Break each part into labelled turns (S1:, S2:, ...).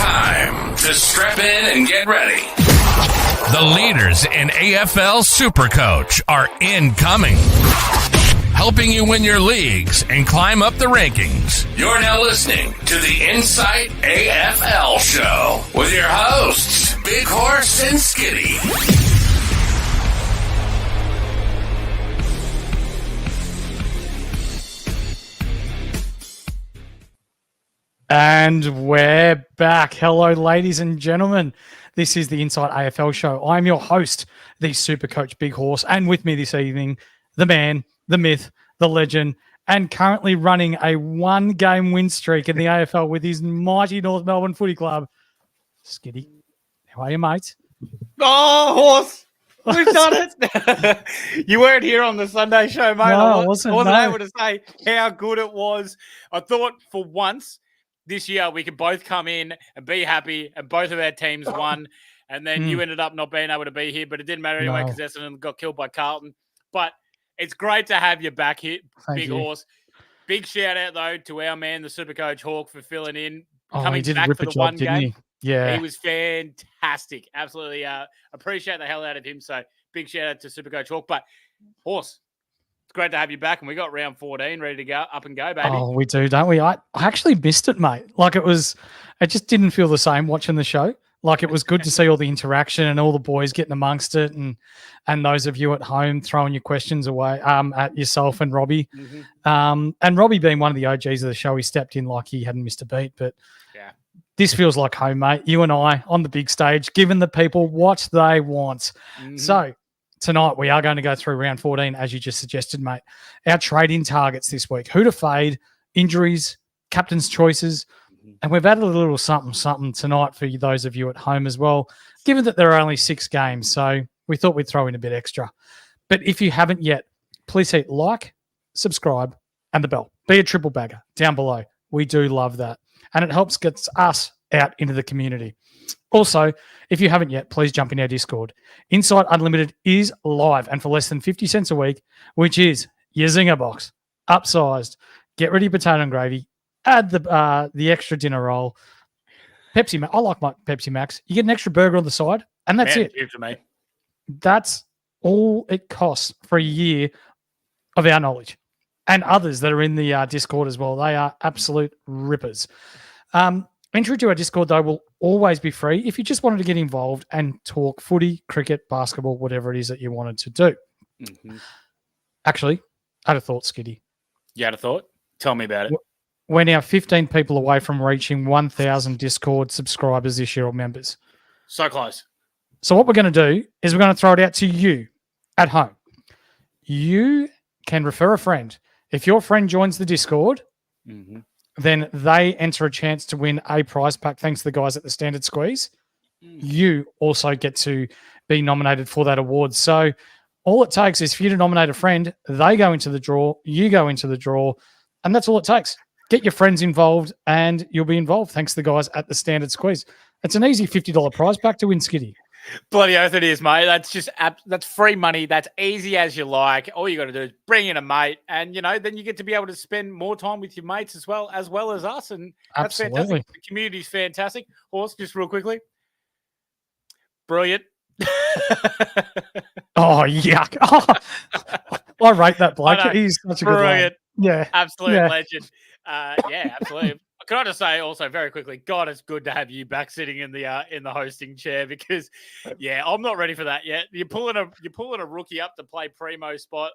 S1: time to strap in and get ready.
S2: The leaders in AFL Supercoach are incoming, helping you win your leagues and climb up the rankings.
S1: You're now listening to the Insight AFL Show with your hosts, Big Horse and Skiddy.
S3: And we're back. Hello, ladies and gentlemen. This is the Inside AFL Show. I'm your host, the Supercoach Big Horse, and with me this evening, the man, the myth, the legend, and currently running a one-game win streak in the AFL with his mighty North Melbourne Footy Club, Skiddy. How are you, mate?
S4: Oh, Horse! We've done it! You weren't here on the Sunday show, mate.
S3: No,
S4: I wasn't
S3: no.
S4: able to say how good it was. I thought for once this year we could both come in and be happy, and both of our teams won. And then you ended up not being able to be here, but it didn't matter anyway because Essendon got killed by Carlton. But it's great to have you back here, Big Horse. Big shout out, though, to our man, the Supercoach Hawk, for filling in.
S3: He did a ripper job, didn't he? Yeah.
S4: He was fantastic. Absolutely appreciate the hell out of him. So big shout out to Supercoach Hawk. But, Horse, it's great to have you back. And we got round 14 ready to go, up and go, baby.
S3: Oh, we do, don't we? I actually missed it, mate. It just didn't feel the same watching the show. Like, it was good to see all the interaction and all the boys getting amongst it, and those of you at home throwing your questions away at yourself and Robbie. Mm-hmm. And Robbie being one of the OGs of the show, he stepped in like he hadn't missed a beat. But yeah, this feels like home, mate. You and I on the big stage, giving the people what they want. Mm-hmm. So tonight we are going to go through round 14, as you just suggested, mate. Our trade-in targets this week: who to fade, injuries, captain's choices. And we've added a little something tonight for those of you at home as well, given that there are only 6 games. So we thought we'd throw in a bit extra. But if you haven't yet, please hit like, subscribe, and the bell. Be a triple bagger down below. We do love that. And it helps get us out into the community. Also, if you haven't yet, please jump in our Discord. Inside Unlimited is live, and for less than 50 cents a week, which is your Zinger box, upsized, get ready potato and gravy, add the extra dinner roll, Pepsi Max. I like my Pepsi Max. You get an extra burger on the side, and that's it.
S4: Give to me. That's
S3: all it costs for a year of our knowledge, and others that are in the Discord as well. They are absolute rippers. Entry to our Discord, though, will always be free if you just wanted to get involved and talk footy, cricket, basketball, whatever it is that you wanted to do. Mm-hmm. Actually, I had a thought, Skiddy.
S4: You had a thought? Tell me about it.
S3: We're now 15 people away from reaching 1,000 Discord subscribers this year, or members.
S4: So close.
S3: So what we're going to do is we're going to throw it out to you at home. You can refer a friend. If your friend joins the Discord, then they enter a chance to win a prize pack thanks to the guys at the Standard Squeeze. You also get to be nominated for that award. So all it takes is for you to nominate a friend, they go into the draw, you go into the draw, and that's all it takes. Get your friends involved, and you'll be involved thanks to the guys at the Standard Squeeze. It's an easy $50 prize pack to win, Skiddy.
S4: Bloody oath it is, mate. That's free money. That's easy as you like. All you got to do is bring in a mate, and then you get to be able to spend more time with your mates as well as us. And that's fantastic. The community's fantastic. Horse, just real quickly, brilliant.
S3: Oh, yuck! Oh, I rate that bloke. He's such a
S4: brilliant.
S3: Good one. Yeah,
S4: absolute legend. Yeah, absolutely. Can I just say also very quickly, God, it's good to have you back sitting in the hosting chair because, I'm not ready for that yet. You're pulling a rookie up to play primo spot.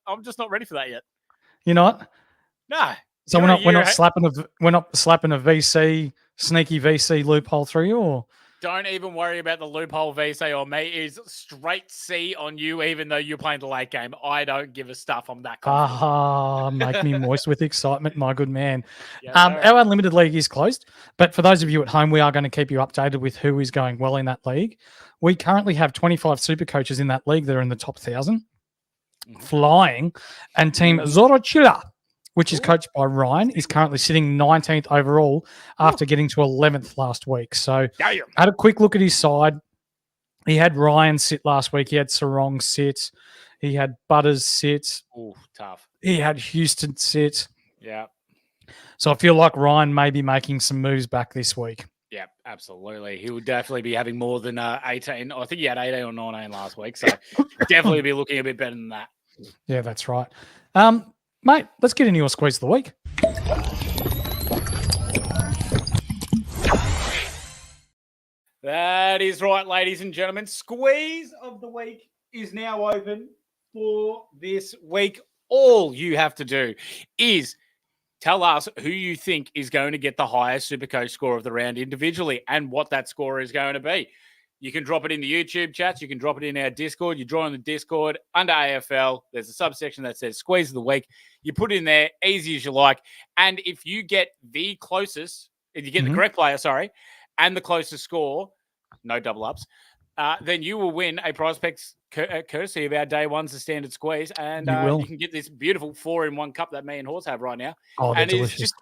S4: I'm just not ready for that yet.
S3: You're not?
S4: No.
S3: So we're not slapping a VC sneaky VC loophole through you, or?
S4: Don't even worry about the loophole VC on me. It's straight C on you, even though you're playing the late game. I don't give a stuff. I'm that confident.
S3: Make me moist with excitement, my good man. Our Unlimited League is closed, but for those of you at home, we are going to keep you updated with who is going well in that league. We currently have 25 super coaches in that league that are in the top 1,000, flying, and Team Zorochilla, which is coached by Ryan, is currently sitting 19th overall after getting to 11th last week. So I had a quick look at his side. He had Ryan sit last week. He had Sarong sit. He had Butters sit.
S4: Ooh, tough.
S3: He had Houston sit.
S4: Yeah.
S3: So I feel like Ryan may be making some moves back this week.
S4: Yeah, absolutely. He would definitely be having more than 18. I think he had 18 or 19 last week. So definitely be looking a bit better than that.
S3: Yeah, that's right. Mate, let's get into your squeeze of the week.
S4: That is right, ladies and gentlemen. Squeeze of the week is now open for this week. All you have to do is tell us who you think is going to get the highest Supercoach score of the round individually and what that score is going to be. You can drop it in the YouTube chats. You can drop it in our Discord. You join the Discord under AFL. There's a subsection that says Squeeze of the Week. You put it in there, easy as you like. And if you get the closest, if you get the correct player, and the closest score, no double ups, then you will win a Prospects courtesy of our day one's the standard squeeze. And you can get this beautiful 4-in-1 cup that me and Horse have right now.
S3: Oh,
S4: and
S3: delicious.
S4: It's just,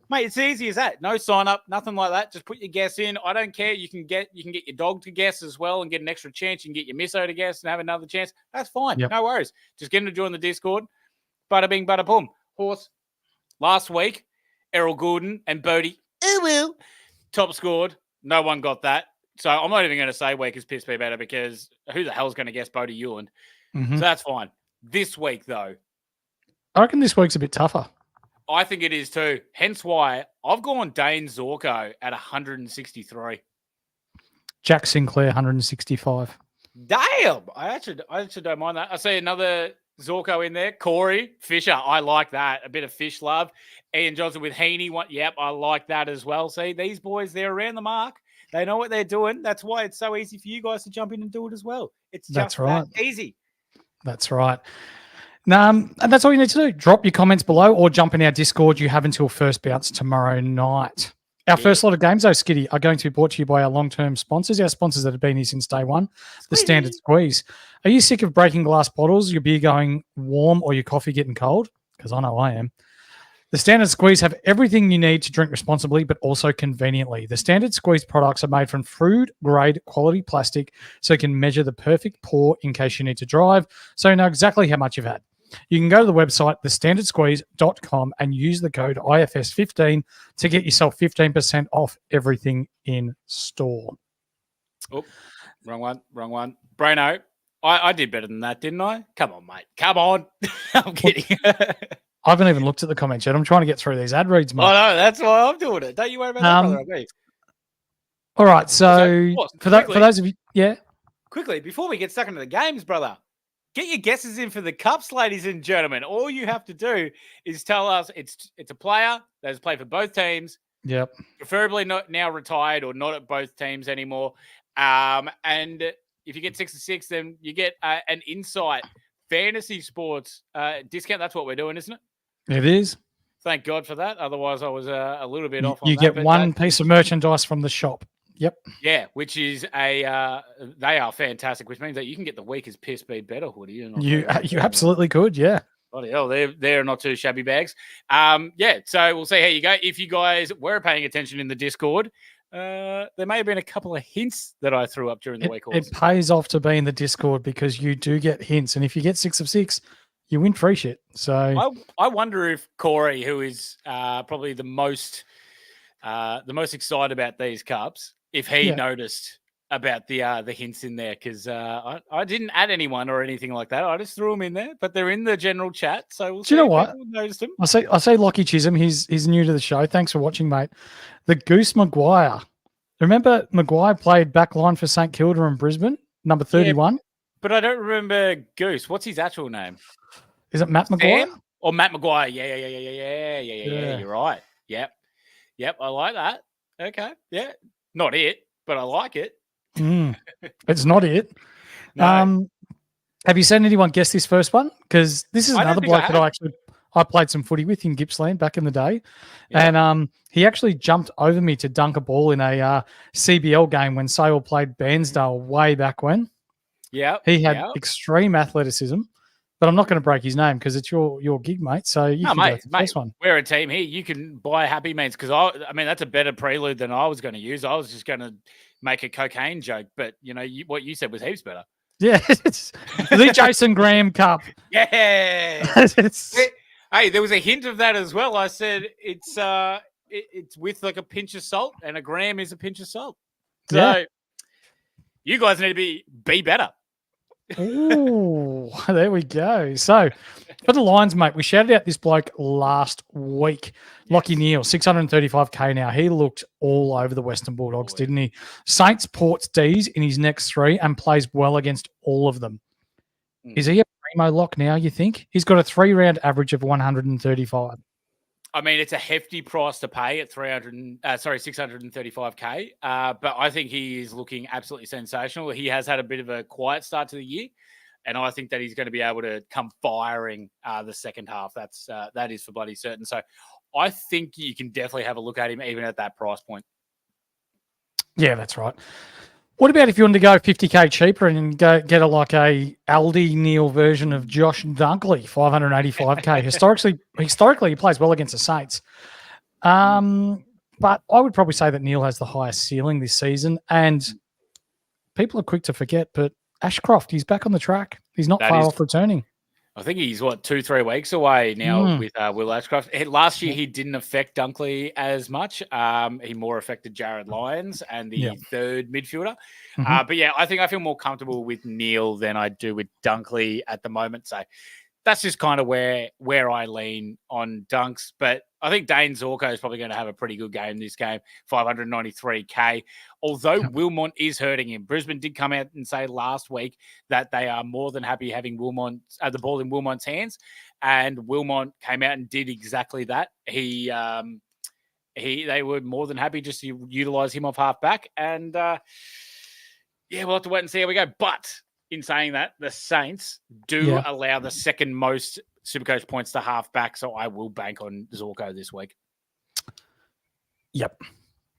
S4: mate, it's easy as that. No sign up, nothing like that. Just put your guess in. I don't care. You can get your dog to guess as well and get an extra chance. You can get your misso to guess and have another chance. That's fine. Yep. No worries. Just get him to join the Discord. Bada bing, bada boom. Horse, last week, Errol Goulden and Bodie, top scored. No one got that. So I'm not even going to say week is pissed me better because who the hell's going to guess Bodie Euland? So that's fine. This week, though,
S3: I reckon this week's a bit tougher.
S4: I think it is too. Hence why I've gone Dane Zorko at 163.
S3: Jack Sinclair, 165.
S4: Damn. I actually don't mind that. I see another Zorko in there. Corey Fisher. I like that. A bit of fish love. Ian Johnson with Heaney. Yep, I like that as well. See, these boys, they're around the mark. They know what they're doing. That's why it's so easy for you guys to jump in and do it as well. It's just that easy.
S3: That's right. And that's all you need to do. Drop your comments below or jump in our Discord. You have until first bounce tomorrow night. Our first lot of games, though, Skiddy, are going to be brought to you by our long-term sponsors, our sponsors that have been here since day one, the Standard Squeeze. Are you sick of breaking glass bottles, your beer going warm or your coffee getting cold? Because I know I am. The Standard Squeeze have everything you need to drink responsibly, but also conveniently. The Standard Squeeze products are made from food-grade quality plastic, so you can measure the perfect pour in case you need to drive, so you know exactly how much you've had. You can go to the website, thestandardsqueeze.com, and use the code IFS15 to get yourself 15% off everything in store.
S4: Oh, wrong one. Brano, I did better than that, didn't I? Come on, mate. Come on. I'm kidding.
S3: I haven't even looked at the comments yet. I'm trying to get through these ad reads, mate.
S4: Oh, no, that's why I'm doing it. Don't you worry about that, brother.
S3: All right, so for those of you,
S4: quickly, before we get stuck into the games, brother, get your guesses in for the cups, ladies and gentlemen. All you have to do is tell us it's a player that has played for both teams.
S3: Yep.
S4: Preferably not now retired or not at both teams anymore. And if you get 6 to 6, then you get an Insight Fantasy Sports discount. That's what we're doing, isn't it?
S3: It is.
S4: Thank God for that. Otherwise, I was a little bit off on
S3: you
S4: that.
S3: get one piece of merchandise from the shop. Yep.
S4: Yeah, which is they are fantastic, which means that you can get the weakest piss be better hoodie.
S3: You absolutely could, yeah.
S4: Bloody hell, they're not too shabby bags. Yeah, so we'll see how you go. If you guys were paying attention in the Discord, there may have been a couple of hints that I threw up during the week.
S3: It pays off to be in the Discord because you do get hints, and if you get 6 of 6, you win free shit. So
S4: I wonder if Corey, who is probably the most excited about these cups, if he noticed about the hints in there, because I didn't add anyone or anything like that. I just threw them in there, but they're in the general chat. So we'll see.
S3: Do you know what?
S4: Noticed them.
S3: I say Lockie Chisholm. He's new to the show. Thanks for watching, mate. The Goose Maguire. Remember Maguire played back line for St Kilda in Brisbane, number 31. Yeah,
S4: but I don't remember Goose. What's his actual name?
S3: Is it Matt Maguire?
S4: Or Matt Maguire? Yeah. You're right. Yep. I like that. Okay. Yeah. Not it, but I like it.
S3: It's not it. No. Have you seen anyone guess this first one? Because this is another bloke that I played some footy with in Gippsland back in the day. Yeah. And he actually jumped over me to dunk a ball in a CBL game when Sale played Bairnsdale way back when.
S4: Yeah.
S3: He had extreme athleticism. But I'm not going to break his name because it's your gig, mate. So you can go for the first one.
S4: We're a team here. You can buy Happy Means because I mean that's a better prelude than I was going to use. I was just going to make a cocaine joke, but you know what you said was heaps better.
S3: Yeah, it's the Jason Graham Cup.
S4: Yeah. Hey, there was a hint of that as well. I said it's it's with like a pinch of salt, and a gram is a pinch of salt. So you guys need to be better.
S3: Ooh, there we go. So for the Lions, mate, we shouted out this bloke last week. Lachie Neale, 635k now. He looked all over the Western Bulldogs, didn't he? Saints ports D's in his next 3 and plays well against all of them. Is he a primo lock now, you think? He's got a 3-round average of 135.
S4: I mean, it's a hefty price to pay at 635k. But I think he is looking absolutely sensational. He has had a bit of a quiet start to the year, and I think that he's going to be able to come firing the second half. That is for bloody certain. So I think you can definitely have a look at him even at that price point. Yeah,
S3: that's right. What about if you wanted to go 50k cheaper and go get a Aldi Neal version of Josh Dunkley, 585k? Historically, he plays well against the Saints. But I would probably say that Neal has the highest ceiling this season. And people are quick to forget, but Ashcroft, he's back on the track. He's not far off returning.
S4: I think he's 2-3 weeks away now with Will Ashcroft. Last year he didn't affect Dunkley as much. He more affected Jared Lyons and the third midfielder. But yeah, I think I feel more comfortable with Neal than I do with Dunkley at the moment. So that's just kind of where I lean on Dunks. But I think Dane Zorko is probably going to have a pretty good game this game, 593k. Although Wilmont is hurting him. Brisbane did come out and say last week that they are more than happy having the ball in Wilmont's hands. And Wilmont came out and did exactly that. They were more than happy just to utilise him off half back. And we'll have to wait and see how we go. But in saying that, the Saints do allow the second most Supercoach points to half back, so I will bank on Zorko this week.
S3: Yep.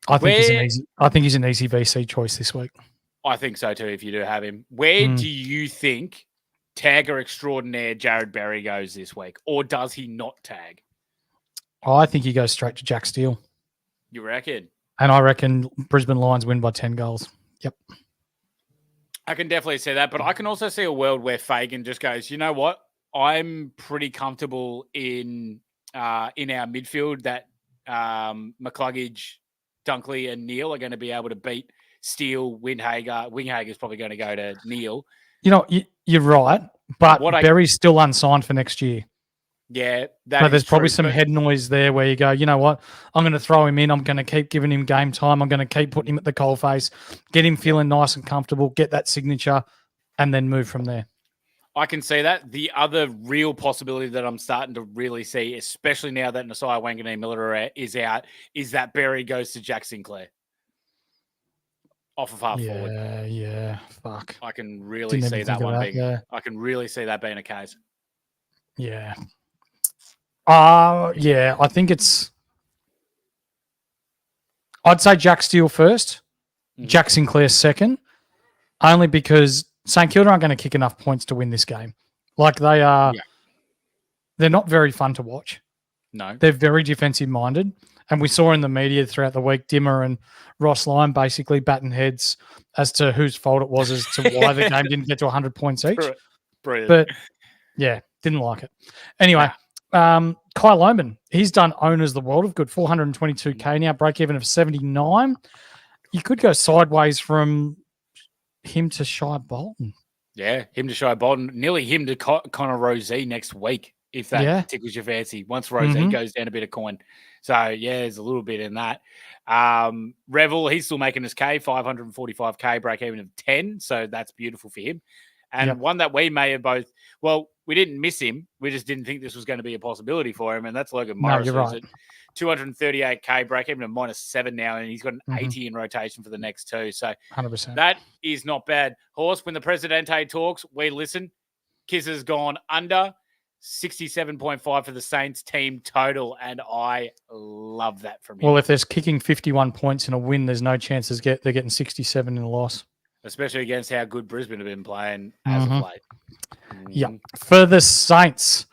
S3: I think he's an easy VC choice this week.
S4: I think so too, if you do have him. Where do you think tagger extraordinaire Jared Berry goes this week? Or does he not tag?
S3: I think he goes straight to Jack Steele.
S4: You reckon?
S3: And I reckon Brisbane Lions win by 10 goals. Yep.
S4: I can definitely see that, but I can also see a world where Fagan just goes, you know what? I'm pretty comfortable in our midfield that McCluggage, Dunkley, and Neal are going to be able to beat Steele, Winghager. Winghager's probably going to go to Neal.
S3: You know, you're right, but Berry's still unsigned for next year.
S4: Yeah,
S3: so there's probably some head noise there where you go, you know what? I'm going to throw him in. I'm going to keep giving him game time. I'm going to keep putting him at the coalface, get him feeling nice and comfortable, get that signature, and then move from there.
S4: I can see that. The other real possibility that I'm starting to really see, especially now that Nasiah Wanganeen-Miller is out, is that Berry goes to Jack Sinclair off of half forward.
S3: Yeah. Fuck.
S4: I can really see that one being. I can really see that being a case.
S3: Yeah. I think I'd say Jack Steele first, Jack Sinclair second, only because St Kilda aren't going to kick enough points to win this game. Like they are, they're not very fun to watch.
S4: No.
S3: They're very defensive minded. And we saw in the media throughout the week, Dimmer and Ross Lyon basically batting heads as to whose fault it was as to why the game didn't get to 100 points each.
S4: Brilliant.
S3: But yeah, didn't like it. Anyway, Kyle Lohman, he's done owners the world of good, 422k now, break even of 79. You could go sideways from him to Shai Bolton.
S4: Yeah, him to Shai Bolton. Nearly him to Connor Rozee next week, if that tickles your fancy. Once Rozee goes down a bit of coin. So, yeah, there's a little bit in that. Revel, he's still making his K, 545k, break even of 10. So that's beautiful for him. And one that we may have both, we didn't miss him. We just didn't think this was going to be a possibility for him. And that's Logan Morris.
S3: No, you're right.
S4: 238k, break even of -7 now. And he's got an 80 in rotation for the next two. So
S3: 100%.
S4: That is not bad. Horse, when the Presidente talks, we listen. Kiss has gone under 67.5 for the Saints team total. And I love that from him.
S3: Well, if there's kicking 51 points in a win, there's no chances they're getting 67 in a loss.
S4: Especially against how good Brisbane have been playing as of late.
S3: Yeah. For the Saints,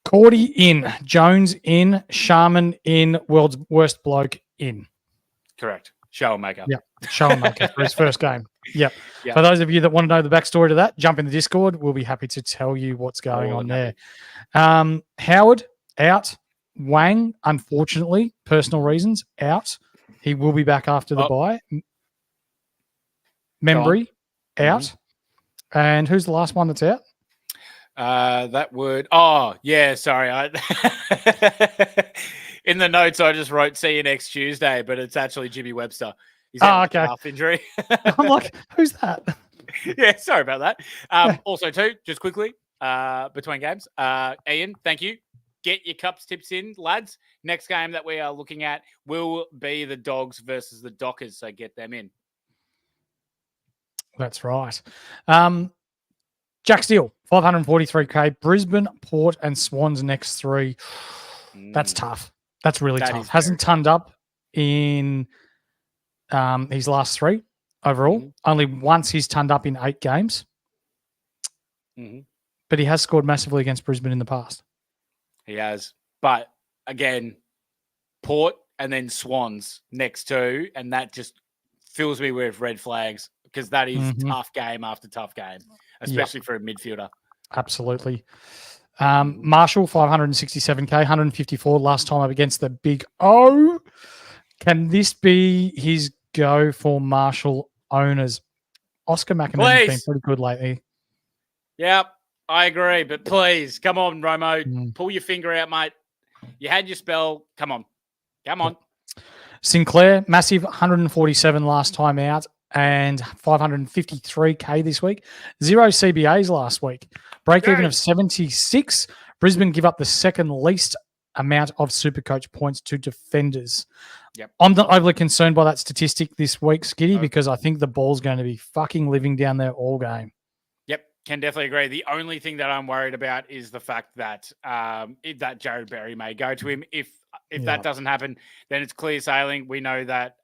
S3: Cordy in, Jones in, Sharman in, world's worst bloke in.
S4: Correct. Show-maker.
S3: Yeah, show-maker for his first game. Yep. For those of you that want to know the backstory to that, jump in the Discord. We'll be happy to tell you what's going on there. Howard, out. Wang, unfortunately, personal reasons, out. He will be back after the bye. Membry, out. And who's the last one that's out?
S4: That word. Oh, yeah. Sorry. In the notes, I just wrote see you next Tuesday, but it's actually Jimmy Webster. He's out with a calf injury.
S3: I'm like, who's that?
S4: Yeah, sorry about that. Also, too, just quickly, between games, Ian, thank you. Get your cups tips in, lads. Next game that we are looking at will be the Dogs versus the Dockers, so get them in.
S3: That's right. Jack Steele, 543K. Brisbane, Port, and Swans next 3. That's tough. That's really tough. Hasn't turned up in his last 3 overall. Only once he's turned up in 8 games. But he has scored massively against Brisbane in the past.
S4: He has. But again, Port and then Swans next 2, and that just fills me with red flags because that is tough game after tough game, especially for a midfielder.
S3: Absolutely. Marshall, 567K, 154 last time up against the Big O. Can this be his go for Marshall owners? Oscar McInerney's been pretty good lately.
S4: Yep, I agree. But please, come on, Romo. Pull your finger out, mate. You had your spell. Come on. Come on.
S3: Sinclair, massive 147 last time out and 553K this week. 0 CBAs last week. Break even of 76. Brisbane give up the second least amount of Supercoach points to defenders.
S4: Yep.
S3: I'm not overly concerned by that statistic this week, Skiddy, because I think the ball's going to be fucking living down there all game.
S4: Yep, can definitely agree. The only thing that I'm worried about is the fact that that Jared Berry may go to him. If that doesn't happen, then it's clear sailing. We know that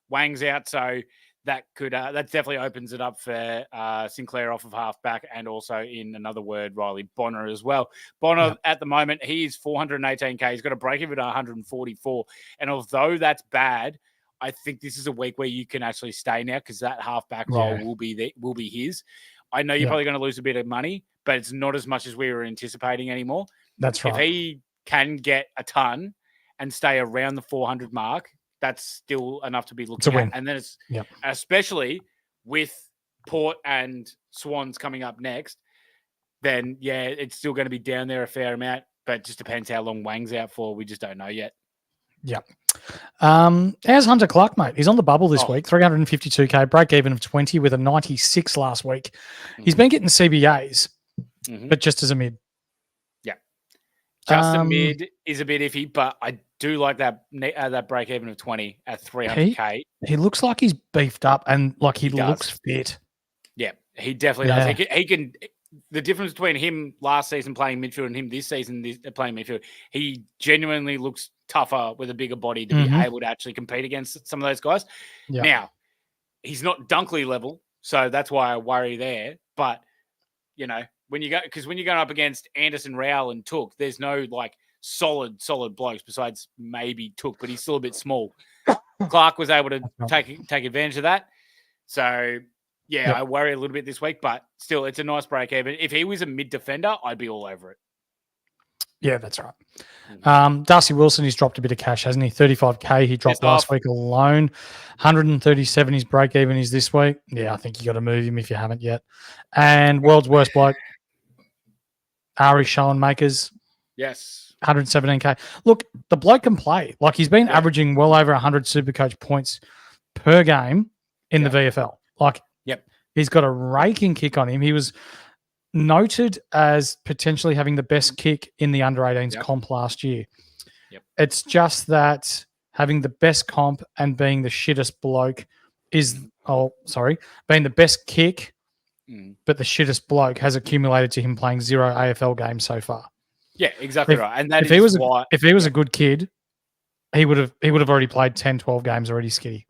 S4: Wang's out, so that could that definitely opens it up for Sinclair off of halfback, and also in another word, Riley Bonner as well. Bonner at the moment, he's 418K. He's got a break even at 144, and although that's bad, I think this is a week where you can actually stay now because that halfback role will be his. I know you're probably going to lose a bit of money, but it's not as much as we were anticipating anymore.
S3: That's right.
S4: If he can get a ton and stay around the 400 mark, that's still enough to be looking at. And then it's especially with Port and Swans coming up next, then it's still going to be down there a fair amount, but it just depends how long Wang's out for. We just don't know yet.
S3: Yeah. How's Hunter Clark, mate? He's on the bubble this week, 352K, break even of 20 with a 96 last week. He's been getting CBAs, but just as a mid.
S4: Yeah. Just a mid is a bit iffy, but I do like that break even of 20 at 300K.
S3: He looks like he's beefed up and like he looks fit.
S4: Yeah, he definitely does. He can. The difference between him last season playing midfield and him this season playing midfield, he genuinely looks tougher with a bigger body to be able to actually compete against some of those guys. Yeah. Now, he's not Dunkley level, so that's why I worry there. But, when you're going up against Anderson, Rowell and Took, there's no like solid blokes besides maybe Took, but he's still a bit small. Clark was able to take advantage of that. So, I worry a little bit this week, but still, it's a nice break even. If he was a mid defender, I'd be all over it.
S3: Yeah, that's right. Darcy Wilson, he's dropped a bit of cash, hasn't he? 35K he dropped last week alone. 137 his break even is this week. Yeah, I think you got to move him if you haven't yet. And world's worst bloke, Ari Schoenmakers.
S4: Yes.
S3: 117K. Look, the bloke can play. Like he's been averaging well over 100 Supercoach points per game in the VFL. Like, he's got a raking kick on him. He was noted as potentially having the best kick in the under-18s comp last year. It's just that having the best comp and being the shittest bloke being the best kick, but the shittest bloke has accumulated to him playing 0 AFL games so far.
S4: Yeah, exactly right. And
S3: if he was a good kid, he would have already played 10, 12 games already, Skiddy.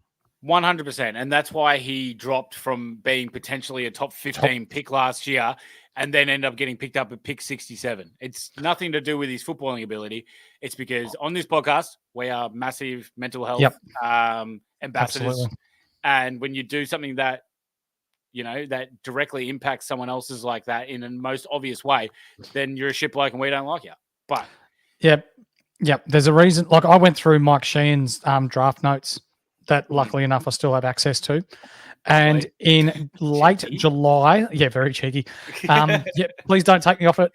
S4: 100%. And that's why he dropped from being potentially a top 15 pick last year and then end up getting picked up at pick 67. It's nothing to do with his footballing ability. It's because on this podcast, we are massive mental health ambassadors. Absolutely. And when you do something that, that directly impacts someone else's like that in the most obvious way, then you're a shit bloke and we don't like you. But
S3: Yep, there's a reason. Like I went through Mike Sheehan's draft notes that luckily enough I still have access to. And in late July, very cheeky. Please don't take me off it.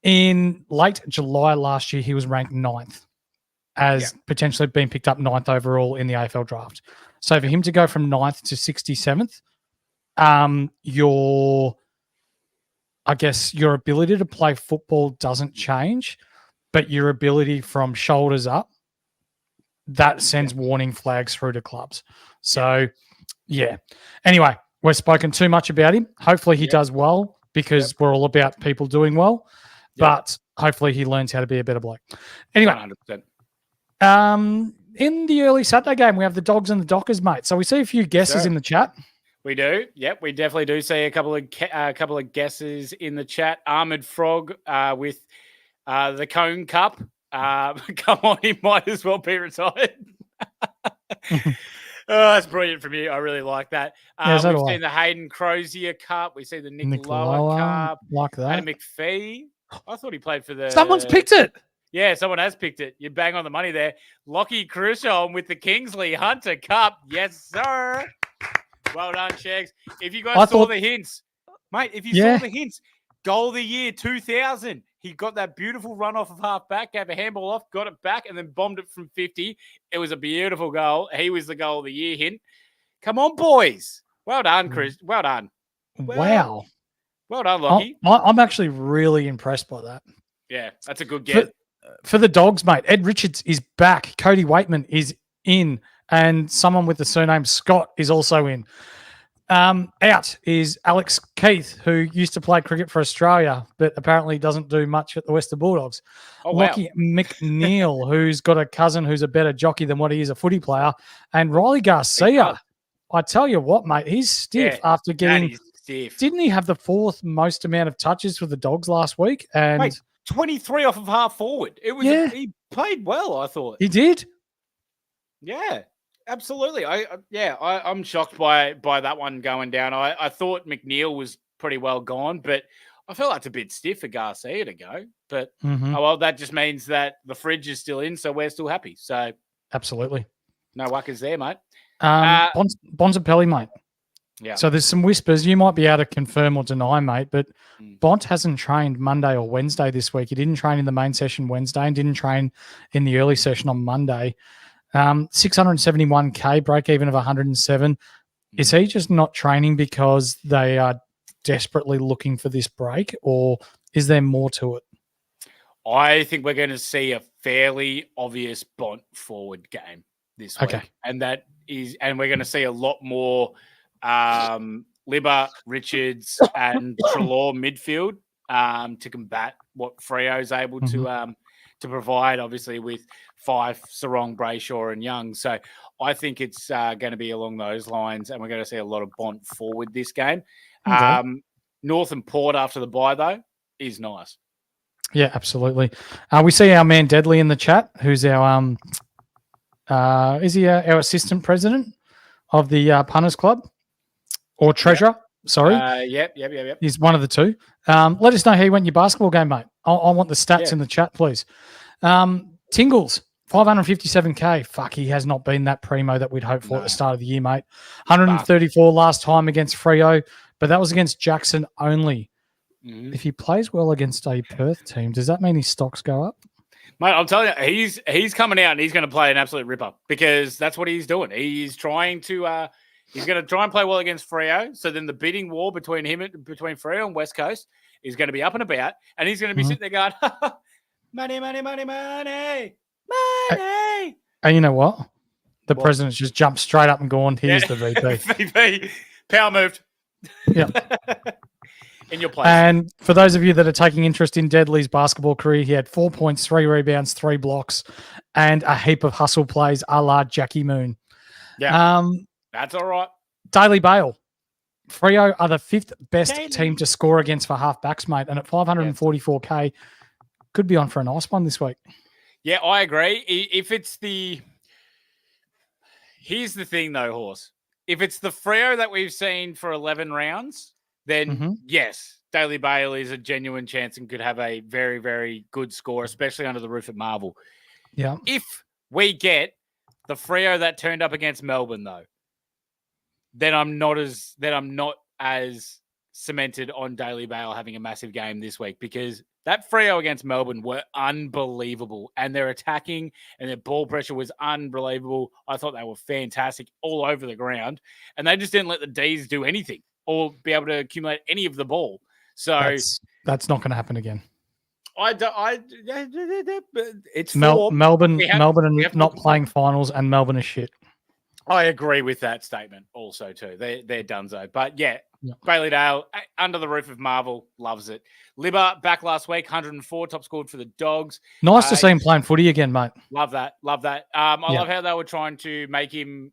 S3: In late July last year, he was ranked 9th as potentially being picked up 9th overall in the AFL draft. So for him to go from 9th to 67th, your ability to play football doesn't change, but your ability from shoulders up, that sends warning flags through to clubs. So, Anyway, we've spoken too much about him. Hopefully he does well because we're all about people doing well, but hopefully he learns how to be a better bloke. Anyway,
S4: 100%.
S3: In the early Saturday game, we have the Dogs and the Dockers, mate. So we see a few guesses in the chat.
S4: We do. Yep, we definitely do see a couple of guesses in the chat. Armored Frog with the Cone Cup. Come on, he might as well be retired. Oh, that's brilliant from you. I really like that. We've seen the Hayden Crozier Cup. We see the Nick Lower Cup.
S3: Like that.
S4: Adam McPhee. I thought he played for the...
S3: Someone's picked it.
S4: Yeah, someone has picked it. You bang on the money there. Lockie Crushon with the Kingsley Hunter Cup. Yes, sir. Well done, Shags. If you guys saw the hints, mate, saw the hints, goal of the year 2000. He got that beautiful run off of half back, gave a handball off, got it back, and then bombed it from 50. It was a beautiful goal. He was the goal of the year hint. Come on, boys. Well done, Chris. Well done.
S3: Wow.
S4: Well done, Lockie.
S3: I'm actually really impressed by that.
S4: Yeah, that's a good get.
S3: For the Dogs, mate, Ed Richards is back. Cody Waitman is in. And someone with the surname Scott is also in. Out is Alex Keith, who used to play cricket for Australia, but apparently doesn't do much at the Western Bulldogs. Lockie McNeil, who's got a cousin who's a better jockey than what he is a footy player. And Riley Garcia. I tell you what, mate, he's stiff after getting...
S4: Stiff.
S3: Didn't he have the 4th most amount of touches for the Dogs last week? And
S4: mate, 23 off of half forward. It was he played well, I thought.
S3: He did.
S4: Yeah. Absolutely. I'm shocked by that one going down. I thought McNeil was pretty well gone, but I feel like it's a bit stiff for Garcia to go. But that just means that the fridge is still in, so we're still happy. So
S3: absolutely.
S4: No wuckers there, mate.
S3: Bonzapelli, mate.
S4: Yeah.
S3: So there's some whispers. You might be able to confirm or deny, mate, but Bont hasn't trained Monday or Wednesday this week. He didn't train in the main session Wednesday and didn't train in the early session on Monday. 671K, break even of 107. Is he just not training because they are desperately looking for this break, or is there more to it?
S4: I think we're going to see a fairly obvious Bont forward game this week. And we're going to see a lot more Libba, Richards, and Treloar midfield to combat what Freo's able to provide, obviously, with Fife, Sarong, Brayshaw, and Young. So I think it's going to be along those lines, and we're going to see a lot of Bont forward this game. North and Port after the bye, though, is nice.
S3: Yeah, absolutely. We see our man Deadly in the chat, who's our is he our assistant president of the Punters Club or treasurer? Sorry.
S4: Yep.
S3: He's one of the two. Let us know how you went in your basketball game, mate. I want the stats in the chat, please. Tingles, 557K. Fuck, he has not been that primo that we'd hoped for at the start of the year, mate. 134 last time against Freo, but that was against Jackson only. If he plays well against a Perth team, does that mean his stocks go up?
S4: Mate, I'm telling you, he's coming out and he's going to play an absolute ripper because that's what he's doing. He's trying to he's going to try and play well against Freo. So then the bidding war between Freo and West Coast is going to be up and about, and he's going to be sitting there going, money, money, money, money, money.
S3: And you know what? The president's just jumped straight up and gone, here's the VP.
S4: VP, power moved.
S3: Yeah.
S4: In your place.
S3: And for those of you that are taking interest in Deadly's basketball career, he had 4 points, 3 rebounds, 3 blocks, and a heap of hustle plays a la Jackie Moon.
S4: Yeah. That's all right.
S3: Daily Bale. Freo are the 5th best team to score against for half-backs, mate, and at 544K, could be on for a nice one this week.
S4: Yeah, I agree. Here's the thing, though, Horse. If it's the Freo that we've seen for 11 rounds, then yes, Daily Bale is a genuine chance and could have a very, very good score, especially under the roof at Marvel.
S3: Yeah.
S4: If we get the Freo that turned up against Melbourne, though, then I'm not as cemented on Daily Bale having a massive game this week, because that Freo against Melbourne were unbelievable, and their attacking and their ball pressure was unbelievable. I thought they were fantastic all over the ground, and they just didn't let the D's do anything or be able to accumulate any of the ball. So
S3: that's not going to happen again.
S4: It's
S3: Melbourne are not playing finals, and Melbourne is shit.
S4: I agree with that statement also too. They're donezo. But yeah, Bailey Dale, under the roof of Marvel, loves it. Libba back last week, 104, top scored for the Dogs.
S3: Nice to see him playing footy again, mate.
S4: Love that. Love how they were trying to make him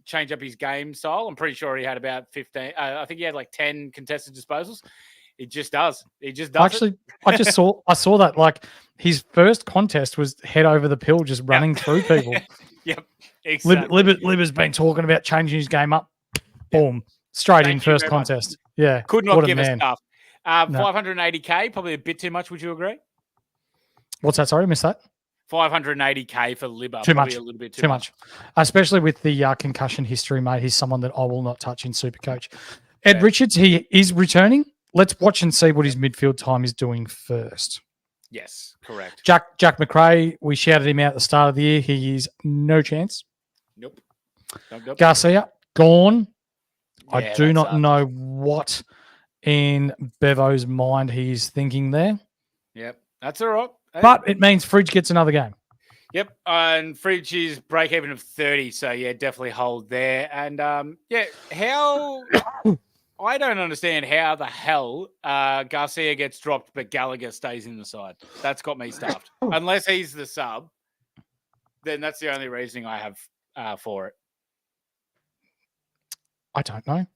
S4: change up his game style. I'm pretty sure he had about 15. I think he had like 10 contested disposals. It just does. He just does.
S3: Actually, I saw that. Like, his first contest was head over the pill, just running through people.
S4: Yep. Exactly.
S3: Libba's been talking about changing his game up. Boom. Straight in first contest. Much. Yeah.
S4: Could not give us stuff. 580K, probably a bit too much. Would you agree?
S3: What's that? Sorry, I missed that.
S4: 580K for Libba.
S3: Too much.
S4: A little bit
S3: too much. Especially with the concussion history, mate. He's someone that I will not touch in Supercoach. Ed Richards, he is returning. Let's watch and see what his midfield time is doing first.
S4: Yes, correct.
S3: Jack McRae, we shouted him out at the start of the year. He is no chance.
S4: Nope.
S3: Garcia, gone.
S4: Yeah,
S3: I do not know what in Bevo's mind he's thinking there.
S4: Yep, that's all right. Hey.
S3: But it means Fridge gets another game.
S4: Yep, and Fridge is break even of 30, so yeah, definitely hold there. And how I don't understand how the hell Garcia gets dropped, but Gallagher stays in the side. That's got me stuffed. Unless he's the sub, then that's the only reasoning I have for it.
S3: I don't know.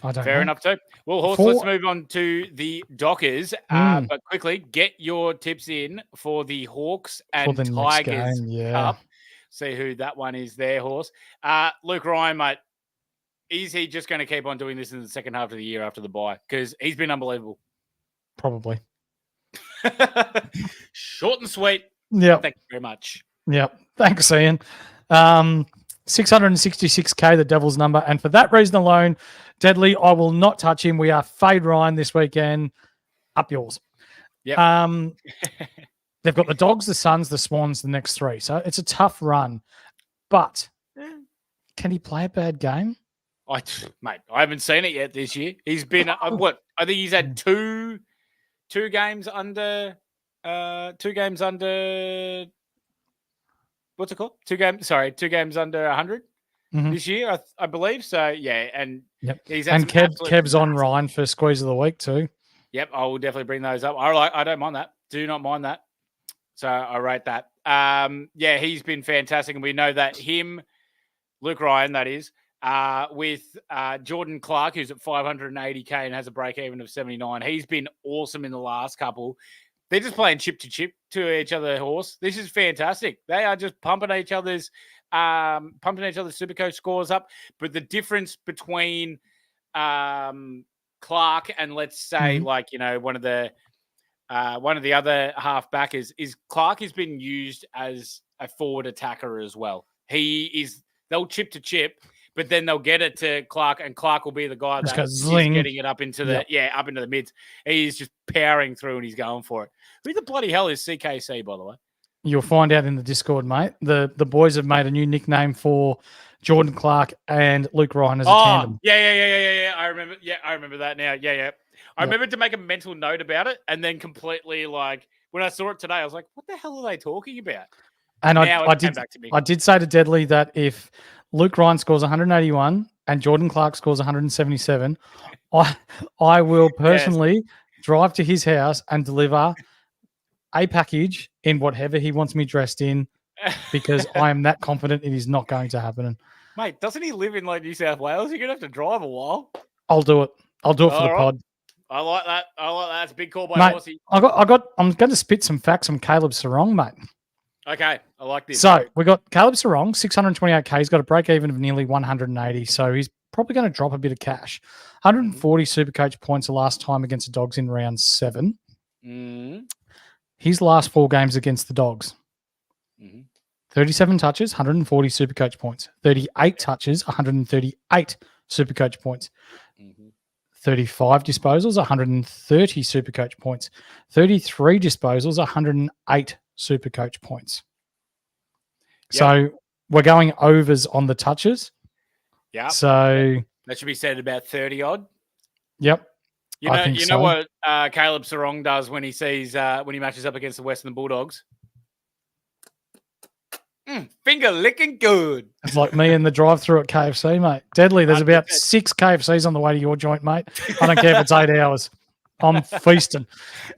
S3: I don't
S4: Fair
S3: know.
S4: enough too. Well, Horse, let's move on to the Dockers. But quickly, get your tips in for the Hawks and Tigers Cup. See who that one is there, Horse. Luke Ryan, mate. Is he just going to keep on doing this in the second half of the year after the bye? Because he's been unbelievable.
S3: Probably.
S4: Short and sweet.
S3: Yeah.
S4: Thank you very much.
S3: Yeah. Thanks, Ian. 666K, the Devils number. And for that reason alone, Deadly, I will not touch him. We are fade Ryan this weekend. Up yours.
S4: Yeah.
S3: They've got the Dogs, the Suns, the Swans, the next three. So it's a tough run. But can he play a bad game?
S4: Mate, I haven't seen it yet this year. He's been what? I think he's had two games under. What's it called? Two games under 100 this year, I believe. So yeah, and he's had
S3: Kev's on Ryan for squeeze of the week too.
S4: Yep, I will definitely bring those up. I don't mind that. Do not mind that. So I rate that. Yeah, he's been fantastic, and we know that him, Luke Ryan, that is. With Jordan Clark, who's at 580K and has a break even of 79. He's been awesome in the last couple. They're just playing chip to each other, Horse. This is fantastic. They are just pumping each other's Supercoach scores up. But the difference between Clark and let's say one of the other half backers is Clark has been used as a forward attacker as well. They'll chip to chip. But then they'll get it to Clark, and Clark will be the guy that's getting it up into up into the mids. He's just powering through, and he's going for it. Who the bloody hell is CKC, by the way?
S3: You'll find out in the Discord, mate. The boys have made a new nickname for Jordan Clark and Luke Ryan as a tandem.
S4: Yeah. I remember. Yeah, I remember that now. Yeah. I remembered to make a mental note about it, and then completely when I saw it today, I was like, "What the hell are they talking about?"
S3: And I did say to Deadly that if Luke Ryan scores 181 and Jordan Clark scores 177, I will personally drive to his house and deliver a package in whatever he wants me dressed in, because I am that confident it is not going to happen.
S4: Mate, doesn't he live in New South Wales? You're going to have to drive a while.
S3: I'll do it. I'll do it for the pod.
S4: I like that. It's a big call by Horsey.
S3: I'm going to spit some facts on Caleb Sarong, mate.
S4: Okay, I like this.
S3: So we got Caleb Sarong, 628K. He's got a break even of nearly 180, so he's probably going to drop a bit of cash. 140 Supercoach points the last time against the Dogs in round 7. His last 4 games against the Dogs. 37 touches, 140 Supercoach points. 38 touches, 138 Supercoach points. 35 disposals, 130 Supercoach points. 33 disposals, 108 Supercoach points.
S4: Yep.
S3: So we're going overs on the touches.
S4: Yeah.
S3: So
S4: that should be said about 30 odd.
S3: Yep.
S4: You know what Caleb Sarong does when he sees when he matches up against the Western Bulldogs? Finger licking good.
S3: It's like me in the drive-through at KFC, mate. Deadly. There's about 6 KFCs on the way to your joint, mate. I don't care if it's 8 hours. I'm feasting.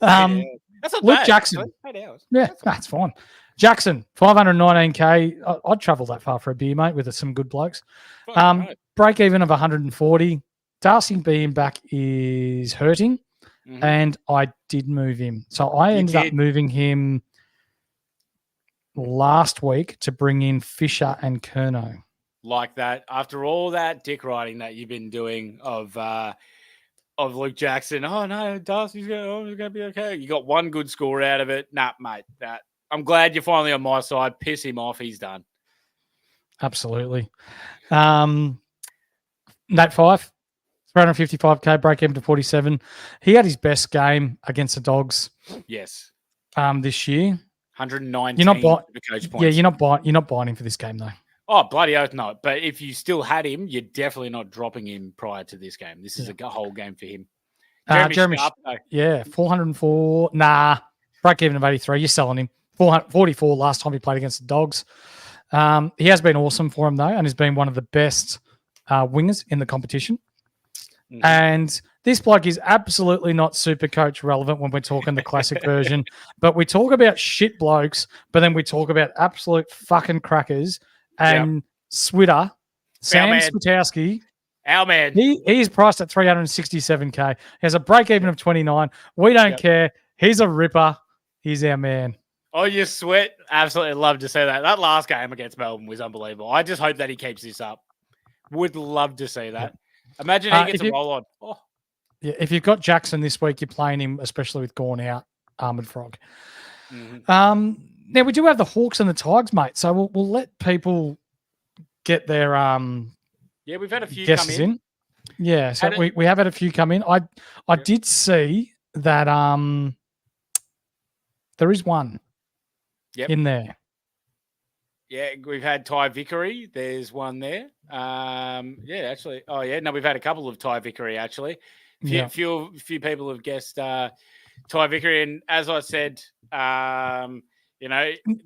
S4: That's not
S3: Luke
S4: bad,
S3: Jackson.
S4: actually. 8 hours.
S3: Yeah, that's fine. Jackson, 519K. I'd travel that far for a beer, mate, with some good blokes. Break even of 140. Darcy being back is hurting, and I did move him. So I ended up moving him last week to bring in Fisher and Curnow.
S4: Like that. After all that dick riding that you've been doing of Luke Jackson, oh no, Darcy's going to be okay. You got one good score out of it. Nah, mate. I'm glad you're finally on my side. Piss him off. He's done.
S3: Absolutely. Nat 5, 355K, break even to 47. He had his best game against the Dogs.
S4: Yes.
S3: This year.
S4: 119
S3: you're not
S4: coach points.
S3: Yeah, you're not buying him for this game though.
S4: Oh, bloody oath not. But if you still had him, you're definitely not dropping him prior to this game. This is a whole game for him. Jeremy Sharp,
S3: 404. Nah, break even of 83. You're selling him. 444 last time he played against the Dogs. He has been awesome for him though, and has been one of the best wingers in the competition. And this bloke is absolutely not Supercoach relevant when we're talking the classic version, but we talk about shit blokes, but then we talk about absolute fucking crackers. And Switter, Sam Switowski,
S4: our man,
S3: he's priced at 367K. He has a break even of 29. We don't care. He's a ripper. He's our man.
S4: Oh, you sweat. Absolutely love to see that. That last game against Melbourne was unbelievable. I just hope that he keeps this up. Would love to see that. Imagine he gets a roll on. Oh.
S3: Yeah, if you've got Jackson this week, you're playing him, especially with Gorn out, Armoured Frog. Now, we do have the Hawks and the Tigers, mate, so we'll let people get their
S4: we've had a few
S3: guesses
S4: come in.
S3: Yeah, so we have had a few come in. I did see that there is one in there.
S4: Yeah, we've had Ty Vickery. There's one there. Actually. Oh, yeah. No, we've had a couple of Ty Vickery, actually. Few people have guessed Ty Vickery. And as I said, in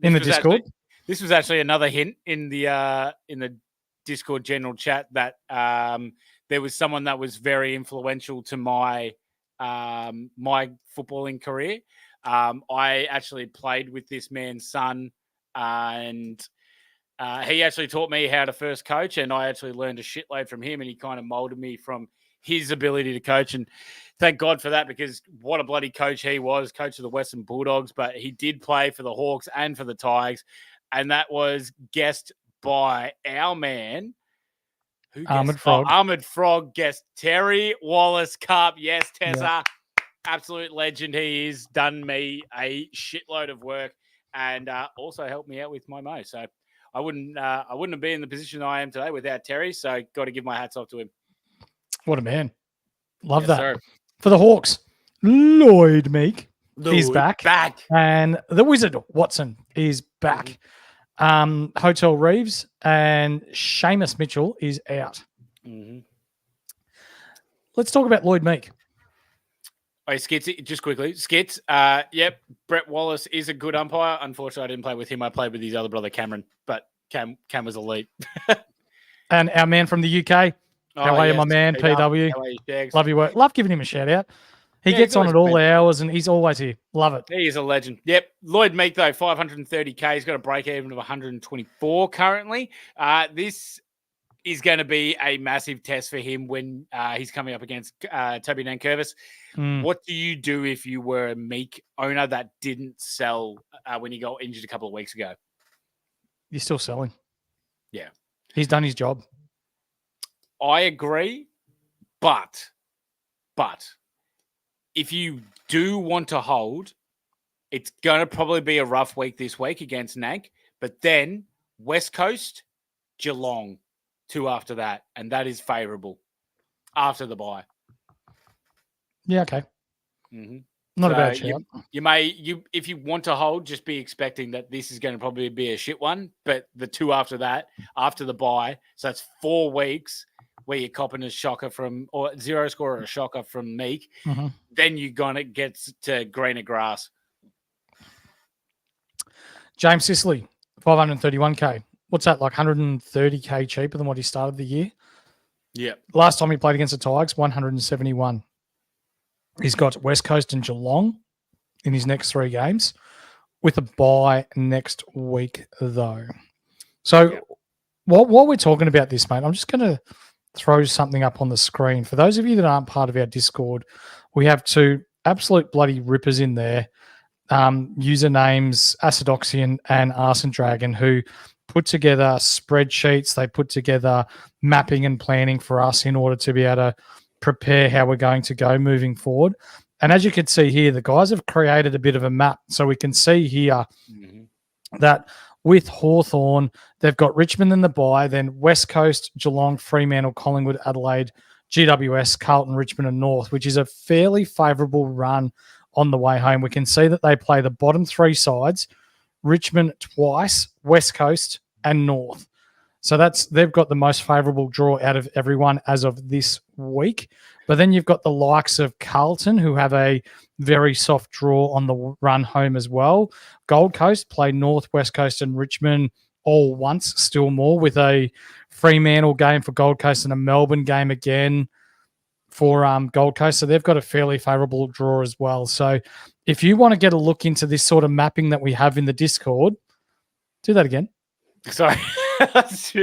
S4: the Discord, this was actually another hint in the Discord general chat that there was someone that was very influential to my my footballing career. I actually played with this man's son, and he actually taught me how to first coach, and I actually learned a shitload from him, and he kind of molded me from his ability to coach. And thank God for that, because what a bloody coach he was, coach of the Western Bulldogs, but he did play for the Hawks and for the Tigers. And that was guessed by our man,
S3: Armoured Frog.
S4: Armoured Frog guessed Terry Wallace Cup. Yes, Tessa, absolute legend. He is done me a shitload of work and also helped me out with my mo. So I wouldn't have been in the position I am today without Terry. So got to give my hats off to him.
S3: What a man. Love that.
S4: Sir.
S3: For the Hawks, Lloyd Meek is back. And the Wizard, Watson, is back. Hotel Reeves and Seamus Mitchell is out. Let's talk about Lloyd Meek.
S4: Oh, Skits, just quickly. Skits, Brett Wallace is a good umpire. Unfortunately, I didn't play with him. I played with his other brother, Cameron, but Cam was elite.
S3: And our man from the UK, how are you, my man, PW? Love your work. Love giving him a shout out. He gets on at all hours and he's always here. Love it.
S4: He is a legend. Yep. Lloyd Meek, though, 530K. He's got a break even of 124 currently. This is going to be a massive test for him when he's coming up against Toby Nankervis. What do you do if you were a Meek owner that didn't sell when he got injured a couple of weeks ago?
S3: You're still selling.
S4: Yeah.
S3: He's done his job.
S4: I agree, but But if you do want to hold, it's going to probably be a rough week this week against Nank. But then West Coast, Geelong, 2 after that. And that is favourable after the bye.
S3: Yeah, okay.
S4: Mm-hmm.
S3: Not a bad shout.
S4: If you want to hold, just be expecting that this is going to probably be a shit one. But the 2 after that, after the bye, so that's 4 weeks where you're copping a shocker or 0 score or a shocker from Meek.
S3: Mm-hmm.
S4: Then you're going to get to greener grass.
S3: James Sicily, 531k. What's that, like 130k cheaper than what he started the year?
S4: Yeah.
S3: Last time he played against the Tigers, 171. He's got West Coast and Geelong in his next 3 games with a bye next week, though. So while we're talking about this, mate, I'm just going to throw something up on the screen. For those of you that aren't part of our Discord, we have 2 absolute bloody rippers in there. Usernames Acidoxian and Arson Dragon, who put together spreadsheets. They put together mapping and planning for us in order to be able to prepare how we're going to go moving forward. And as you can see here, the guys have created a bit of a map. So we can see here that with Hawthorn, they've got Richmond in the bye, then West Coast, Geelong, Fremantle, Collingwood, Adelaide, GWS, Carlton, Richmond and North, which is a fairly favourable run on the way home. We can see that they play the bottom 3 sides, Richmond twice, West Coast and North. So they've got the most favourable draw out of everyone as of this week. But then you've got the likes of Carlton, who have a very soft draw on the run home as well. Gold Coast play North, West Coast and Richmond all once, still more, with a Fremantle game for Gold Coast and a Melbourne game again for Gold Coast. So they've got a fairly favourable draw as well. So if you want to get a look into this sort of mapping that we have in the Discord, do that again.
S4: Sorry.
S3: If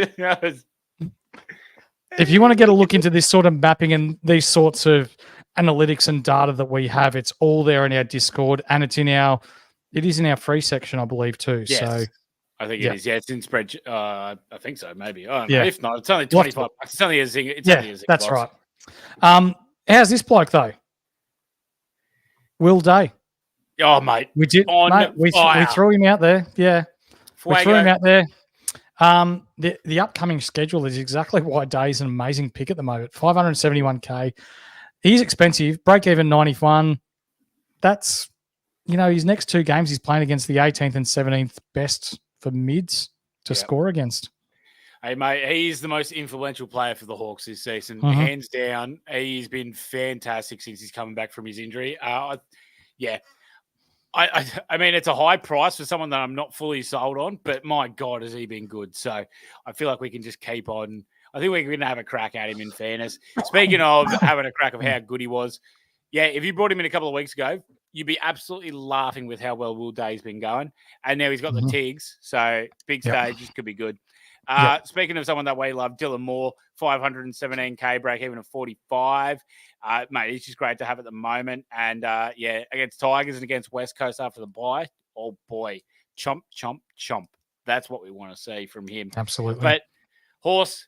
S3: you want to get a look into this sort of mapping and these sorts of analytics and data that we have, it's all there in our Discord, and it is in our free section, I believe, too.
S4: Yes.
S3: So
S4: I think it is. Yeah, it's in spread. I think so. Maybe. I don't know. If not, it's only 25 bucks. It's only a zing.
S3: That's right. How's this bloke though? Will Day.
S4: Oh, mate.
S3: We did. Mate, we threw him out there. Yeah. We threw him out there. The upcoming schedule is exactly why Day's an amazing pick at the moment. 571k. He's expensive. Break even 91. That's, his next 2 games he's playing against the 18th and 17th best for mids to score against.
S4: Hey, mate, he's the most influential player for the Hawks this season. Hands down. He's been fantastic since he's coming back from his injury. I mean, it's a high price for someone that I'm not fully sold on, but my God, has he been good. So I feel like we can just keep on. I think we're going to have a crack at him, in fairness. Speaking of having a crack of how good he was, if you brought him in a couple of weeks ago, you'd be absolutely laughing with how well Will Day's been going. And now he's got the Tigs, so big stages could be good. Speaking of someone that we love, Dylan Moore, 517k, break even of 45. Mate, he's just great to have at the moment. And against Tigers and against West Coast after the bye, oh boy, chomp, chomp, chomp. That's what we want to see from him.
S3: Absolutely.
S4: But Horse,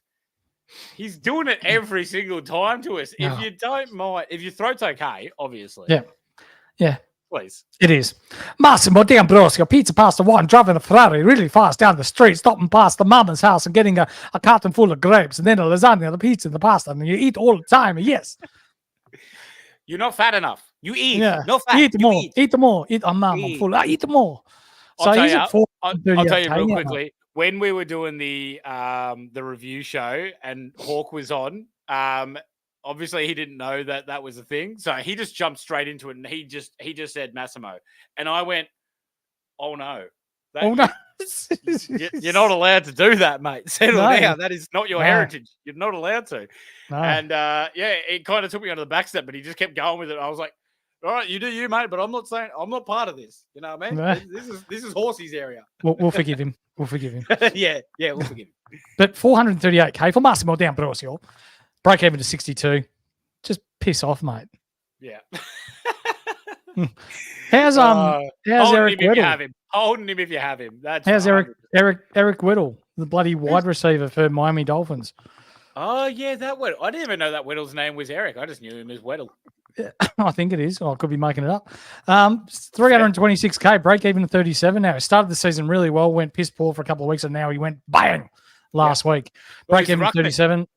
S4: he's doing it every single time to us.
S3: Yeah.
S4: If you don't mind, if your throat's okay, obviously.
S3: Yeah.
S4: Please.
S3: It is. Massimo D'Ambrosio, pizza pasta one, driving a Ferrari really fast down the street, stopping past the mama's house and getting a carton full of grapes, and then a lasagna, the pizza, and the pasta, and you eat all the time. Yes.
S4: You're not fat enough. You eat.
S3: Yeah.
S4: No fat.
S3: Eat more. Eat more. Eat. I'm full. Eat more. So
S4: I'll
S3: he's at 4.
S4: I'll tell you real quickly. When we were doing the review show and Hawk was on, obviously he didn't know that was a thing, so he just jumped straight into it and he just said Massimo, and I went, "Oh no,
S3: no,
S4: you're not allowed to do that, mate. Settle down. That is not your heritage. You're not allowed to."
S3: No.
S4: And it kind of took me onto the back step, but he just kept going with it. I was like, "All right, you do you, mate, but I'm not saying I'm not part of this. You know what I mean?
S3: No.
S4: This is Horsey's area."
S3: We'll forgive him. We'll forgive him.
S4: yeah, we'll forgive him.
S3: But 438k for Massimo D'Ambrosio. Break even to 62. Just piss off, mate.
S4: Yeah.
S3: How's Eric Weddle?
S4: Holding him if you have him. That's
S3: how's Eric Weddle, the bloody wide receiver for Miami Dolphins?
S4: Oh, yeah, that Weddle. I didn't even know that Weddle's name was Eric. I just knew him as Weddle.
S3: Yeah, I think it is. I could be making it up. 326K, break even at 37 now. He started the season really well, went piss poor for a couple of weeks, and now he went bang last week. Break even at 37.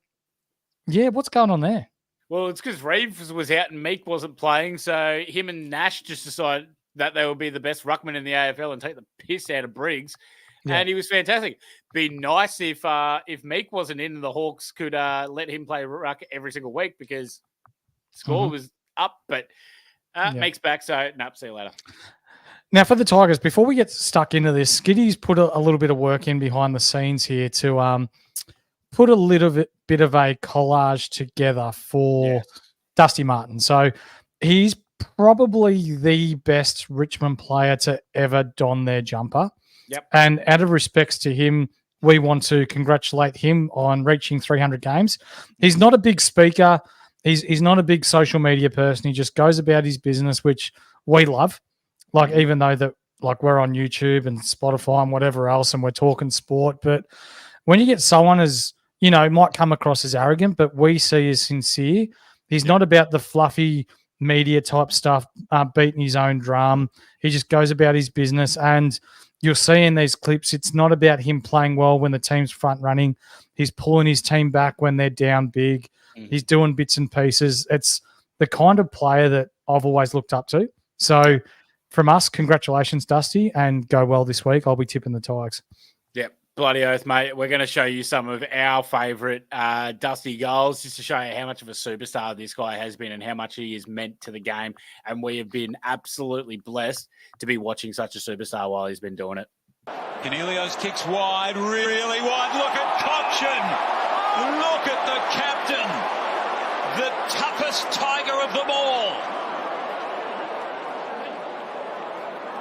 S3: Yeah, what's going on there?
S4: Well, it's because Reeves was out and Meek wasn't playing, so him and Nash just decided that they would be the best ruckman in the AFL and take the piss out of Briggs. Yeah. And he was fantastic. Be nice if Meek wasn't in, the Hawks could let him play ruck every single week because score was up, but Meek's back, so see you later.
S3: Now, for the Tigers, before we get stuck into this, Skiddy's put a little bit of work in behind the scenes here to put a little bit of a collage together for Dusty Martin. So he's probably the best Richmond player to ever don their jumper.
S4: Yep.
S3: And out of respects to him, we want to congratulate him on reaching 300 games. He's not a big speaker. He's not a big social media person. He just goes about his business, which we love. Like, even though that, like, we're on YouTube and Spotify and whatever else, and we're talking sport. But when you get someone as, you know, might come across as arrogant, but we see as sincere, he's not about the fluffy media type stuff, beating his own drum. He just goes about his business. And you'll see in these clips, it's not about him playing well when the team's front running. He's pulling his team back when they're down big. He's doing bits and pieces. It's the kind of player that I've always looked up to. So from us, congratulations, Dusty, and go well this week. I'll be tipping the Tigers.
S4: Yep, bloody oath, mate. We're going to show you some of our favourite Dusty goals just to show you how much of a superstar this guy has been and how much he is meant to the game. And we have been absolutely blessed to be watching such a superstar while he's been doing it.
S5: Cornelius kicks wide, really wide. Look at Cochin. Look at the captain, the toughest Tiger of them all.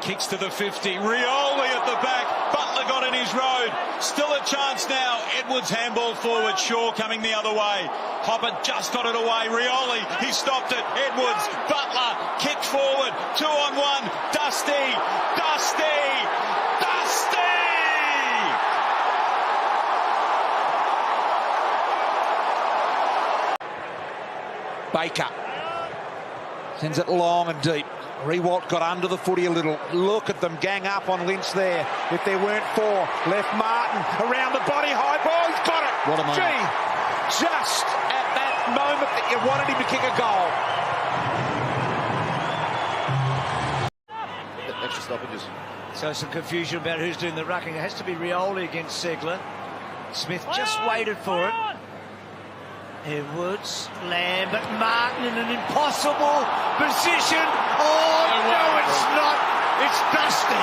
S5: Kicks to the 50, Rioli at the back, Butler got in his road. Still a chance now, Edwards handball forward, Shaw coming the other way. Hopper just got it away, Rioli, he stopped it, Edwards, Butler, kicked forward, 2-on-1, Dusty!
S6: Baker sends it long and deep. Rewalt got under the footy a little. Look at them gang up on Lynch there. If there weren't four, left Martin around the body, high ball, he's got it.
S5: What a moment.
S6: Gee, just at that moment that you wanted him to kick a goal.
S7: Extra stoppages.
S8: So some confusion about who's doing the rucking. It has to be Rioli against Segler. Smith just waited for it. Edwards, Lambert, Martin in an impossible position. Oh, no, it's not. It's Dusty.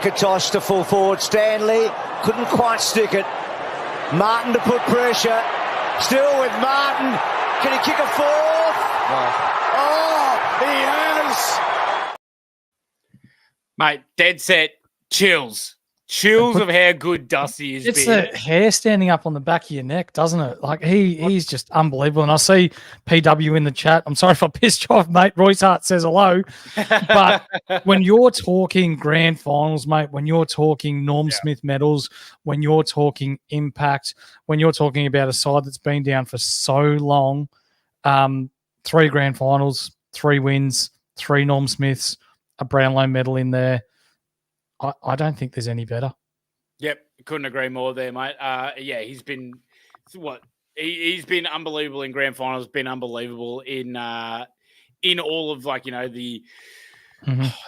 S8: Katosh to full forward. Stanley couldn't quite stick it. Martin to put pressure. Still with Martin. Can he kick a fourth?
S7: No.
S8: Oh, he has.
S4: Mate, dead set, chills. Chills of how good Dusty is.
S3: It's the hair standing up on the back of your neck, doesn't it? Like, he's just unbelievable. And I see PW in the chat. I'm sorry if I pissed you off, mate. Royce Hart says hello. But when you're talking grand finals, mate, when you're talking Norm Smith medals, when you're talking impact, when you're talking about a side that's been down for so long, 3 grand finals, 3 wins, 3 Norm Smiths, a Brownlow medal in there. I don't think there's any better.
S4: Yep, couldn't agree more there, mate. He's been he's been unbelievable in grand finals. Been unbelievable in all of, like, you know, the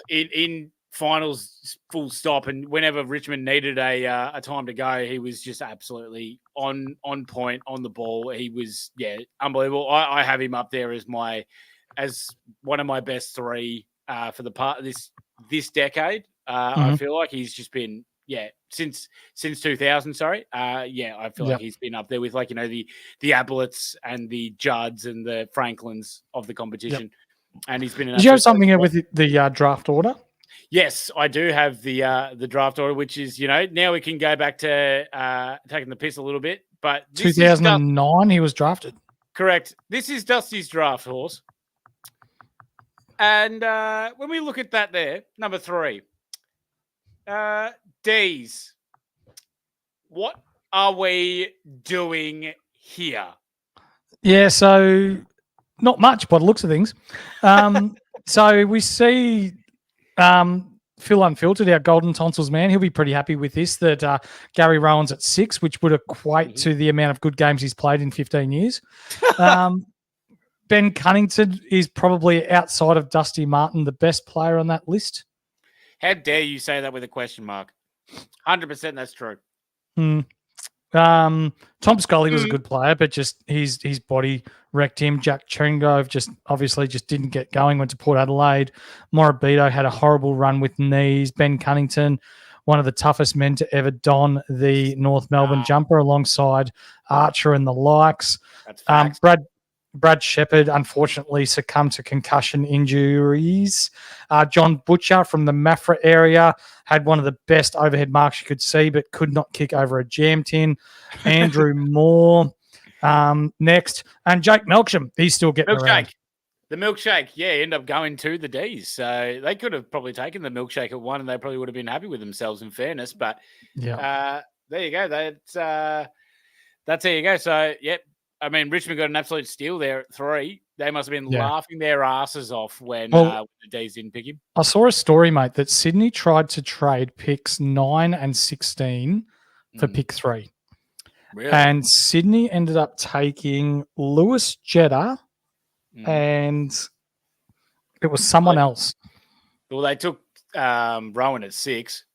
S4: in finals, full stop. And whenever Richmond needed a time to go, he was just absolutely on point, on the ball. He was unbelievable. I have him up there as one of my best 3 for the part of this decade. I feel like he's just been, since 2000, sorry. I feel like he's been up there with, like, you know, the Abletts and the Judds and the Franklins of the competition. Yep. And he's been...
S3: Did you have something with the draft order?
S4: Yes, I do have the draft order, which is, you know, now we can go back to taking the piss a little bit. But
S3: 2009, he was drafted.
S4: Correct. This is Dusty's draft, Horse. And when we look at that there, number 3, D's. What are we doing here?
S3: Yeah, so not much by the looks of things. So we see Phil Unfiltered, our Golden Tonsils man. He'll be pretty happy with this, that Gary Rowan's at 6, which would equate to the amount of good games he's played in 15 years. Ben Cunnington is probably, outside of Dusty Martin, the best player on that list.
S4: How dare you say that with a question mark? 100% that's true.
S3: Tom Scully was a good player, but just his body wrecked him. Jack Chungove just didn't get going, went to Port Adelaide. Morabito had a horrible run with knees. Ben Cunnington, one of the toughest men to ever don the North Melbourne jumper, alongside Archer and the likes.
S4: That's facts.
S3: Brad Shepherd, unfortunately, succumbed to concussion injuries. John Butcher from the Maffra area had one of the best overhead marks you could see, but could not kick over a jam tin. Andrew Moore next. And Jake Melksham, he's still getting around.
S4: The milkshake, end up going to the D's. So they could have probably taken the milkshake at 1 and they probably would have been happy with themselves, in fairness. But there you go. That's there you go. So, I mean, Richmond got an absolute steal there at 3. They must have been laughing their asses off when the D's didn't pick him.
S3: I saw a story, mate, that Sydney tried to trade picks 9 and 16 for pick 3.
S4: Really?
S3: And Sydney ended up taking Lewis Jetta and it was someone else.
S4: Well, they took Rowan at 6.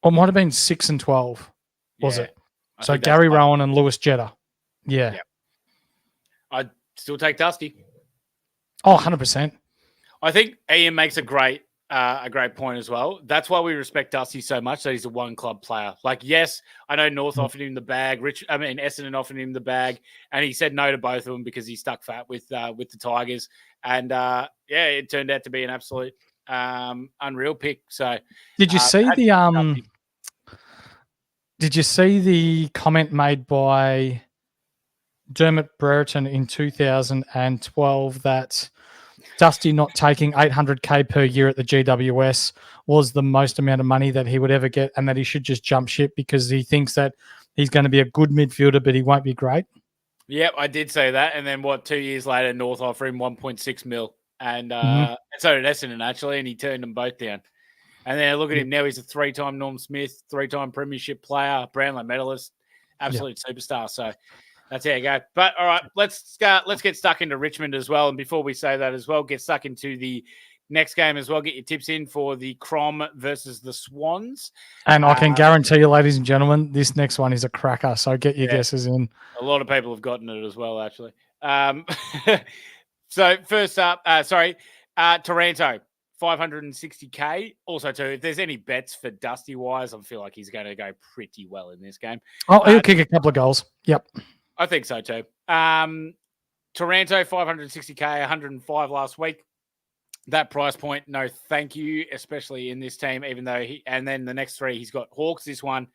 S3: Or it might have been 6 and 12, was it? So Gary Rowan and Lewis Jetta. Yeah.
S4: I'd still take Dusty.
S3: Oh, 100%.
S4: I think Ian makes a great point as well. That's why we respect Dusty so much, that he's a one-club player. Like, yes, I know North offered him the bag. Essendon offered him the bag, and he said no to both of them because he stuck fat with the Tigers. And, it turned out to be an absolute unreal pick. So,
S3: Did you see Did you see the comment made by Dermot Brereton in 2012 that Dusty not taking $800K per year at the GWS was the most amount of money that he would ever get, and that he should just jump ship because he thinks that he's going to be a good midfielder, but he won't be great?
S4: Yep, I did say that. And then 2 years later, North offer him 1.6 mil. And so did Essendon, actually, and he turned them both down. And then look at him now. He's a 3-time Norm Smith, 3-time premiership player, Brownlow medalist, absolute superstar. So that's how you go. But all right, let's get stuck into Richmond as well. And before we say that as well, get stuck into the next game as well. Get your tips in for the Crom versus the Swans.
S3: And I can guarantee you, ladies and gentlemen, this next one is a cracker. So get your guesses in.
S4: A lot of people have gotten it as well, actually. So first up, Taranto. 560K. Also, too, if there's any bets for Dusty wise, I feel like he's going to go pretty well in this game.
S3: Oh, he'll kick a couple of goals. Yep.
S4: I think so, too. Taranto, 560K, 105 last week. That price point, no thank you, especially in this team, even though and then the next 3, he's got Hawks this one,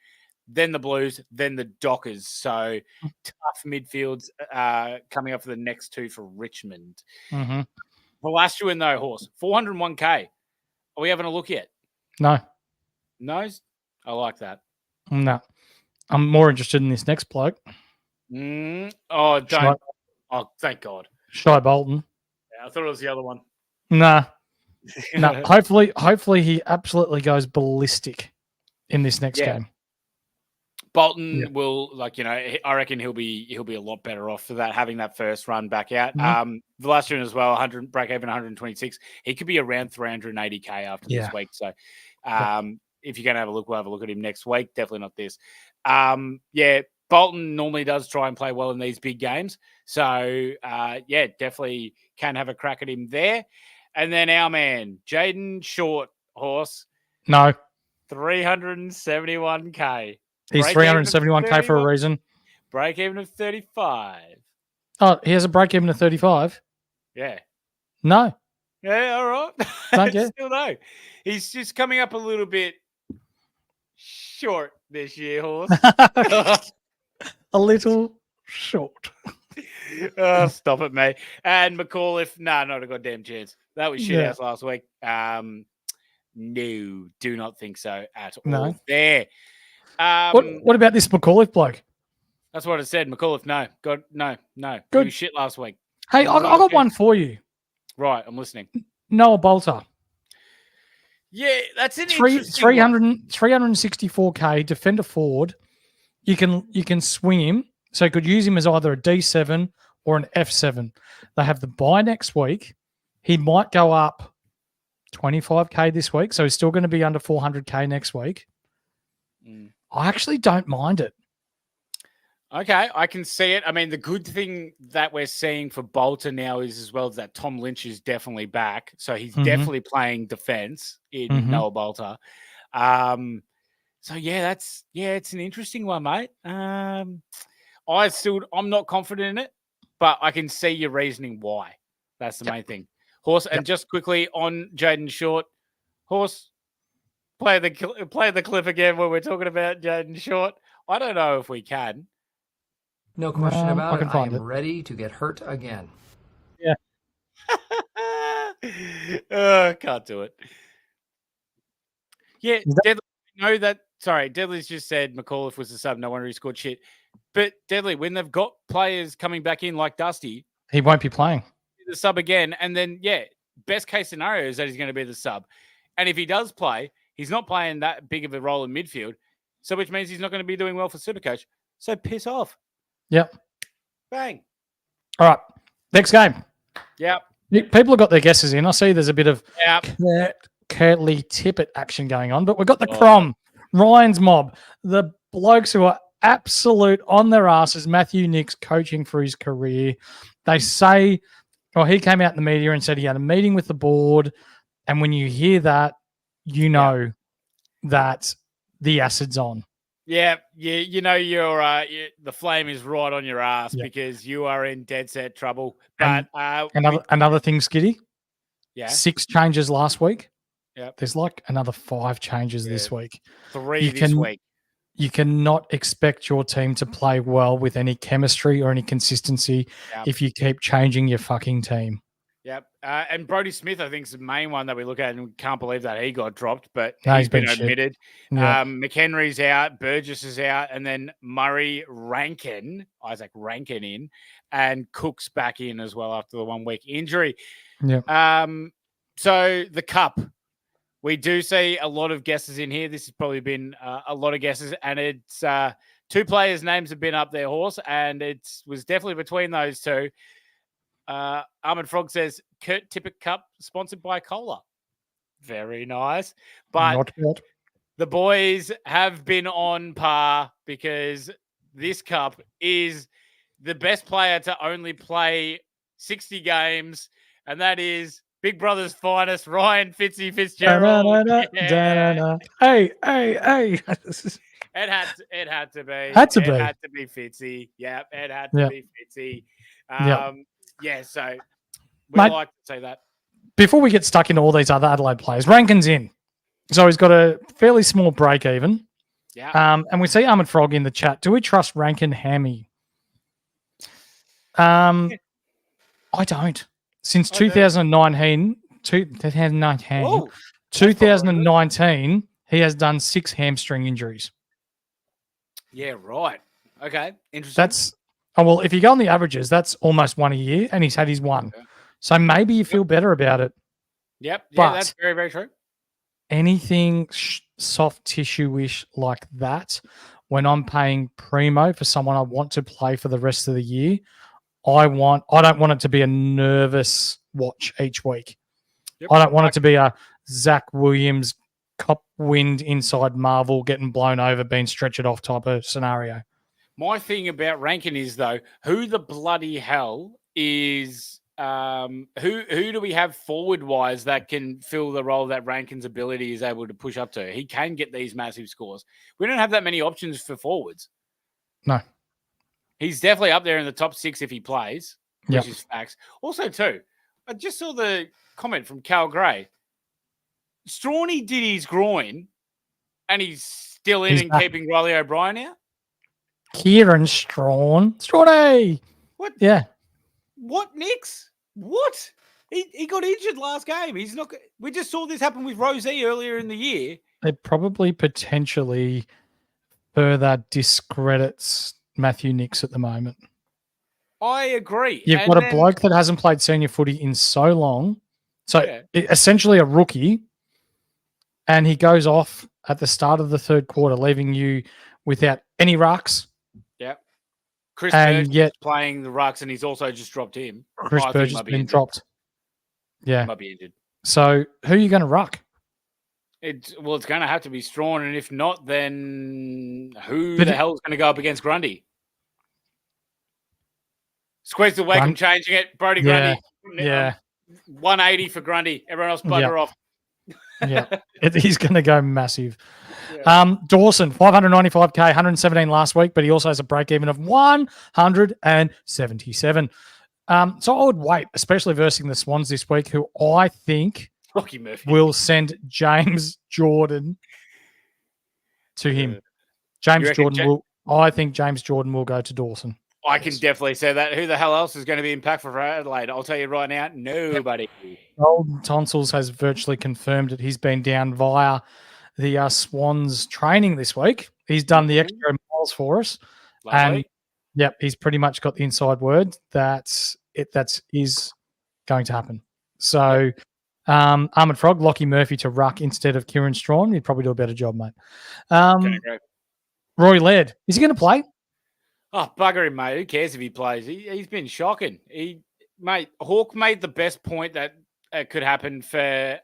S4: then the Blues, then the Dockers. So tough midfields coming up for the next 2 for Richmond.
S3: Mm-hmm.
S4: Palastuin, though, Horse, 401K. Are we having a look yet?
S3: No.
S4: No? I like that.
S3: No. I'm more interested in this next bloke.
S4: Oh, don't. Oh, thank God.
S3: Shai Bolton.
S4: Yeah, I thought it was the other one.
S3: Nah. No. Hopefully he absolutely goes ballistic in this next game.
S4: Bolton will, I reckon he'll be a lot better off for that, having that first run back out. Velasquez as well, break even 126. He could be around 380K after this week. So if you're going to have a look, we'll have a look at him next week. Definitely not this. Bolton normally does try and play well in these big games. So, definitely can have a crack at him there. And then our man, Jaden Short, Horse.
S3: No.
S4: 371K.
S3: He's 371K for a reason.
S4: Break even of 35.
S3: Oh, he has a break even of 35?
S4: Yeah.
S3: No.
S4: Yeah, all right.
S3: Don't get.
S4: Still no. He's just coming up a little bit short this year, Horse.
S3: A little short.
S4: Stop it, mate. And McAuliffe, not a goddamn chance. That was shit house last week. No, do not think so at all. There.
S3: What about this McAuliffe bloke?
S4: That's what it said. McAuliffe, no. God, no.
S3: Good.
S4: He was shit last week.
S3: Hey, I got one for you.
S4: Right, I'm listening.
S3: Noah Bolter.
S4: Yeah, that's an interesting
S3: 364K, defender forward. You can swing him. So you could use him as either a D7 or an F7. They have the bye next week. He might go up 25K this week, so he's still going to be under 400K next week. I actually don't mind it.
S4: Okay, I can see it. I mean, the good thing that we're seeing for Bolter now is as well that Tom Lynch is definitely back. So he's definitely playing defense in Noah Bolter. So yeah, it's an interesting one, mate. I'm not confident in it, but I can see your reasoning why. That's the main thing. Horse, and just quickly on Jaden Short, Horse, play the clip again where we're talking about Jaden Short. I don't know if we can.
S7: No question about it. I am
S3: it.
S7: ready to get hurt again.
S3: Yeah.
S4: Can't do it. Yeah, Deadly, know that. Sorry, Deadly's just said McAuliffe was the sub. No wonder he scored shit. But Deadly, when they've got players coming back in like Dusty,
S3: he won't be playing
S4: the sub again. And then, best case scenario is that he's going to be the sub. And if he does play, he's not playing that big of a role in midfield. So which means he's not going to be doing well for Supercoach. So piss off.
S3: Yep.
S4: Bang.
S3: All right. Next game.
S4: Yep.
S3: People have got their guesses in. I see there's a bit of Curtly Tippett action going on, but we've got the Crom, Ryan's mob, the blokes who are absolute on their asses. Matthew Nix coaching for his career. They say, he came out in the media and said he had a meeting with the board. And when you hear that, you know that the acid's on.
S4: Yeah, you know the flame is right on your ass because you are in dead set trouble. But
S3: another thing, Skiddy.
S4: Yeah,
S3: 6 changes last week.
S4: Yeah,
S3: there's like another 5 changes this week.
S4: 3 this week.
S3: You cannot expect your team to play well with any chemistry or any consistency if you keep changing your fucking team.
S4: Yep. And Brodie Smith, I think, is the main one that we look at, and we can't believe that he got dropped, but he's been admitted.
S3: Yeah.
S4: McHenry's out, Burgess is out, and then Isaac Rankin in, and Cook's back in as well after the 1 week injury.
S3: Yeah.
S4: So the Cup, we do see a lot of guesses in here. This has probably been a lot of guesses, and it's 2 players' names have been up there, Horse, and it was definitely between those 2. Ahmed Frog says Kurt Tippett Cup sponsored by Cola. Very nice. But the boys have been on par because this cup is the best player to only play 60 games, and that is Big Brother's finest, Ryan Fitzgerald.
S3: Hey.
S4: It had to be.
S3: It had to
S4: be Fitzy. Yeah, it had to be Fitzy. So we like to say that.
S3: Before we get stuck into all these other Adelaide players, Rankin's in. So he's got a fairly small break even.
S4: Yeah.
S3: And we see Ahmed Frog in the chat. Do we trust Rankin Hammy? I don't. Since 2019, he has done 6 hamstring injuries.
S4: Yeah, right. Okay, interesting.
S3: If you go on the averages, that's almost 1 a year, and he's had his 1. Okay. So maybe you feel better about it.
S4: Yep. Yeah, that's very, very true.
S3: Anything soft tissue-ish like that, when I'm paying primo for someone I want to play for the rest of the year, I don't want it to be a nervous watch each week. Yep. I don't want it to be a Zach Williams cop wind inside Marvel getting blown over, being stretched off type of scenario.
S4: My thing about Rankin is, though, who the bloody hell is who do we have forward-wise that can fill the role that Rankin's ability is able to push up to? He can get these massive scores. We don't have that many options for forwards.
S3: No.
S4: He's definitely up there in the top 6 if he plays, which is facts. Also, too, I just saw the comment from Cal Gray. Strawny did his groin, and he's still in and keeping Riley O'Brien out?
S3: Kieran Strawny.
S4: What?
S3: Yeah.
S4: What, Nix? What? He got injured last game. He's not. We just saw this happen with Rosie earlier in the year.
S3: They probably potentially further discredits Matthew Nicks at the moment.
S4: I agree.
S3: You've got a bloke that hasn't played senior footy in so long. So essentially a rookie, and he goes off at the start of the third quarter, leaving you without any rucks.
S4: Yep. Chris Burgess is playing the rucks, and he's also just dropped him.
S3: Chris Burgess has been dropped. Yeah.
S4: He might be injured.
S3: So who are you going to ruck?
S4: It's going to have to be Strawn, and if not, then who the hell is going to go up against Grundy? Squeeze the wake, I'm changing it. Brody Grundy.
S3: Yeah.
S4: 180 for Grundy. Everyone else bugger off.
S3: Yeah. He's going to go massive. Yeah. Dawson, 595K, 117 last week, but he also has a break even of 177. So I would wait, especially versus the Swans this week, who I think
S4: Rocky Murphy
S3: will send James Jordan to him. I think James Jordan will go to Dawson.
S4: I can definitely say that. Who the hell else is going to be impactful for Adelaide? I'll tell you right now, nobody.
S3: Golden Tonsils has virtually confirmed that he's been down via the Swans training this week. He's done the extra miles for us.
S4: Lovely.
S3: And he's pretty much got the inside word that is going to happen. So Ahmed Frog, Lockie Murphy to ruck instead of Kieran Strawn. He'd probably do a better job, mate. Roy Laird, is he going to play?
S4: Oh, bugger him, mate. Who cares if he plays? He's been shocking. Hawk made the best point that could happen for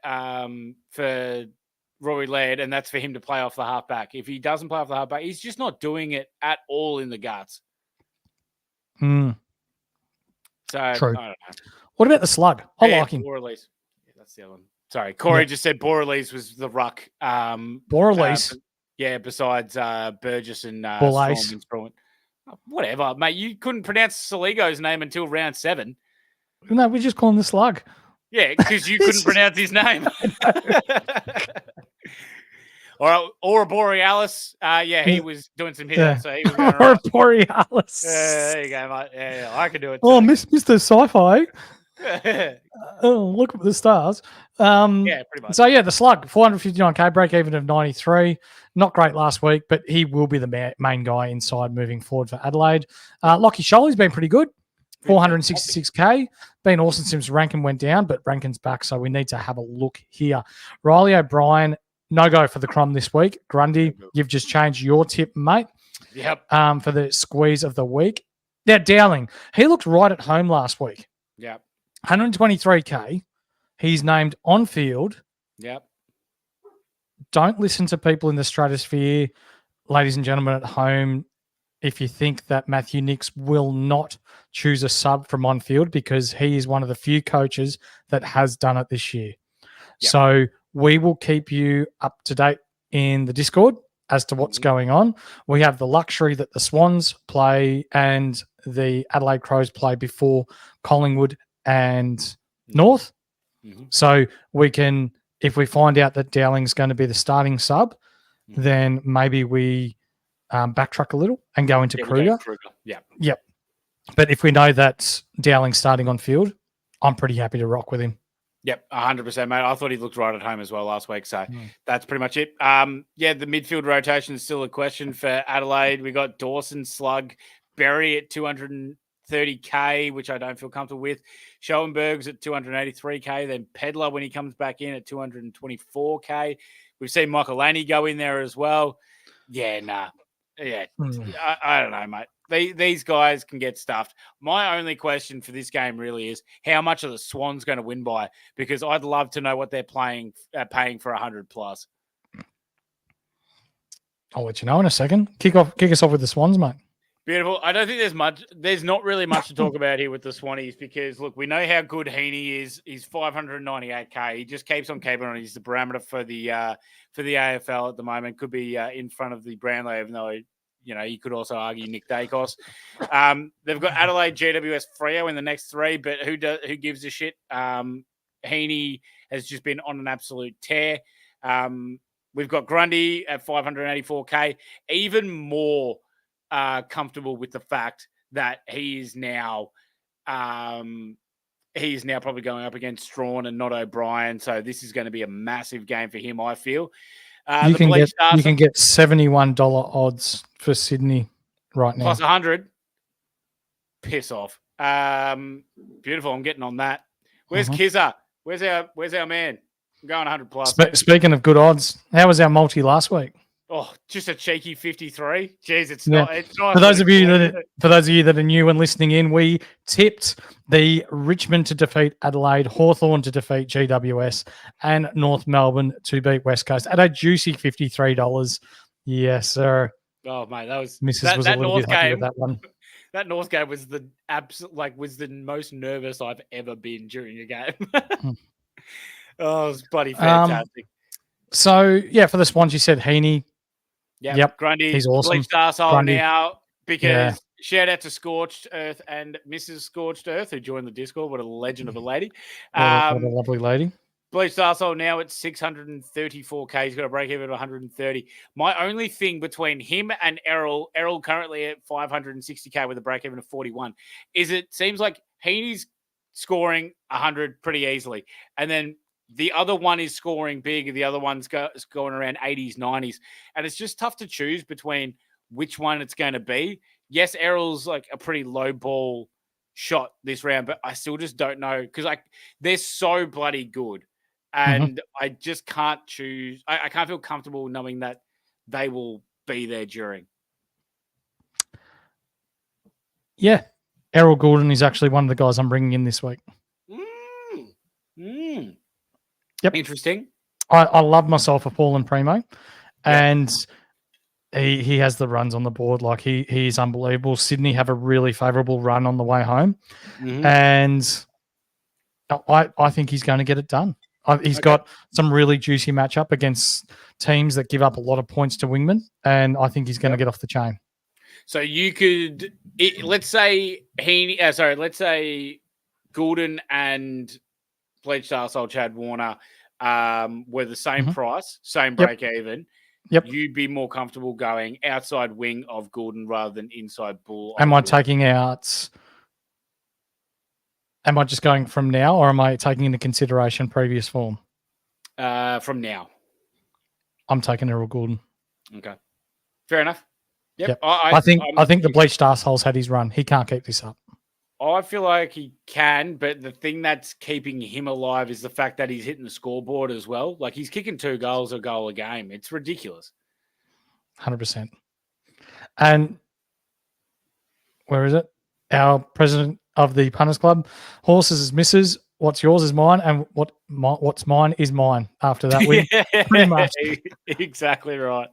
S4: Rory Laird, and that's for him to play off the halfback. If he doesn't play off the halfback, he's just not doing it at all in the guts.
S3: So
S4: true. I don't know.
S3: What about the slug? I like him.
S4: Borrelise. Yeah, that's the other one. Sorry, Corey just said Borrelise was the ruck.
S3: Borrelise.
S4: Besides Burgess and
S3: Strawn.
S4: Whatever, mate. You couldn't pronounce Saligo's name until round 7.
S3: No, we just call him the slug.
S4: Yeah, because you couldn't pronounce his name. Or Borealis. He was doing some hitting, so he was going
S3: Or Borealis.
S4: There you go, mate. Yeah, I can do it too.
S3: Oh, Mr. Sci-Fi. Look at the stars.
S4: Pretty much.
S3: So, the slug, 459K, break even of 93. Not great last week, but he will be the main guy inside moving forward for Adelaide. Lockie Sholly's been pretty good. 466K. Been awesome since Rankin went down, but Rankin's back, so we need to have a look here. Riley O'Brien, no go for the Crom this week. Grundy, you've just changed your tip, mate.
S4: Yep.
S3: For the squeeze of the week. Now, Dowling, he looked right at home last week.
S4: Yep.
S3: 123K. He's named on field.
S4: Yep.
S3: Don't listen to people in the stratosphere, ladies and gentlemen at home, if you think that Matthew Nicks will not choose a sub from on field, because he is one of the few coaches that has done it this year. Yep. So we will keep you up to date in the Discord as to what's going on. We have the luxury that the Swans play and the Adelaide Crows play before Collingwood and North. So we can, if we find out that Dowling's going to be the starting sub, then maybe we backtrack a little and go into Kruger. Yep. But if we know that Dowling's starting on field, I'm pretty happy to rock with him.
S4: Yep, 100%, mate. I thought he looked right at home as well last week, so that's pretty much it. The midfield rotation is still a question for Adelaide. We got Dawson, Slug, Berry at 230K, which I don't feel comfortable with. Schoenberg's at 283K. Then Pedler, when he comes back in, at 224K. We've seen Michael Laney go in there as well. I don't know, mate. These guys can get stuffed. My only question for this game really is how much are the Swans going to win by? Because I'd love to know what they're paying for 100 plus.
S3: I'll let you know in a second. Kick us off with the Swans, mate.
S4: Beautiful. I don't think there's not really much to talk about here with the Swannies, because look, we know how good Heaney is. He's 598K. He just keeps on keeping on. He's the parameter for the AFL at the moment. Could be in front of the Brownlow, even though you could also argue Nick Dacos. They've got Adelaide, GWS, Freo in the next 3, but who gives a shit? Heaney has just been on an absolute tear. We've got Grundy at 584K. Even more comfortable with the fact that he is now probably going up against Strawn and not O'Brien. So this is going to be a massive game for him, I feel.
S3: You can get $71 odds for Sydney right now.
S4: Plus 100. Piss off. Beautiful. I'm getting on that. Where's Kizza? Where's our man? I'm going 100 plus.
S3: Speaking of good odds, how was our multi last week?
S4: Oh, just a cheeky 53. Jeez, it's not.
S3: For those of you that are new and listening in, we tipped the Richmond to defeat Adelaide, Hawthorn to defeat GWS, and North Melbourne to beat West Coast at a juicy $53. Yes, sir.
S4: Oh, mate, that was
S3: Mrs. was a little bit happy with that one.
S4: That North game was the was the most nervous I've ever been during a game. Oh, it was bloody fantastic.
S3: So yeah, for the Swans, you said Heaney.
S4: Yep. Grundy,
S3: he's awesome.
S4: Bleached arsehole now because shout out to Scorched Earth and Mrs. Scorched Earth who joined the Discord. What a legend of a lady.
S3: What a lovely lady.
S4: Bleached arsehole now at 634K. He's got a break even of 130. My only thing between him and Errol currently at 560K with a break even of 41, is it seems like Heaney's scoring 100 pretty easily. And then the other one is scoring big. The other one's going around 80s, 90s. And it's just tough to choose between which one it's going to be. Yes, Errol's like a pretty low ball shot this round, but I still just don't know because they're so bloody good. And I just can't choose. I can't feel comfortable knowing that they will be there during.
S3: Yeah. Errol Gordon is actually one of the guys I'm bringing in this week. Yep.
S4: Interesting.
S3: I love myself a Paul Primo, and he has the runs on the board. Like he's unbelievable. Sydney have a really favourable run on the way home, and I think he's going to get it done. He's got some really juicy matchup against teams that give up a lot of points to wingmen, and I think he's going to get off the chain.
S4: So you could, let's say let's say Goulden and Bleached arsehole Chad Warner were the same price, same break even.
S3: Yep.
S4: You'd be more comfortable going outside wing of Goulden rather than inside bull.
S3: Am I taking out? Am I just going from now, or am I taking into consideration previous form?
S4: From now.
S3: I'm taking Errol Gordon.
S4: Okay. Fair enough. Yep.
S3: I think the Bleached arsehole's had his run. He can't keep this up.
S4: I feel like he can, but the thing that's keeping him alive is the fact that he's hitting the scoreboard as well. Like he's kicking 2 goals, a goal a game. It's ridiculous.
S3: 100%. And where is it? Our president of the Punters Club, horses is misses. What's yours is mine, and what's mine is mine. After that win, pretty much.
S4: Exactly right.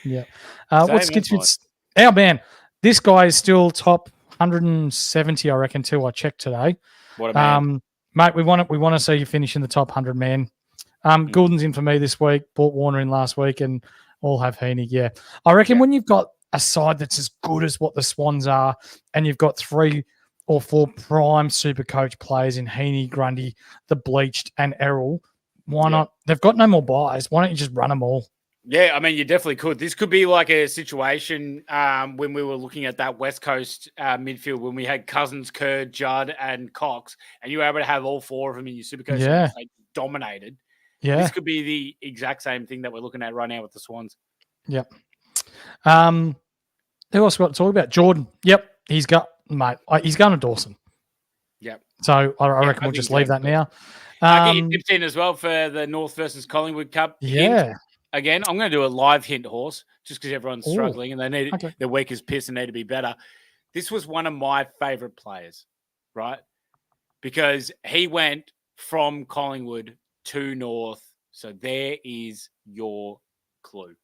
S3: Yeah. What's Skidfit's? Our man, this guy is still top 170, I reckon, till I checked today.
S4: What a man.
S3: Mate, we want to see you finish in the top 100, man. Goulden's in for me this week, bought Warner in last week, and all have Heaney. Yeah. I reckon when you've got a side that's as good as what the Swans are, and you've got 3 or 4 prime Supercoach players in Heaney, Grundy, the Bleached, and Errol, why not? They've got no more buys. Why don't you just run them all?
S4: Yeah, I mean, you definitely could. This could be like a situation when we were looking at that West Coast midfield when we had Cousins, Kerr, Judd, and Cox, and you were able to have all 4 of them in your Supercoach.
S3: Yeah.
S4: They dominated.
S3: Yeah.
S4: This could be the exact same thing that we're looking at right now with the Swans.
S3: Yep. Who else got to talk about? Jordan. Yep. He's going to Dawson.
S4: Yep.
S3: So I reckon we'll just leave that now.
S4: I'll get your tips in as well for the North versus Collingwood Cup.
S3: Yeah.
S4: Hint. Again, I'm going to do a live hint, horse, just because everyone's struggling and they need they're weak as piss and need to be better. This was one of my favourite players, right? Because he went from Collingwood to North. So there is your clue.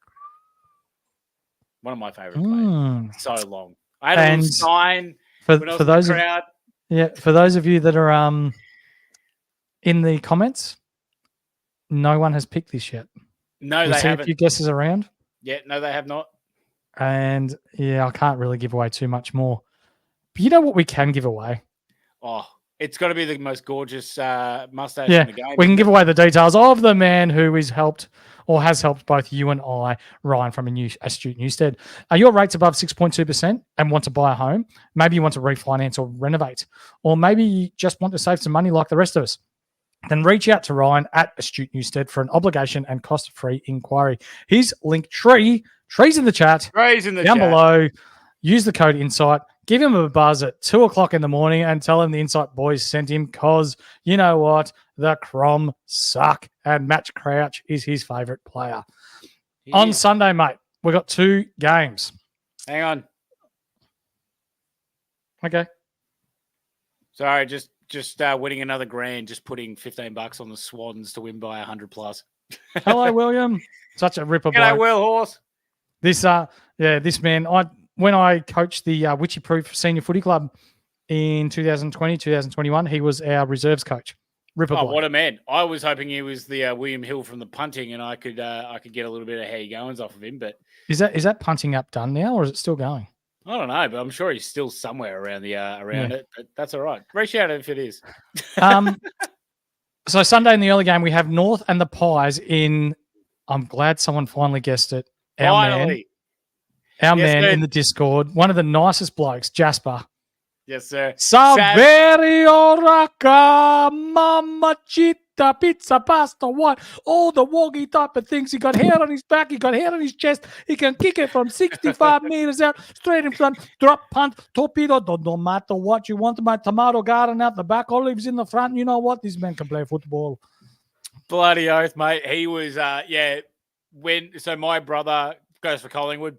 S4: One of my favourite players. So long. I had a little sign
S3: for those crowd. For those of you that are in the comments, no one has picked this yet.
S4: No, they haven't.
S3: A few guesses around.
S4: Yeah, no, they have not.
S3: And I can't really give away too much more. But you know what we can give away?
S4: Oh, it's got to be the most gorgeous mustache in the game.
S3: We can give away the details of the man who has helped both you and I, Ryan from Astute Newstead. Are your rates above 6.2% and want to buy a home? Maybe you want to refinance or renovate. Or maybe you just want to save some money like the rest of us. then reach out to Ryan at Astute Newstead for an obligation and cost-free inquiry. His link tree's in the chat.
S4: Tree's in the
S3: down
S4: chat.
S3: below. Use the code INSIGHT. Give him a buzz at 2 o'clock in the morning and tell him the Insight boys sent him because you know what? The Crom suck and Matt Crouch is his favourite player.
S4: Yeah.
S3: On Sunday, mate, we got 2 games.
S4: Hang on.
S3: Okay.
S4: Sorry, just winning another grand, just putting $15 on the Swans to win by 100 plus.
S3: Hello, William. Such a ripper bloke.
S4: G'day, Will Horse.
S3: This man, when I coached the Witchy Proof Senior Footy Club in 2020, 2021, he was our reserves coach. Ripper bloke.
S4: What a man. I was hoping he was the William Hill from the punting and I could get a little bit of how you goings off of him, but
S3: Is that punting up done now or is it still going?
S4: I don't know, but I'm sure he's still somewhere around it. But that's all right. Reach out if it is.
S3: So Sunday in the early game, we have North and the Pies in. I'm glad someone finally guessed it.
S4: Finally.
S3: Our man in the Discord, one of the nicest blokes, Jasper.
S4: Yes, sir.
S3: Saverio Rocca, Mamacita, pizza, pasta, what? All the woggy type of things. He got hair on his back. He got hair on his chest. He can kick it from 65 meters out, straight in front, drop, punt, torpedo. Don't matter what you want. My tomato garden out the back, olives in the front. You know what? This man can play football.
S4: Bloody oath, mate. He was, so my brother goes for Collingwood.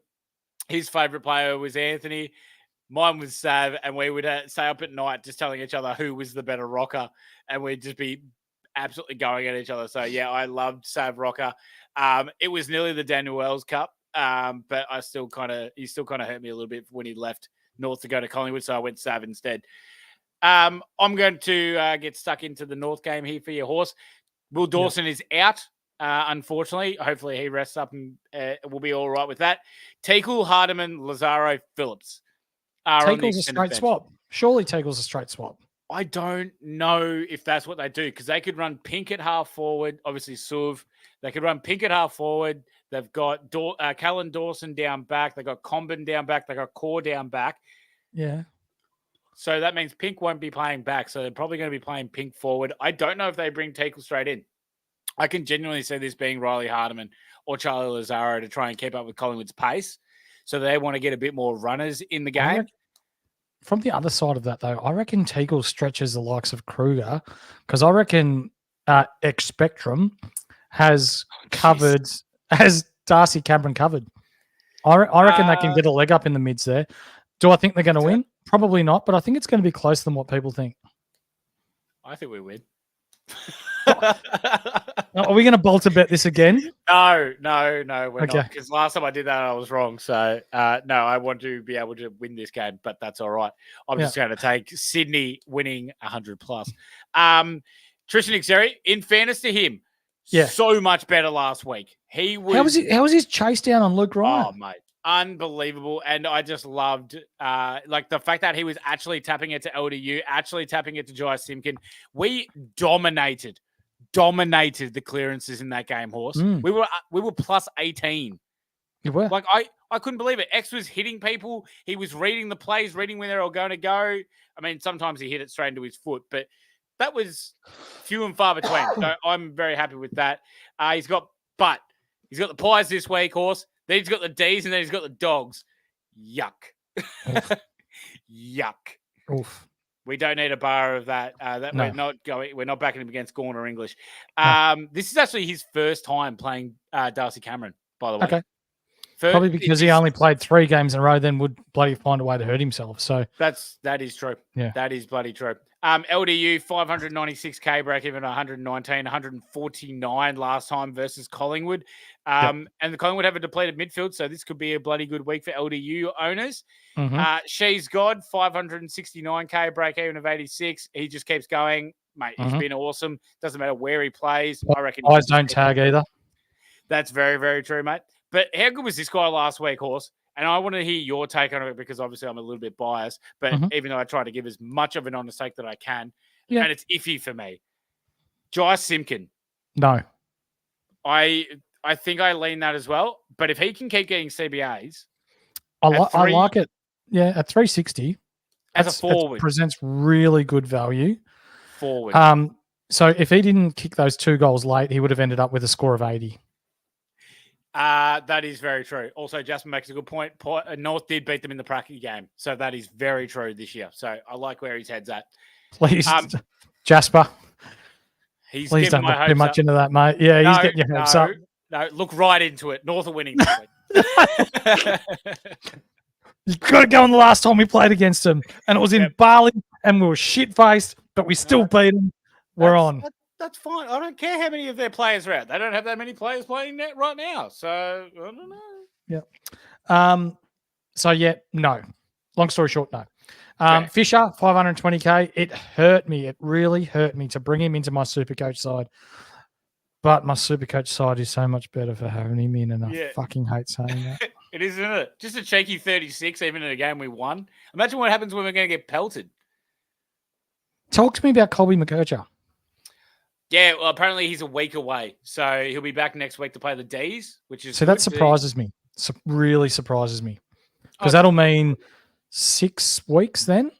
S4: His favourite player was Anthony. Mine was Sav, and we would stay up at night just telling each other who was the better rocker, and we'd just be absolutely going at each other. So, yeah, I loved Sav Rocker. It was nearly the Daniel Wells Cup, but he still kind of hurt me a little bit when he left North to go to Collingwood, so I went Sav instead. I'm going to get stuck into the North game here for your Horse. Will Dawson is out. Unfortunately, hopefully he rests up and we'll be all right with that. Teakle, Hardiman, Lazaro, Phillips.
S3: Teakle's a straight swap. Surely Teakle's a straight swap.
S4: I don't know if that's what they do because they could run Pink at half forward, obviously Suv. They could run Pink at half forward. They've got Callan Dawson down back. They've got Combin down back. They've got Core down back.
S3: Yeah.
S4: So that means Pink won't be playing back. So they're probably going to be playing Pink forward. I don't know if they bring Teakle straight in. I can genuinely see this being Riley Hardiman or Charlie Lazaro to try and keep up with Collingwood's pace. So they want to get a bit more runners in the game.
S3: From the other side of that, though, I reckon Teagle stretches the likes of Kruger because I reckon X-Spectrum has Darcy Cameron covered. I reckon they can get a leg up in the mids there. Do I think they're going to win? Probably not, but I think it's going to be closer than what people think.
S4: I think we win.
S3: Are we going to bolt a bet this again?
S4: No, we're not. Because last time I did that, I was wrong. So, no, I want to be able to win this game, but that's all right. I'm just going to take Sydney winning 100 plus. Tristan Xerri, in fairness to him, so much better last week. He was.
S3: How was his chase down on Luke Ryan?
S4: Oh, mate. Unbelievable. And I just loved the fact that he was actually tapping it to LDU, actually tapping it to Jai Simpkin. We dominated the clearances in that game, Horse. We were plus 18.
S3: You were.
S4: Like I couldn't believe it. X was hitting people. He was reading the plays, reading where they were going to go. I mean, sometimes he hit it straight into his foot, but that was few and far between. So I'm very happy with that. He's got the Pies this week, Horse. Then he's got the D's and then he's got the Dogs. Yuck. Yuck.
S3: Oof.
S4: We don't need a bar of that.
S3: No.
S4: We're not backing him against Gorn or English.
S3: No.
S4: This is actually his first time playing Darcy Cameron, by the way.
S3: Okay. Probably because he only played 3 games in a row, then would bloody find a way to hurt himself. So
S4: that is true.
S3: Yeah.
S4: That is bloody true. LDU 596k break even 119, 149 last time versus Collingwood. And the Collingwood have a depleted midfield, so this could be a bloody good week for LDU owners.
S3: Mm-hmm.
S4: She's God 569k break even of 86. He just keeps going, mate. He's been awesome. Doesn't matter where he plays. I reckon.
S3: Eyes don't tag either.
S4: That's very, very true, mate. But how good was this guy last week, Horse? And I want to hear your take on it because obviously I'm a little bit biased. But even though I try to give as much of an honest take that I can, and it's iffy for me. Jai Simpkin.
S3: No.
S4: I think I lean that as well. But if he can keep getting CBAs.
S3: I like it. Yeah, at 360.
S4: As a forward.
S3: Presents really good value.
S4: Forward.
S3: So if he didn't kick those 2 goals late, he would have ended up with a score of 80.
S4: That is very true. Also, Jasper makes a good point. North did beat them in the Pracky game. So that is very true this year. So I like where his head's at.
S3: Please, Jasper.
S4: Please
S3: don't look too much into that, mate. Yeah, he's getting your hopes up.
S4: No, look right into it. North are winning this week.
S3: You've got to go on the last time we played against them. And it was in Bali, and we were shit-faced, but we still beat them. We're on.
S4: That's fine. I don't care how many of their players are out. They don't have that many players playing that right now. So, I don't know.
S3: Yeah. So, no. Long story short, no. Fisher, 520K. It hurt me. It really hurt me to bring him into my Supercoach side. But my Supercoach side is so much better for having him in, and I fucking hate saying that.
S4: It is, isn't it? Just a cheeky 36, even in a game we won. Imagine what happens when we're going to get pelted.
S3: Talk to me about Colby McKercher.
S4: Yeah, well, apparently he's a week away. So he'll be back next week to play the Ds, which is...
S3: So that surprises me. Really surprises me. Because that'll mean 6 weeks then?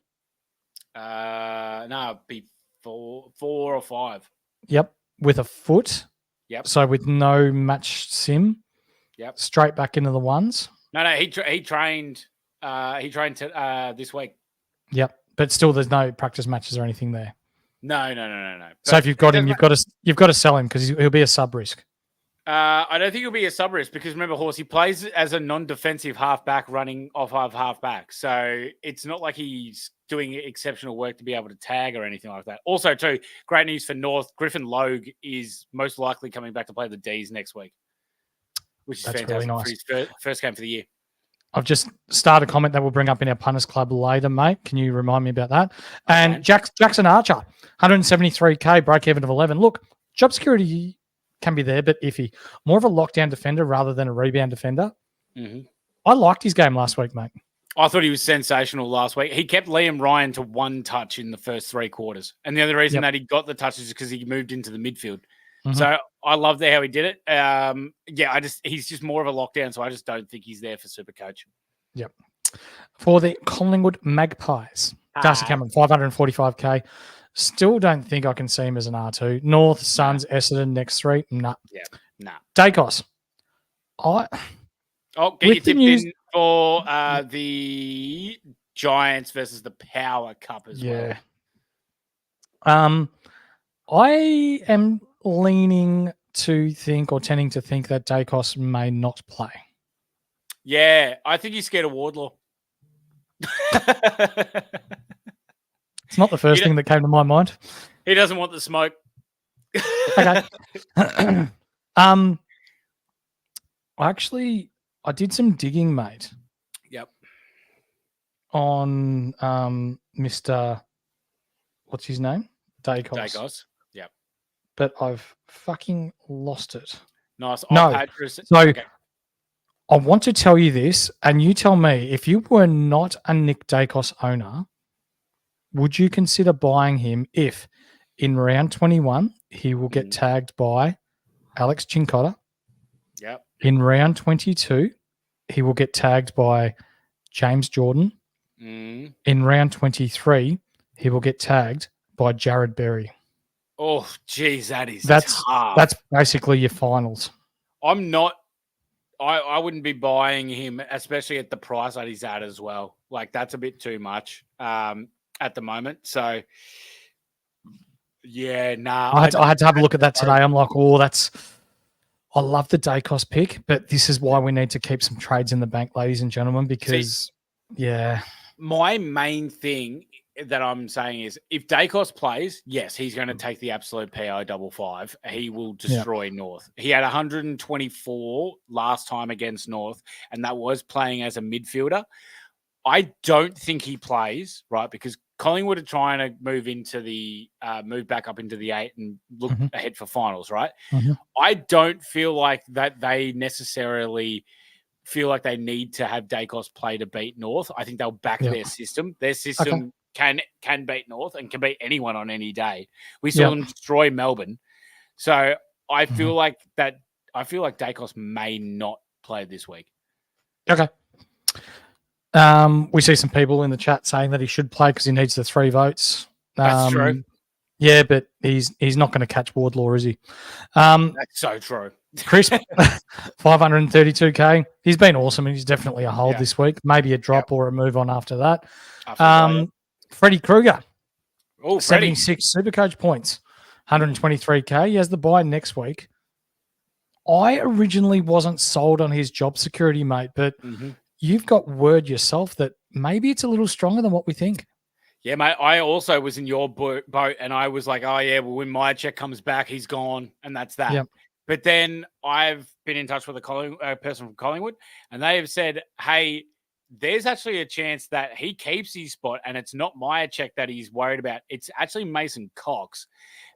S4: No, it'd be 4 or 5.
S3: Yep, with a foot.
S4: Yep.
S3: So with no match sim.
S4: Yep.
S3: Straight back into the ones.
S4: No, he trained. He trained this week.
S3: Yep, but still, there's no practice matches or anything there.
S4: No.
S3: So if you've got him, you've got to sell him because he'll be a sub risk.
S4: I don't think he'll be a sub risk because remember, Horse, he plays as a non-defensive halfback running off of halfback. So it's not like he's doing exceptional work to be able to tag or anything like that. Also, too, great news for North. Griffin Logue is most likely coming back to play the Ds next week, which is fantastic really nice. For his first game for the year.
S3: I've just started a comment that we'll bring up in our punters club later, mate. Can you remind me about that? And Jackson Archer, 173K, break even of 11. Look, job security can be there, but iffy. More of a lockdown defender rather than a rebound defender.
S4: Mm-hmm.
S3: I liked his game last week, mate.
S4: I thought he was sensational last week. He kept Liam Ryan to 1 touch in the first 3 quarters. And the other reason that he got the touches is because he moved into the midfield. Mm-hmm. So I love how he did it. He's just more of a lockdown, so I just don't think he's there for Supercoach.
S3: Yep. For the Collingwood Magpies, Darcy Cameron, 545K. Still don't think I can see him as an R2. North, Suns, Essendon, next 3. Nah.
S4: Yeah, nah.
S3: Dacos.
S4: Get your tip in for the Giants versus the Power Cup as well.
S3: I am leaning to think or tending to think that Dacos may not play.
S4: Yeah, I think he's scared of Wardlaw.
S3: It's not the first thing that came to my mind.
S4: He doesn't want the smoke.
S3: Okay. I did some digging, mate.
S4: Yep.
S3: On Mr. What's his name?
S4: Dacos. Yep.
S3: But I've fucking lost it.
S4: Nice.
S3: I want to tell you this, and you tell me, if you were not a Nick Dacos owner, would you consider buying him if in round 21 he will get tagged by Alex Chincotta?
S4: Yep.
S3: In round 22, he will get tagged by James Jordan.
S4: Mm.
S3: In round 23, he will get tagged by Jared Berry.
S4: Oh, geez, that's hard.
S3: That's basically your finals.
S4: I wouldn't be buying him, especially at the price that he's at as well. Like, that's a bit too much at the moment. So, yeah, nah.
S3: I had to have a look at that today. I'm like, I love the Dacos pick, but this is why we need to keep some trades in the bank, ladies and gentlemen, because,
S4: my main thing that I'm saying is if Dacos plays, yes, he's going to take the absolute PO 55. He will destroy North. He had 124 last time against North, and that was playing as a midfielder. I don't think he plays, right, because Collingwood are trying to move back up into the 8 and look ahead for finals, right?
S3: Mm-hmm.
S4: I don't feel like that they necessarily feel like they need to have Dacos play to beat North. I think they'll back their system. Their system can beat North and can beat anyone on any day. We saw them destroy Melbourne. So I feel like Dacos may not play this week.
S3: Okay. We see some people in the chat saying that he should play because he needs the 3 votes.
S4: That's true.
S3: Yeah, but he's not going to catch Wardlaw, is he?
S4: That's so true.
S3: Chris, 532K. He's been awesome, and he's definitely a hold this week. Maybe a drop or a move on after that. Freddie Krueger, 76 Supercoach points, 123K. He has the bye next week. I originally wasn't sold on his job security, mate, but you've got word yourself that maybe it's a little stronger than what we think.
S4: Yeah, mate, I also was in your boat, and I was like, oh, yeah, well, when my check comes back, he's gone, and that's that.
S3: Yep.
S4: But then I've been in touch with a person from Collingwood, and they have said, hey, there's actually a chance that he keeps his spot, and it's not my check that he's worried about. It's actually Mason Cox.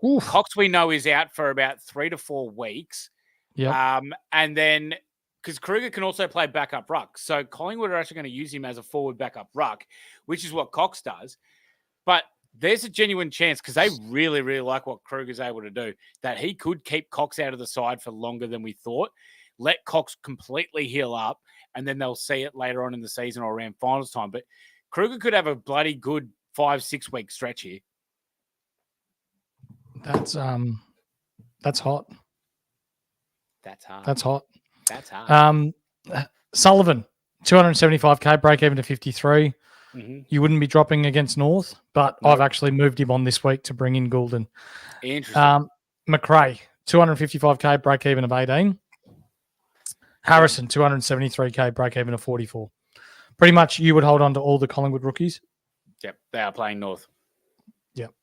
S3: Oof.
S4: Cox, we know, is out for about 3 to 4 weeks.
S3: Yep.
S4: And then because Kruger can also play backup ruck. So Collingwood are actually going to use him as a forward backup ruck, which is what Cox does. But there's a genuine chance, because they really, really like what Kruger's able to do, that he could keep Cox out of the side for longer than we thought, let Cox completely heal up, and then they'll see it later on in the season or around finals time. But Kruger could have a bloody good 5-6 week stretch here.
S3: That's hot.
S4: That's hard.
S3: That's hot.
S4: That's hard.
S3: Sullivan, 275K, break even to 53. You wouldn't be dropping against North, but I've actually moved him on this week to bring in Goulden.
S4: Interesting.
S3: McRae, 255K, break even of 18. Harrison, 273K, break even of 44. Pretty much you would hold on to all the Collingwood rookies.
S4: Yep, they are playing North.
S3: Yep.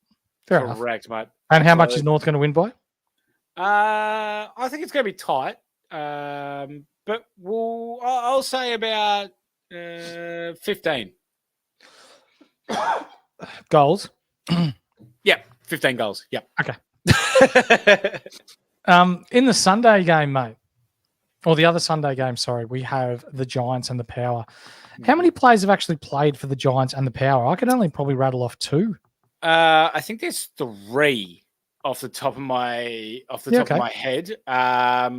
S3: Fair enough.
S4: Correct, mate.
S3: And how much is North going to win by?
S4: I think it's going to be tight. But I'll say about 15.
S3: Goals?
S4: Yep, 15 goals. Yep.
S3: Okay. In the Sunday game, mate, or the other Sunday game, sorry, we have the Giants and the Power. How many players have actually played for the Giants and the Power? I can only probably rattle off 2.
S4: I think there's 3 off the top of my of my head. I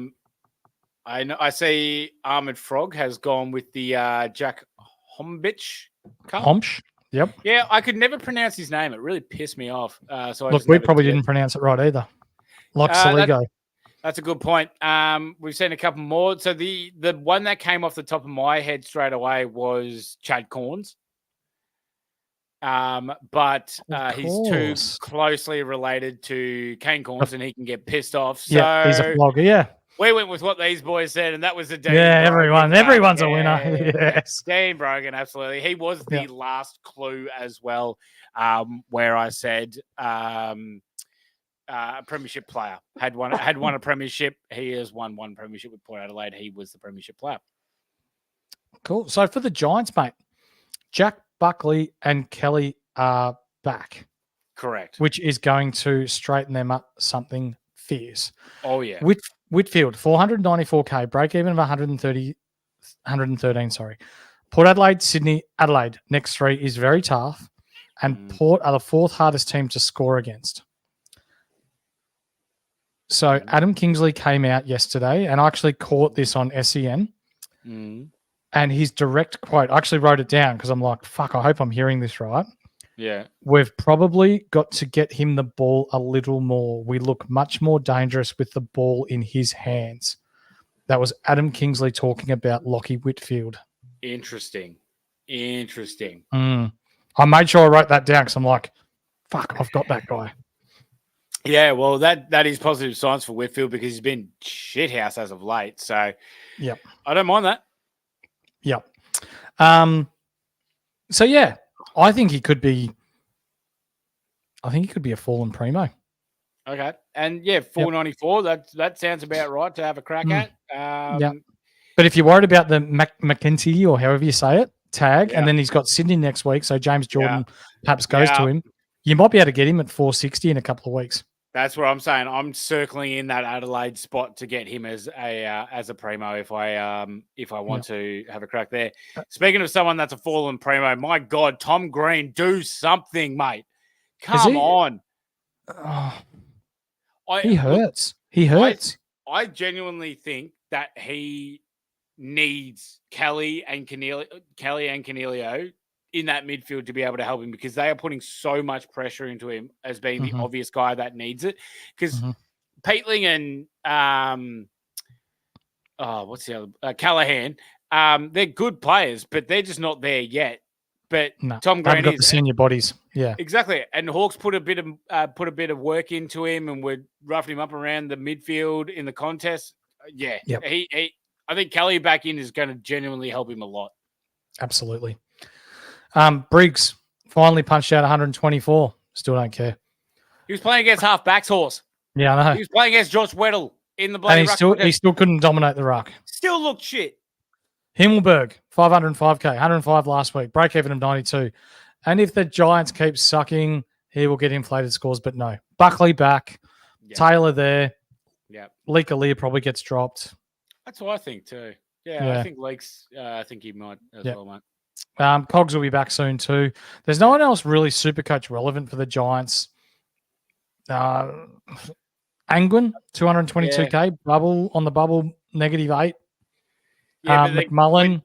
S4: see Ahmed Frog has gone with the Jack Hombich Cup.
S3: Homsch? Yep.
S4: Yeah, I could never pronounce his name. It really pissed me off.
S3: Look, we probably didn't pronounce it right either. Like Saligo.
S4: That's a good point. We've seen a couple more. So the one that came off the top of my head straight away was Chad Corns. But he's too closely related to Kane Corns, and he can get pissed off. So
S3: yeah, he's a blogger, yeah.
S4: We went with what these boys said, and that was the Dean
S3: Brogan. Everyone's a winner. Yes.
S4: Dean Brogan, absolutely. He was the last clue as well, where I said premiership player. Had won a premiership. He has won 1 premiership with Port Adelaide. He was the premiership player.
S3: Cool. So for the Giants, mate, Jack Buckley and Kelly are back.
S4: Correct.
S3: Which is going to straighten them up something fierce.
S4: Oh, yeah.
S3: Whitfield, 494K, break even of 113, sorry. Port Adelaide, Sydney, Adelaide. Next 3 is very tough. And Port are the 4th hardest team to score against. So Adam Kingsley came out yesterday, and I actually caught this on SEN. And his direct quote, I actually wrote it down because I'm like, fuck, I hope I'm hearing this right.
S4: Yeah.
S3: We've probably got to get him the ball a little more. We look much more dangerous with the ball in his hands. That was Adam Kingsley talking about Lockie Whitfield.
S4: Interesting.
S3: I made sure I wrote that down because I'm like, fuck, I've got that guy.
S4: Yeah, well, that is positive signs for Whitfield because he's been shithouse as of late. So,
S3: yep,
S4: I don't mind that.
S3: Yep. So yeah, I think he could be a fallen primo.
S4: Okay, and yeah, 494. That sounds about right to have a crack at.
S3: Yeah, but if you're worried about the McKenzie or however you say it tag, and then he's got Sydney next week, so James Jordan perhaps goes to him. You might be able to get him at 460 in a couple of weeks.
S4: That's what I'm saying. I'm circling in that Adelaide spot to get him as a primo if I want to have a crack there. Speaking of someone that's a fallen primo, my God, Tom Green, do something, mate. Come on.
S3: He hurts. He hurts.
S4: I genuinely think that he needs Kelly and Canelio in that midfield to be able to help him, because they are putting so much pressure into him as being the obvious guy that needs it. Because Peatling and what's the other? Callahan, they're good players, but they're just not there yet. But Tom Grant
S3: got the senior bodies. Yeah,
S4: exactly. And Hawks put a bit of work into him, and would roughing him up around the midfield in the contest. Yeah, I think Kelly back in is going to genuinely help him a lot.
S3: Absolutely. Briggs finally punched out 124. Still don't care.
S4: He was playing against half-backs, Horse.
S3: Yeah, I know.
S4: He was playing against Josh Weddle in the bloody
S3: ruck. He still couldn't dominate the ruck.
S4: Still looked shit.
S3: Himmelberg, 505k, 105 last week, break even of 92. And if the Giants keep sucking, he will get inflated scores, but no. Buckley back, Taylor there.
S4: Yeah.
S3: Leaker probably gets dropped.
S4: That's what I think too. Yeah. I think Leaks, I think he might as well, mate.
S3: Cogs will be back soon too. There's no one else really Supercoach relevant for the Giants. Angwin, 222k, bubble on the bubble, -8.
S4: Yeah,
S3: McMullen,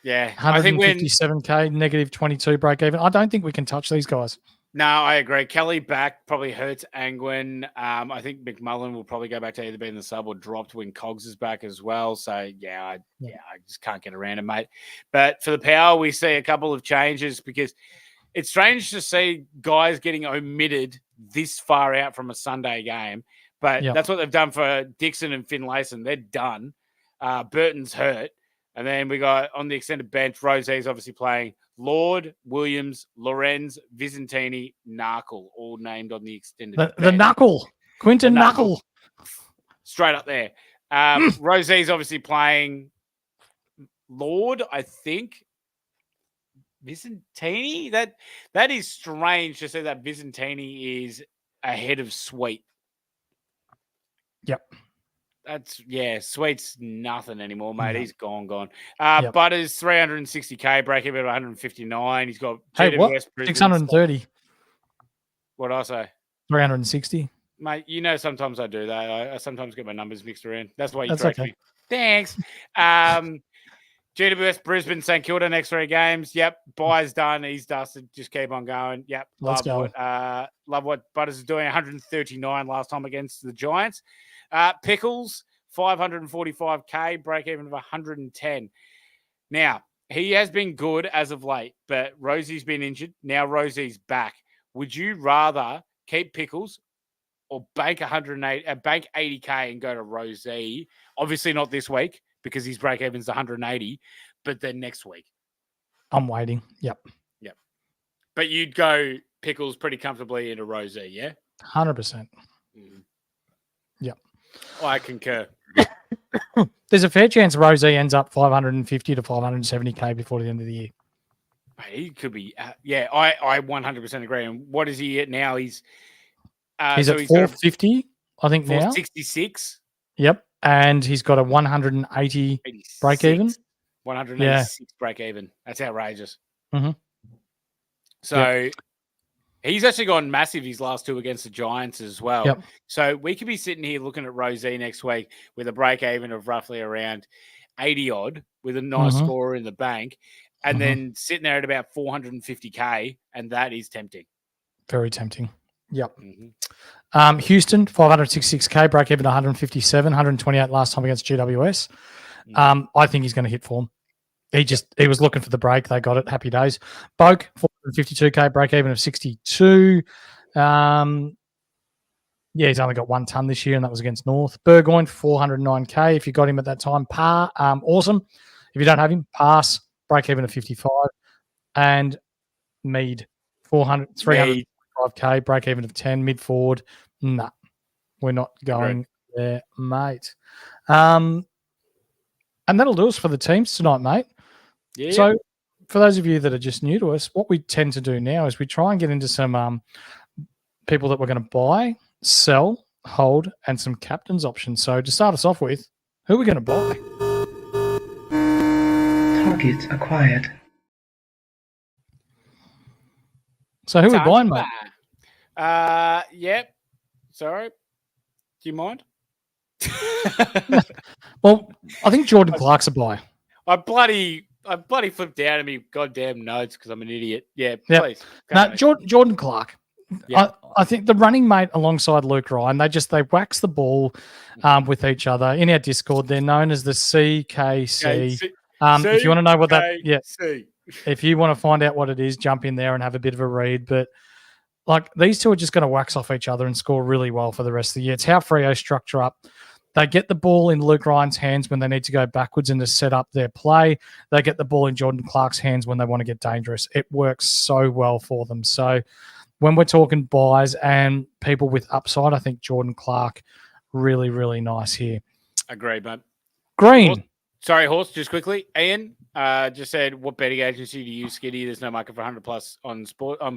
S4: I think
S3: 157k, -22 break even. I don't think we can touch these guys.
S4: No, I agree. Kelly back probably hurts Angwin. I think McMullen will probably go back to either being the sub or dropped when Cogs is back as well. So I just can't get around it, mate. But for the Power, we see a couple of changes, because it's strange to see guys getting omitted this far out from a Sunday game. But that's what they've done for Dixon and Finlayson. They're done. Burton's hurt. And then we got on the extended bench, Rosie's obviously playing Lord, Williams, Lorenz, Vizentini, Narkle, all named on the extended bench.
S3: The Knuckle. Quinton Knuckle.
S4: Straight up there. Rosie's obviously playing Lord, I think. Vizentini? That is strange to say that Vizentini is ahead of Sweet.
S3: Yep.
S4: Sweet's nothing anymore, mate. He's gone. Butters, 360k, break even at 159. He's got
S3: GWS 630.
S4: What did I say?
S3: 360.
S4: Mate, sometimes I do that. I sometimes get my numbers mixed around. That's why you correct me. Thanks. GWS Brisbane, St Kilda next 3 games. Yep. Buy's done. He's dusted. Just keep on going. Yep.
S3: Let's go.
S4: Love what Butters is doing. 139 last time against the Giants. Pickles, 545k, break even of 110. Now, he has been good as of late, but Rosie's been injured. Now Rosie's back. Would you rather keep Pickles or bank 80k and go to Rosie? Obviously not this week, because his break even's 180, but then next week.
S3: I'm waiting. Yep.
S4: But you'd go Pickles pretty comfortably into Rosie, yeah?
S3: 100%. Yep.
S4: I concur.
S3: There's a fair chance Rosie ends up 550 to 570k before the end of the year.
S4: He could be. I 100% agree. And what is he at now? He's
S3: at 450, I think, now.
S4: 466.
S3: Yep. And he's got a 180 break even.
S4: 186 break even. That's outrageous.
S3: Mm-hmm.
S4: So he's actually gone massive his last 2 against the Giants as well.
S3: Yep.
S4: So we could be sitting here looking at Rosie next week with a break even of roughly around 80 odd with a nice score in the bank, and then sitting there at about 450k, and that is tempting.
S3: Very tempting. Yep. Houston, 566k, break even 157, 128 last time against GWS. I think he's going to hit form. He was looking for the break. They got it. Happy days. Boak, 452k, break even of 62. He's only got 1 ton this year, and that was against North. Burgoyne, 409k. If you got him at that time, awesome. If you don't have him, pass, break even of 55. And Mead, 305k, break even of 10, mid forward. Nah, we're not going there, mate. And that'll do us for the teams tonight, mate. Yeah. So for those of you that are just new to us, what we tend to do now is we try and get into some people that we're going to buy, sell, hold, and some captain's options. So to start us off with, who are we going to buy?
S9: Target acquired.
S3: So who are we buying, mate?
S4: Yep. Sorry. Do you mind?
S3: Well, I think Jordan Clark's a buy.
S4: I I bloody flipped out of me goddamn notes because I'm an idiot. Yeah,
S3: Yep.
S4: please.
S3: Now, Jordan Clark.
S4: Yeah.
S3: I think the running mate alongside Luke Ryan, they wax the ball with each other. In our Discord, they're known as the CKC. If you want to know what that, if you want to find out what it is, jump in there and have a bit of a read. But like these two are just going to wax off each other and score really well for the rest of the year. It's how Freo structure up. They get the ball in Luke Ryan's hands when they need to go backwards and to set up their play. They get the ball in Jordan Clark's hands when they want to get dangerous. It works so well for them. So when we're talking buys and people with upside, I think Jordan Clark really, really nice here.
S4: Agreed, mate.
S3: Green.
S4: Horse, just quickly. Ian just said, what betting agency do you use, Skiddy? There's no market for 100 plus on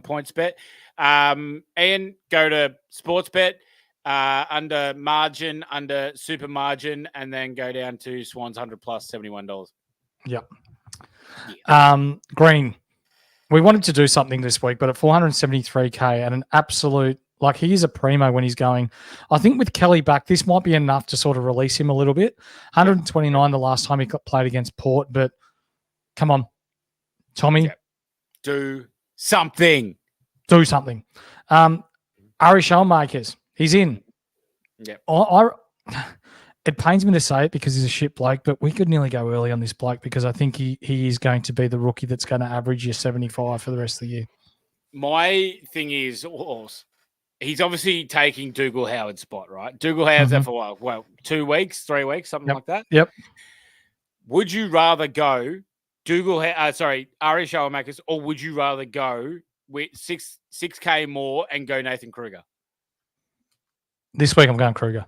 S4: points bet. Ian, go to sports bet. Under margin, under super margin, and then go down to Swans 100 plus $71.
S3: Yep. Yeah. Green. We wanted to do something this week, but at 473K and an absolute, like he is a primo when he's going. I think with Kelly back, this might be enough to sort of release him a little bit. 129 the last time he played against Port, but come on, Tommy.
S4: Do something.
S3: Do something. Ari Shellmakers. He's in.
S4: Yeah.
S3: It pains me to say it because he's a shit bloke, but we could nearly go early on this bloke because I think he is going to be the rookie that's going to average your 75 for the rest of the year.
S4: My thing is, he's obviously taking Dougal Howard's spot, right? Dougal Howard's there for well, 2 weeks, 3 weeks, something like that.
S3: Yep.
S4: Would you rather go Ari Shellmakers, or would you rather go with 6K more and go Nathan Kruger?
S3: This week I'm going Kruger.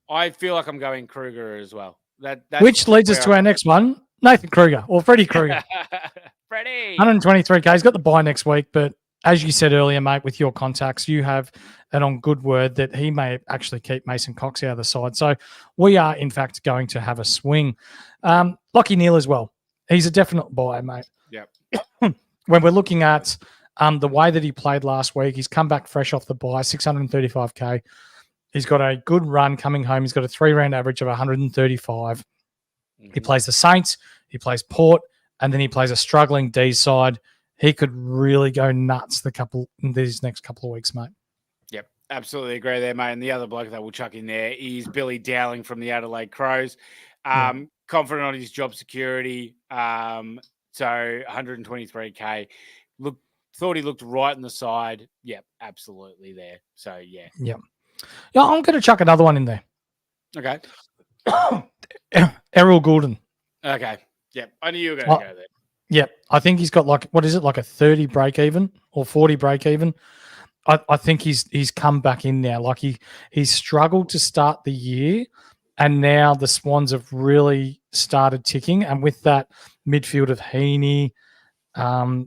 S4: I feel like I'm going Kruger as well. That's
S3: which leads us to our next one, Nathan Kruger or Freddie Kruger.
S4: Freddie.
S3: 123K. He's got the bye next week, but as you said earlier, mate, with your contacts, you have it on good word that he may actually keep Mason Cox out of the side. So we are, in fact, going to have a swing. Lockie Neal as well. He's a definite buy, mate.
S4: Yep.
S3: When we're looking at the way that he played last week, he's come back fresh off the bye, 635K. He's got a good run coming home. He's got a 3-round average of 135. Mm-hmm. He plays the Saints, he plays Port, and then he plays a struggling D side. He could really go nuts these next couple of weeks, mate.
S4: Yep, absolutely agree there, mate. And the other bloke that we'll chuck in there is Billy Dowling from the Adelaide Crows. Confident on his job security. So 123K. Thought he looked right in the side. Yep, absolutely there. So, yeah.
S3: Yep. Yeah, I'm going to chuck another one in there.
S4: Okay.
S3: Errol Goulden.
S4: Okay. Yep. I knew you were going to go there.
S3: Yep. I think he's got like a 30 break even or 40 break even. I think he's come back in now. Like he's struggled to start the year, and now the Swans have really started ticking. And with that midfield of Heaney,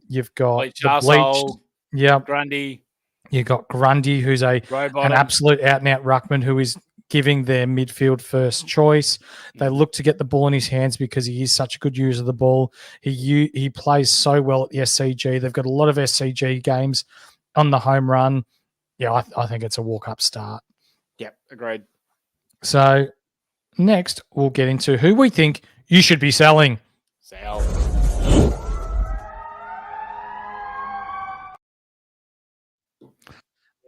S3: you've got the Bleached. Yeah.
S4: Grundy.
S3: You've got Grundy, who's an absolute out-and-out ruckman who is giving their midfield first choice. They look to get the ball in his hands because he is such a good user of the ball. He plays so well at the SCG. They've got a lot of SCG games on the home run. Yeah, I think it's a walk-up start.
S4: Yep, agreed.
S3: So next, we'll get into who we think you should be selling.
S4: Sell.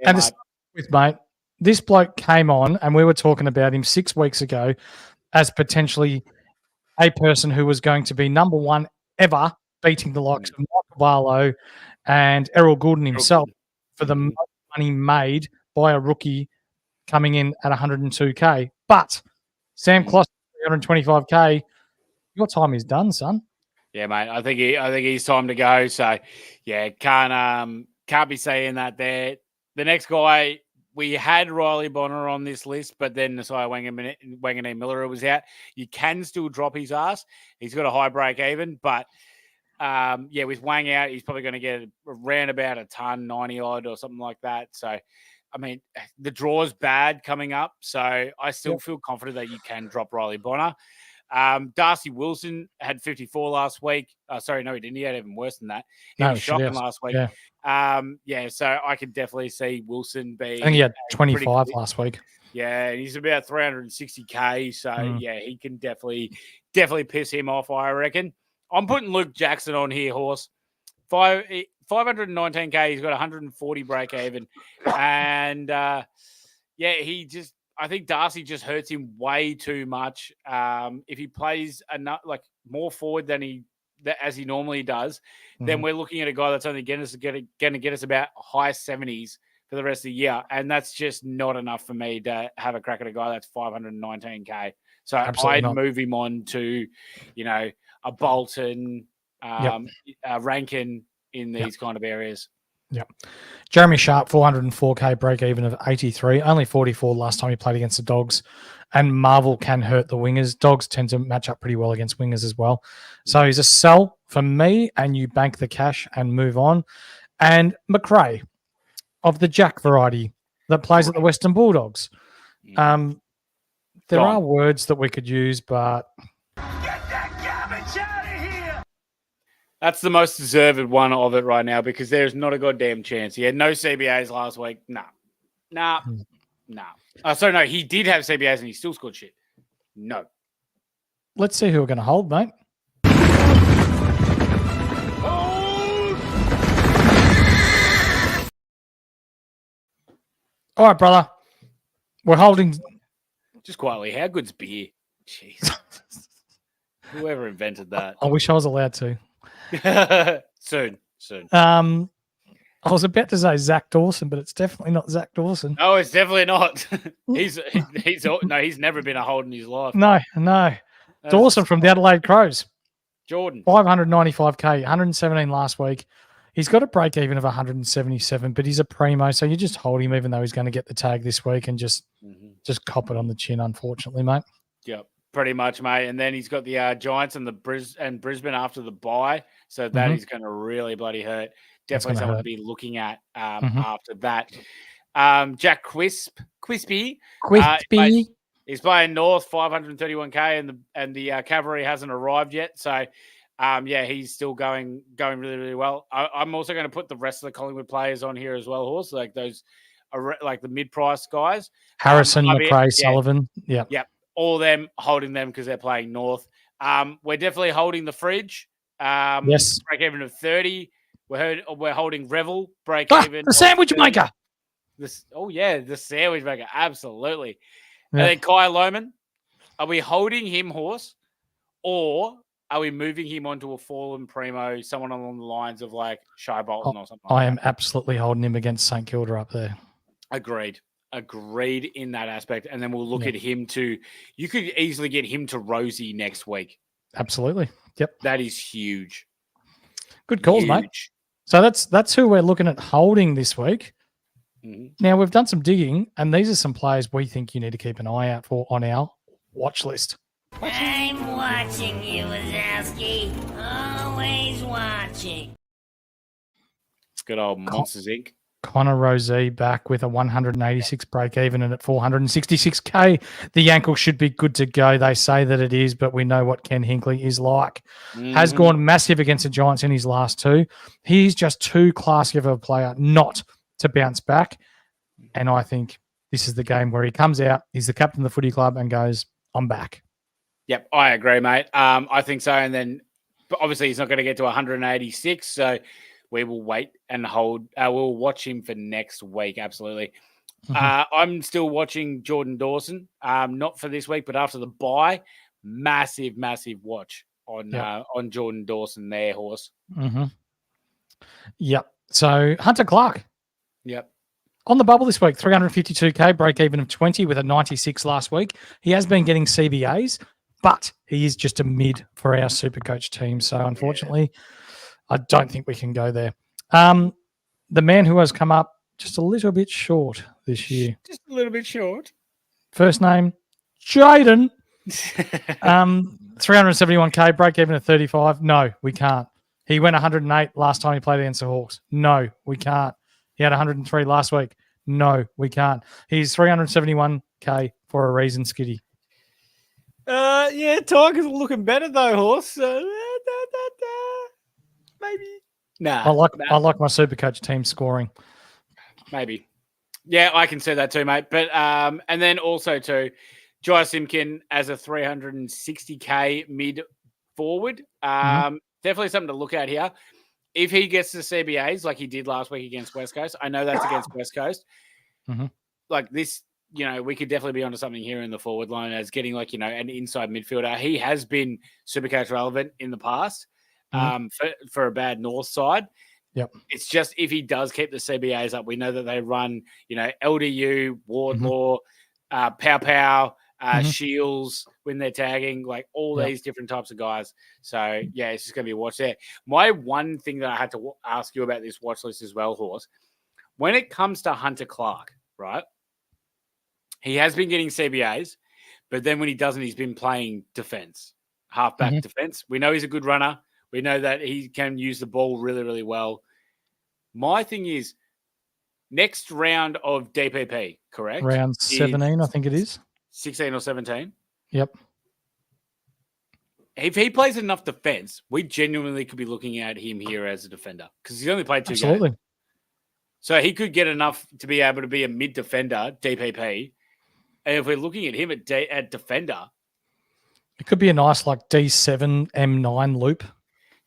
S3: And to start with, mate, this bloke came on and we were talking about him 6 weeks ago as potentially a person who was going to be number one ever, beating the likes of Michael Barlow and Errol Goulden himself for the most money made by a rookie coming in at 102K. But Sam Kloss, 325K, your time is done, son.
S4: Yeah, mate. I think he's time to go. So, yeah, can't be saying that there. The next guy, we had Riley Bonner on this list, but then Nasiah Wanganeen Miller was out. You can still drop his ass. He's got a high break even, but with Wang out, he's probably going to get around about a ton, 90 odd or something like that. So, I mean, the draw's bad coming up, so I still feel confident that you can drop Riley Bonner. Darcy Wilson had 54 last week. Sorry, no, he didn't. He had even worse than that. He was shocking last week.
S3: Yeah.
S4: So I could definitely see Wilson be.
S3: I think he had 25 last week.
S4: Yeah, and he's about 360K. So, he can definitely piss him off, I reckon. I'm putting Luke Jackson on here, horse. 519K. He's got 140 break even, and I think Darcy just hurts him way too much. If he plays more forward as he normally does, then we're looking at a guy that's only going to get us about high 70s for the rest of the year, and that's just not enough for me to have a crack at a guy that's 519K. So I'd move him on to, a Bolton, Rankin in these kind of areas.
S3: Yep. Jeremy Sharp, 404K break even of 83, only 44 last time he played against the Dogs. And Marvel can hurt the wingers. Dogs tend to match up pretty well against wingers as well. So he's a sell for me, and you bank the cash and move on. And McRae of the Jack variety that plays at the Western Bulldogs. There are words that we could use, but
S4: that's the most deserved one of it right now because there's not a goddamn chance. He had no CBAs last week. Nah. Sorry, no, he did have CBAs and he still scored shit. No.
S3: Let's see who we're going to hold, mate. All right, brother. We're holding.
S4: Just quietly, how good's beer? Jeez. Whoever invented that.
S3: I wish I was allowed to.
S4: Soon.
S3: I was about to say Zach Dawson, but it's definitely not Zach Dawson.
S4: No, it's definitely not. He's never been a hold in his life.
S3: No. Dawson from the Adelaide Crows.
S4: Jordan.
S3: 595K, 117 last week. He's got a break even of 177, but he's a primo, so you just hold him even though he's going to get the tag this week and just cop it on the chin, unfortunately, mate.
S4: Yep, pretty much, mate. And then he's got the Giants and Brisbane after the bye, so that is going to really bloody hurt. Definitely someone to be looking at after that. Jack Quispy. He's playing North, 531K, and the cavalry hasn't arrived yet. So, he's still going really, really well. I'm also going to put the rest of the Collingwood players on here as well, horse, like those, like the mid-price guys.
S3: Harrison, McRae, Sullivan. Yep.
S4: All of them, holding them because they're playing North. We're definitely holding the Fridge.
S3: Yes.
S4: Break even of 30. We're holding Revel, break even.
S3: The sandwich maker.
S4: The sandwich maker. Absolutely. Yeah. And then Kai Lohman, are we holding him, horse, or are we moving him onto a fallen primo, someone along the lines of like Shai Bolton or something?
S3: I am absolutely holding him against St Kilda up there.
S4: Agreed in that aspect. And then we'll look at him you could easily get him to Rosie next week.
S3: Absolutely. Yep.
S4: That is huge.
S3: Good calls, mate. So that's who we're looking at holding this week. Now, we've done some digging, and these are some players we think you need to keep an eye out for on our watch list.
S10: I'm watching you, Wazowski. Always watching.
S4: Good old Monsters Inc.
S3: Connor Rozee back with a 186 break even and at 466K. The ankle should be good to go. They say that it is, but we know what Ken Hinkley is like. Has gone massive against the Giants in his last two. He's just too classy of a player not to bounce back. And I think this is the game where he comes out, he's the captain of the footy club and goes, I'm back.
S4: Yep, I agree, mate. I think so. And then but obviously he's not going to get to 186, so we will wait and hold. We'll watch him for next week. Absolutely. I'm still watching Jordan Dawson. Not for this week, but after the bye, massive watch on Jordan Dawson there, horse.
S3: Yep. So Hunter Clark.
S4: Yep.
S3: On the bubble this week, 352K, break even of 20 with a 96 last week. He has been getting CBAs, but he is just a mid for our Supercoach team. So unfortunately, I don't think we can go there. The man who has come up just a little bit short this year.
S4: Just a little bit short.
S3: First name, Jaden. 371K, break even at 35. No, we can't. He went 108 last time he played against the Hawks. No, we can't. He had 103 last week. No, we can't. He's 371K for a reason, Skiddy.
S4: Tigers are looking better though, horse. Maybe. Nah.
S3: I like my Supercoach team scoring.
S4: Maybe. Yeah, I can see that too, mate. But and then also too, Jai Simpkin as a 360K mid forward. Definitely something to look at here. If he gets the CBAs like he did last week against West Coast, I know that's against West Coast. Like this, we could definitely be onto something here in the forward line as getting an inside midfielder. He has been Supercoach relevant in the past for a bad North side.
S3: Yep.
S4: It's just if he does keep the CBAs up, we know that they run, LDU, Wardlaw, Pow, Shields when they're tagging, like all these different types of guys. So, yeah, it's just going to be a watch there. My one thing that I had to ask you about this watch list as well, Horse, when it comes to Hunter Clark, right, he has been getting CBAs, but then when he doesn't, he's been playing defense, halfback defense. We know he's a good runner. We know that he can use the ball really, really well. My thing is, next round of DPP, correct?
S3: Round 17, I think it is.
S4: 16 or 17?
S3: Yep.
S4: If he plays enough defense, we genuinely could be looking at him here as a defender because he's only played 2 games. So he could get enough to be able to be a mid-defender, DPP. And if we're looking at him at defender...
S3: It could be a nice D7, M9 loop.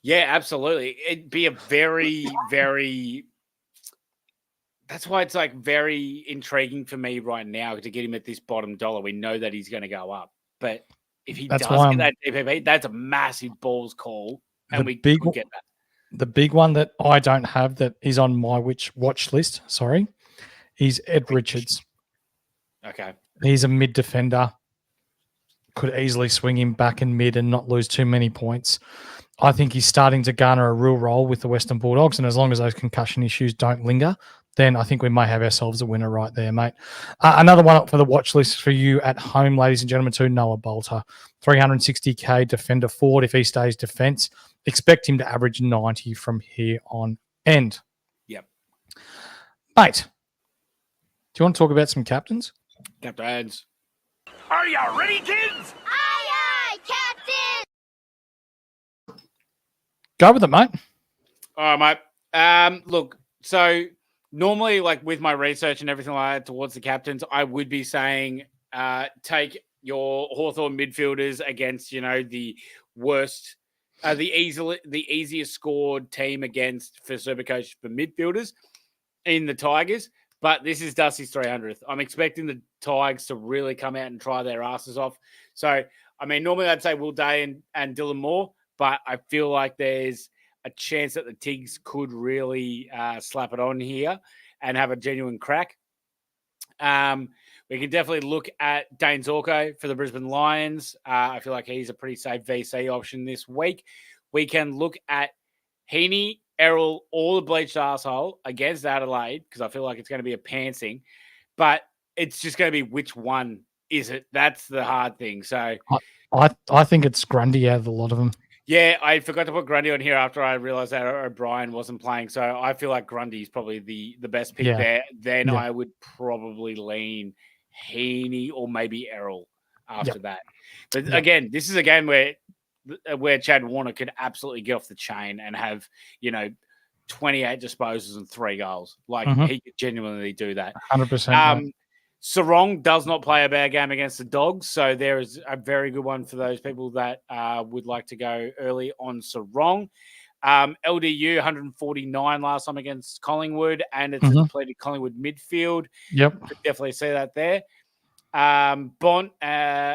S4: Yeah, absolutely. It'd be a very, very... That's why it's very intriguing for me right now to get him at this bottom dollar. We know that he's going to go up. But if he does get that DPP, that's a massive balls call. And we could get that.
S3: The big one that I don't have that is on my watch list, is Ed Richards.
S4: Okay.
S3: He's a mid defender. Could easily swing him back in mid and not lose too many points. I think he's starting to garner a real role with the Western Bulldogs. And as long as those concussion issues don't linger, then I think we may have ourselves a winner right there, mate. Another one up for the watch list for you at home, ladies and gentlemen, too, Noah Bolter. 360K defender forward. If he stays defence, expect him to average 90 from here on end.
S4: Yep.
S3: Mate, do you want to talk about some captains?
S4: Captains.
S1: Are you ready, kids?
S10: Aye, Captain!
S3: Go with it, mate.
S4: All right, mate. Look, so normally, with my research and everything like that towards the captains, I would be saying take your Hawthorn midfielders against, the worst, the easiest scored team for Supercoach for midfielders in the Tigers. But this is Dusty's 300th. I'm expecting the Tigers to really come out and try their asses off. So, normally I'd say Will Day and Dylan Moore, but I feel like there's a chance that the Tigs could really slap it on here and have a genuine crack. We can definitely look at Dane Zorko for the Brisbane Lions. I feel like he's a pretty safe VC option this week. We can look at Heaney, Errol, or the bleached arsehole against Adelaide because I feel like it's going to be a pantsing. But it's just going to be which one is it? That's the hard thing. So
S3: I think it's Grundy out of a lot of them.
S4: Yeah, I forgot to put Grundy on here after I realized that O'Brien wasn't playing. So I feel like Grundy is probably the best pick there. Then I would probably lean Heaney or maybe Errol after that. But again, this is a game where Chad Warner could absolutely get off the chain and have, 28 disposals and 3 goals. He could genuinely do that.
S3: 100%.
S4: Sarong does not play a bad game against the Dogs, so there is a very good one for those people that would like to go early on Sarong. LDU, 149 last time against Collingwood, and it's a depleted Collingwood midfield.
S3: Yep.
S4: Could definitely see that there. Bont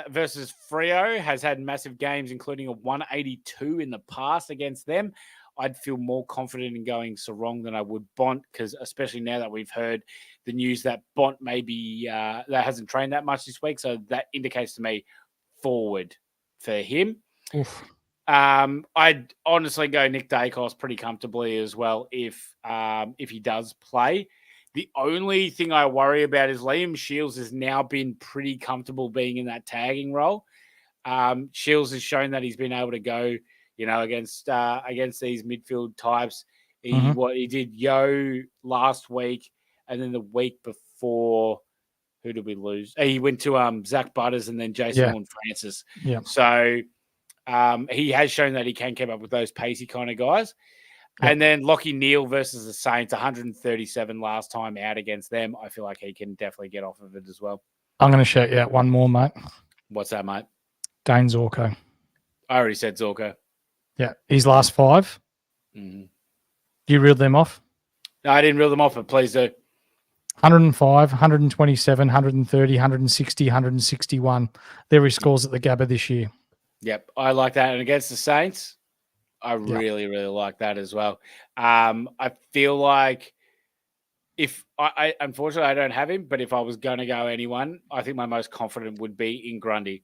S4: versus Freo has had massive games, including a 182 in the past against them. I'd feel more confident in going Sarong than I would Bont, because especially now that we've heard the news that Bont maybe that hasn't trained that much this week, so that indicates to me forward for him.
S3: Oof.
S4: I'd honestly go Nick Dacos pretty comfortably as well if he does play. The only thing I worry about is Liam Shields has now been pretty comfortable being in that tagging role. Shields has shown that he's been able to go, against these midfield types. He did Yo last week, and then the week before, who did we lose? He went to Zach Butters and then Jason Horne-Francis.
S3: Yeah.
S4: So he has shown that he can keep up with those pacey kind of guys. Yep. And then Lockie Neal versus the Saints, 137 last time out against them. I feel like he can definitely get off of it as well.
S3: I'm going to shout you out one more, mate.
S4: What's that, mate?
S3: Dane Zorko.
S4: I already said Zorko.
S3: Yeah, his last 5.
S4: Mm-hmm.
S3: You reeled them off?
S4: No, I didn't reel them off, but please do.
S3: 105, 127, 130, 160, 161. They're his scores at the Gabba this year.
S4: Yep, I like that. And against the Saints, I really, really like that as well. I feel like if I unfortunately I don't have him, but if I was going to go anyone, I think my most confident would be in Grundy.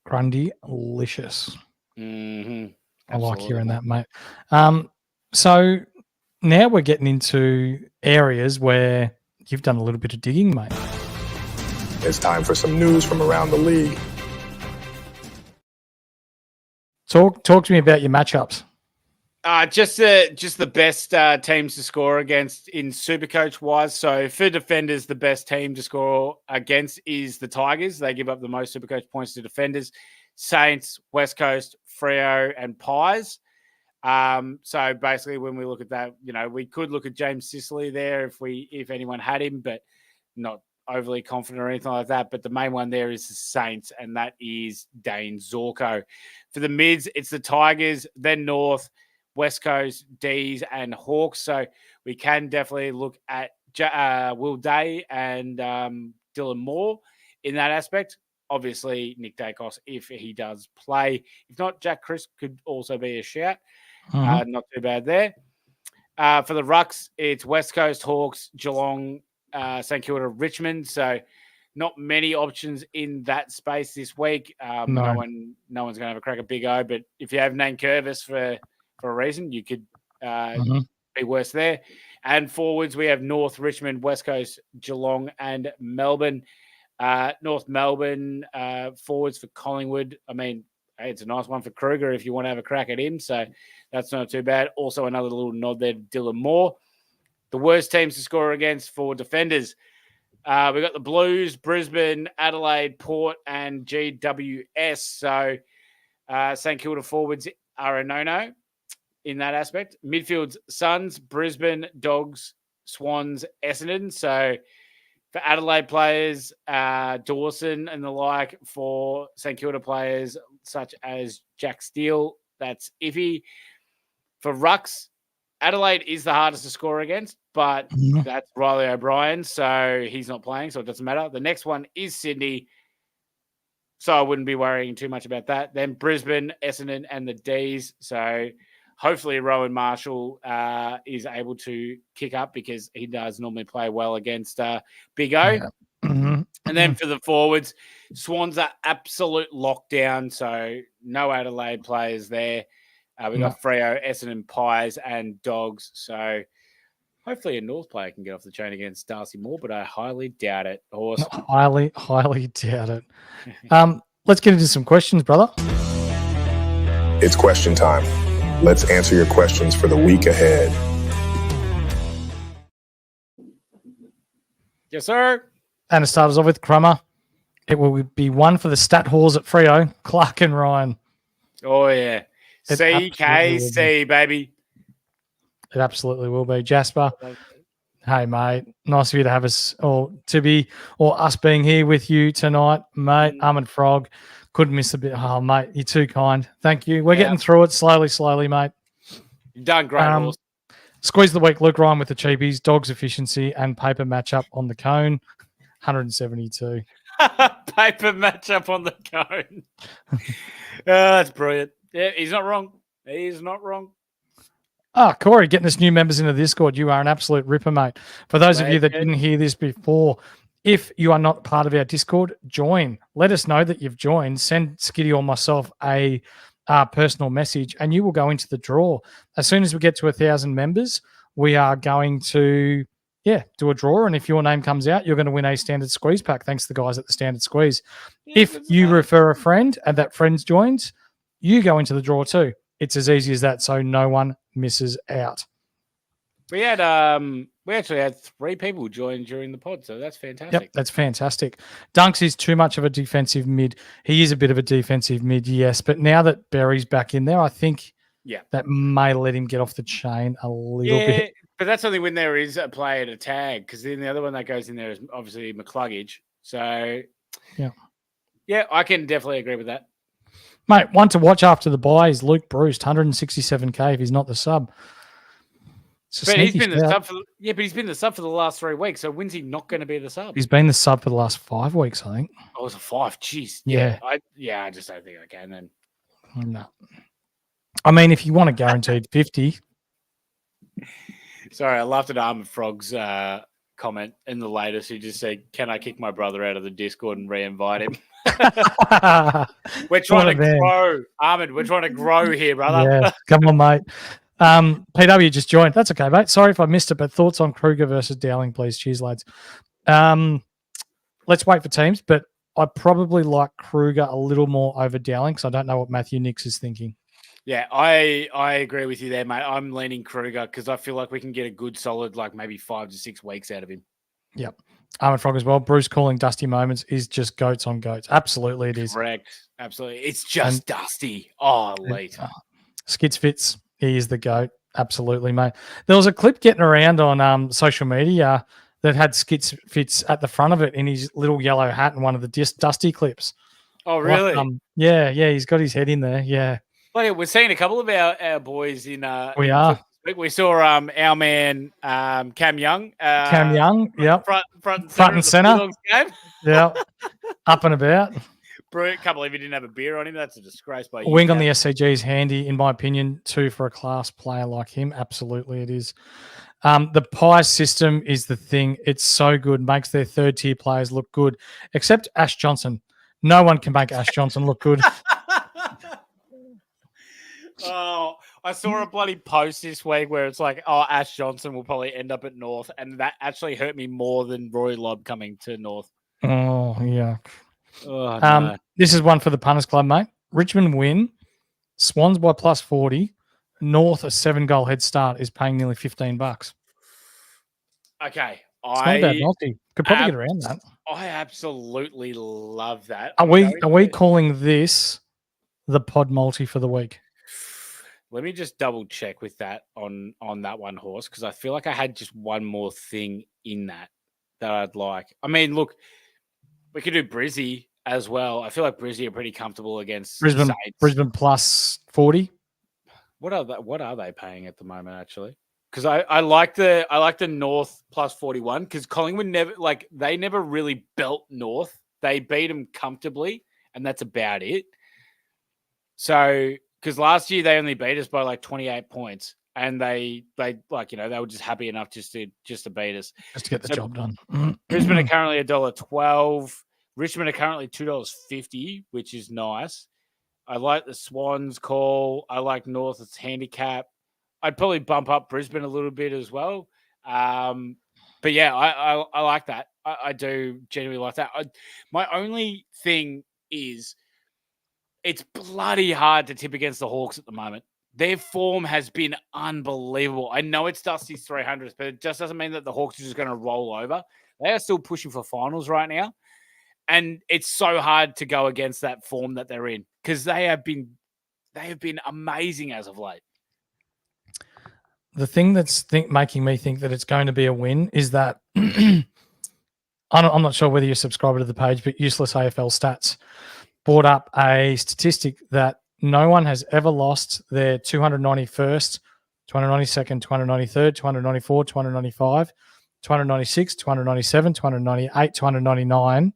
S3: Grundy-licious.
S4: Mm-hmm.
S3: I like hearing that, mate. So now we're getting into areas where you've done a little bit of digging, mate.
S11: It's time for some news from around the league.
S3: Talk to me about your matchups.
S4: Just the best teams to score against in Supercoach wise. So for defenders, the best team to score against is the Tigers. They give up the most Supercoach points to defenders. Saints, West Coast, Freo, and Pies. So basically, when we look at that, we could look at James Sicily there if anyone had him, but not overly confident or anything like that. But the main one there is the Saints, and that is Dane Zorko. For the mids, it's the Tigers, then North, West Coast, D's, and Hawks. So we can definitely look at Will Day and Dylan Moore in that aspect. Obviously, Nick Dacos, if he does play. If not, Jack Chris could also be a shout. Not too bad there. For the Rucks, it's West Coast, Hawks, Geelong, St Kilda, Richmond. So not many options in that space this week. No one's going to have a crack at Big O, but if you have Nane Curvis for a reason, you could be worse there. And forwards, we have North, Richmond, West Coast, Geelong, and Melbourne. North Melbourne forwards for Collingwood. I mean, hey, it's a nice one for Kruger if you want to have a crack at him. So that's not too bad. Also, another little nod there to Dylan Moore. The worst teams to score against for defenders. We've got the Blues, Brisbane, Adelaide, Port, and GWS. So St Kilda forwards are a no-no in that aspect. Midfields, Suns, Brisbane, Dogs, Swans, Essendon. So for Adelaide players, Dawson and the like. For St Kilda players such as Jack Steele, that's iffy. For Rucks, Adelaide is the hardest to score against, but that's Riley O'Brien, so he's not playing, so it doesn't matter. The next one is Sydney, so I wouldn't be worrying too much about that. Then Brisbane, Essendon, and the D's. So hopefully Rowan Marshall is able to kick up because he does normally play well against Big O.
S3: Yeah.
S4: And then for the forwards, Swans are absolute lockdown, so no Adelaide players there. We've got Freo, Essendon, Pies, and Dogs. So hopefully a North player can get off the chain against Darcy Moore, but I highly doubt it. Horse.
S3: Highly doubt it. Let's get into some questions, brother.
S11: It's question time. Let's answer your questions for the week ahead.
S4: Yes, sir.
S3: And it starts off with Crummer. It will be one for the stat halls at Freo, Clark and Ryan.
S4: Oh, yeah. CKC, baby.
S3: It absolutely will be. Jasper, hey, mate. Nice of you to have us or us being here with you tonight, mate. Armand Frog. Couldn't miss a bit. Oh, mate, you're too kind. Thank you. We're getting through it slowly, mate.
S4: You've done great, Horse.
S3: Squeeze the week, Luke Ryan with the cheapies, Dogs efficiency, and paper matchup on the cone. 172.
S4: Paper matchup on the cone. That's brilliant. Yeah, he's not wrong. He's not wrong.
S3: Corey, getting us new members into the Discord. You are an absolute ripper, mate. For those of you that didn't hear this before, if you are not part of our Discord, join. Let us know that you've joined. Send Skiddy or myself a personal message, and you will go into the draw. As soon as we get to 1,000 members, we are going to do a draw, and if your name comes out, you're going to win a Standard Squeeze pack. Thanks to the guys at the Standard Squeeze. If you refer a friend and that friend joins, you go into the draw too. It's as easy as that, so no one misses out.
S4: We had we actually had 3 people join during the pod, so that's fantastic.
S3: Yep, that's fantastic. Dunks is too much of a defensive mid. He is a bit of a defensive mid, yes, but now that Berry's back in there, I think that may let him get off the chain a little bit.
S4: But that's only when there is a player to tag, because then the other one that goes in there is obviously McCluggage. So, yeah, I can definitely agree with that.
S3: Mate, one to watch after the bye is Luke Bruce, 167K if he's not the sub.
S4: But he's been the sub but he's been the sub for the last 3 weeks. So when's he not going to be the sub?
S3: He's been the sub for the last 5 weeks, I think.
S4: Oh, it was a 5. Jeez.
S3: Yeah.
S4: I just don't think I can then.
S3: No. I mean, if you want a guaranteed 50.
S4: Sorry, I laughed at Armored Frog's comment in the latest. He just said, "Can I kick my brother out of the Discord and re-invite him?" We're trying to grow, Armored. We're trying to grow here, brother.
S3: Yeah, come on, mate. PW just joined. That's okay, mate. Sorry if I missed it, but thoughts on Kruger versus Dowling, please. Cheers, lads. Let's wait for teams, but I probably like Kruger a little more over Dowling because I don't know what Matthew Nix is thinking.
S4: Yeah, I agree with you there, mate. I'm leaning Kruger because I feel like we can get a good solid, like maybe 5 to 6 weeks out of him.
S3: Yep. Armored Frog as well. Bruce calling Dusty Moments is just goats on goats. Absolutely, it is.
S4: Correct. Absolutely. It's just Dusty. Oh, elite.
S3: Skids Fitz, he is the goat. Absolutely, mate. There was a clip getting around on social media that had Skids Fitz at the front of it in his little yellow hat in one of the Dusty clips.
S4: Oh, really?
S3: Like, yeah, he's got his head in there. Yeah.
S4: Well, yeah, we're seeing a couple of our boys in.
S3: We are.
S4: We saw our man Cam Young.
S3: Cam Young, yep.
S4: Front
S3: and center. Yeah. Up and about.
S4: Brilliant. Can't believe he didn't have a beer on him. That's a disgrace. By
S3: a wing on the SCG is handy, in my opinion, too, for a class player like him. Absolutely, it is. The Pie system is the thing. It's so good. Makes their third-tier players look good, except Ash Johnson. No one can make Ash Johnson look good.
S4: Oh, I saw a bloody post this week where it's like, oh, Ash Johnson will probably end up at North, and that actually hurt me more than Rory Lobb coming to North.
S3: Oh, yeah.
S4: Oh, no.
S3: This is one for the Punters Club, mate. Richmond win. Swans by plus 40. North, a 7-goal head start, is paying nearly $15.
S4: Okay.
S3: It's not a bad multi. Could probably get around that.
S4: I absolutely love that.
S3: Are we calling this the pod multi for the week?
S4: Let me just double check with that on that one horse, because I feel like I had just one more thing in that I'd like. I mean, look, we could do Brizzy as well. I feel like Brizzy are pretty comfortable against
S3: Brisbane. Brisbane plus 40.
S4: What are they paying at the moment, actually? Because I like the North plus 41, because Collingwood never really belt North. They beat them comfortably, and that's about it. So, because last year they only beat us by like 28 points, and they were just happy enough just to beat us,
S3: just to get the job done.
S4: Brisbane are currently $1.12. Richmond are currently $2.50, which is nice. I like the Swans call. I like North's handicap. I'd probably bump up Brisbane a little bit as well. But yeah, I like that. I do genuinely like that. My only thing is, it's bloody hard to tip against the Hawks at the moment. Their form has been unbelievable. I know it's Dusty's 300s, but it just doesn't mean that the Hawks are just going to roll over. They are still pushing for finals right now. And it's so hard to go against that form that they're in, because they have been amazing as of late.
S3: The thing that's making me think that it's going to be a win is that I'm not sure whether you're subscribed to the page, but Useless AFL Stats brought up a statistic that no one has ever lost their 291st, 292nd, 293rd, 294, 295, 296, 297, 298, 299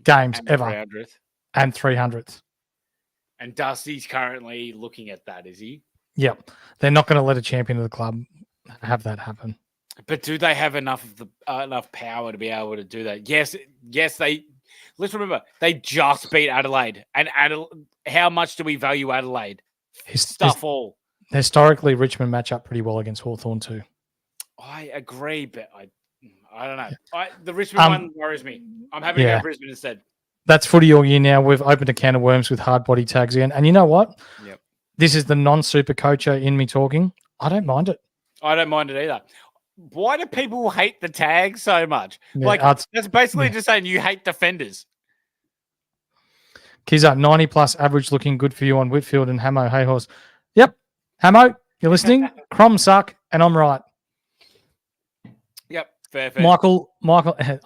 S3: games
S4: and
S3: ever.
S4: 300th.
S3: And 300th.
S4: And Dusty's currently looking at that, is he?
S3: Yep. They're not going to let a champion of the club have that happen.
S4: But do they have enough power to be able to do that? Yes. Let's remember, they just beat Adelaide. And how much do we value Adelaide? All.
S3: Historically, Richmond match up pretty well against Hawthorn too.
S4: I agree, but I don't know. The Richmond one worries me. I'm happy to go Brisbane instead.
S3: That's footy all year now. We've opened a can of worms with hard body tags again. And you know what?
S4: Yep.
S3: This is the non-super coacher in me talking. I don't mind it.
S4: I don't mind it either. Why do people hate the tag so much?
S3: Yeah,
S4: that's basically just saying you hate defenders.
S3: Kizza, 90-plus average looking good for you on Whitfield and Hamo. Hey, horse. Yep. Hamo, you're listening? Crom suck, and I'm right.
S4: Yep. Fair.
S3: Michael,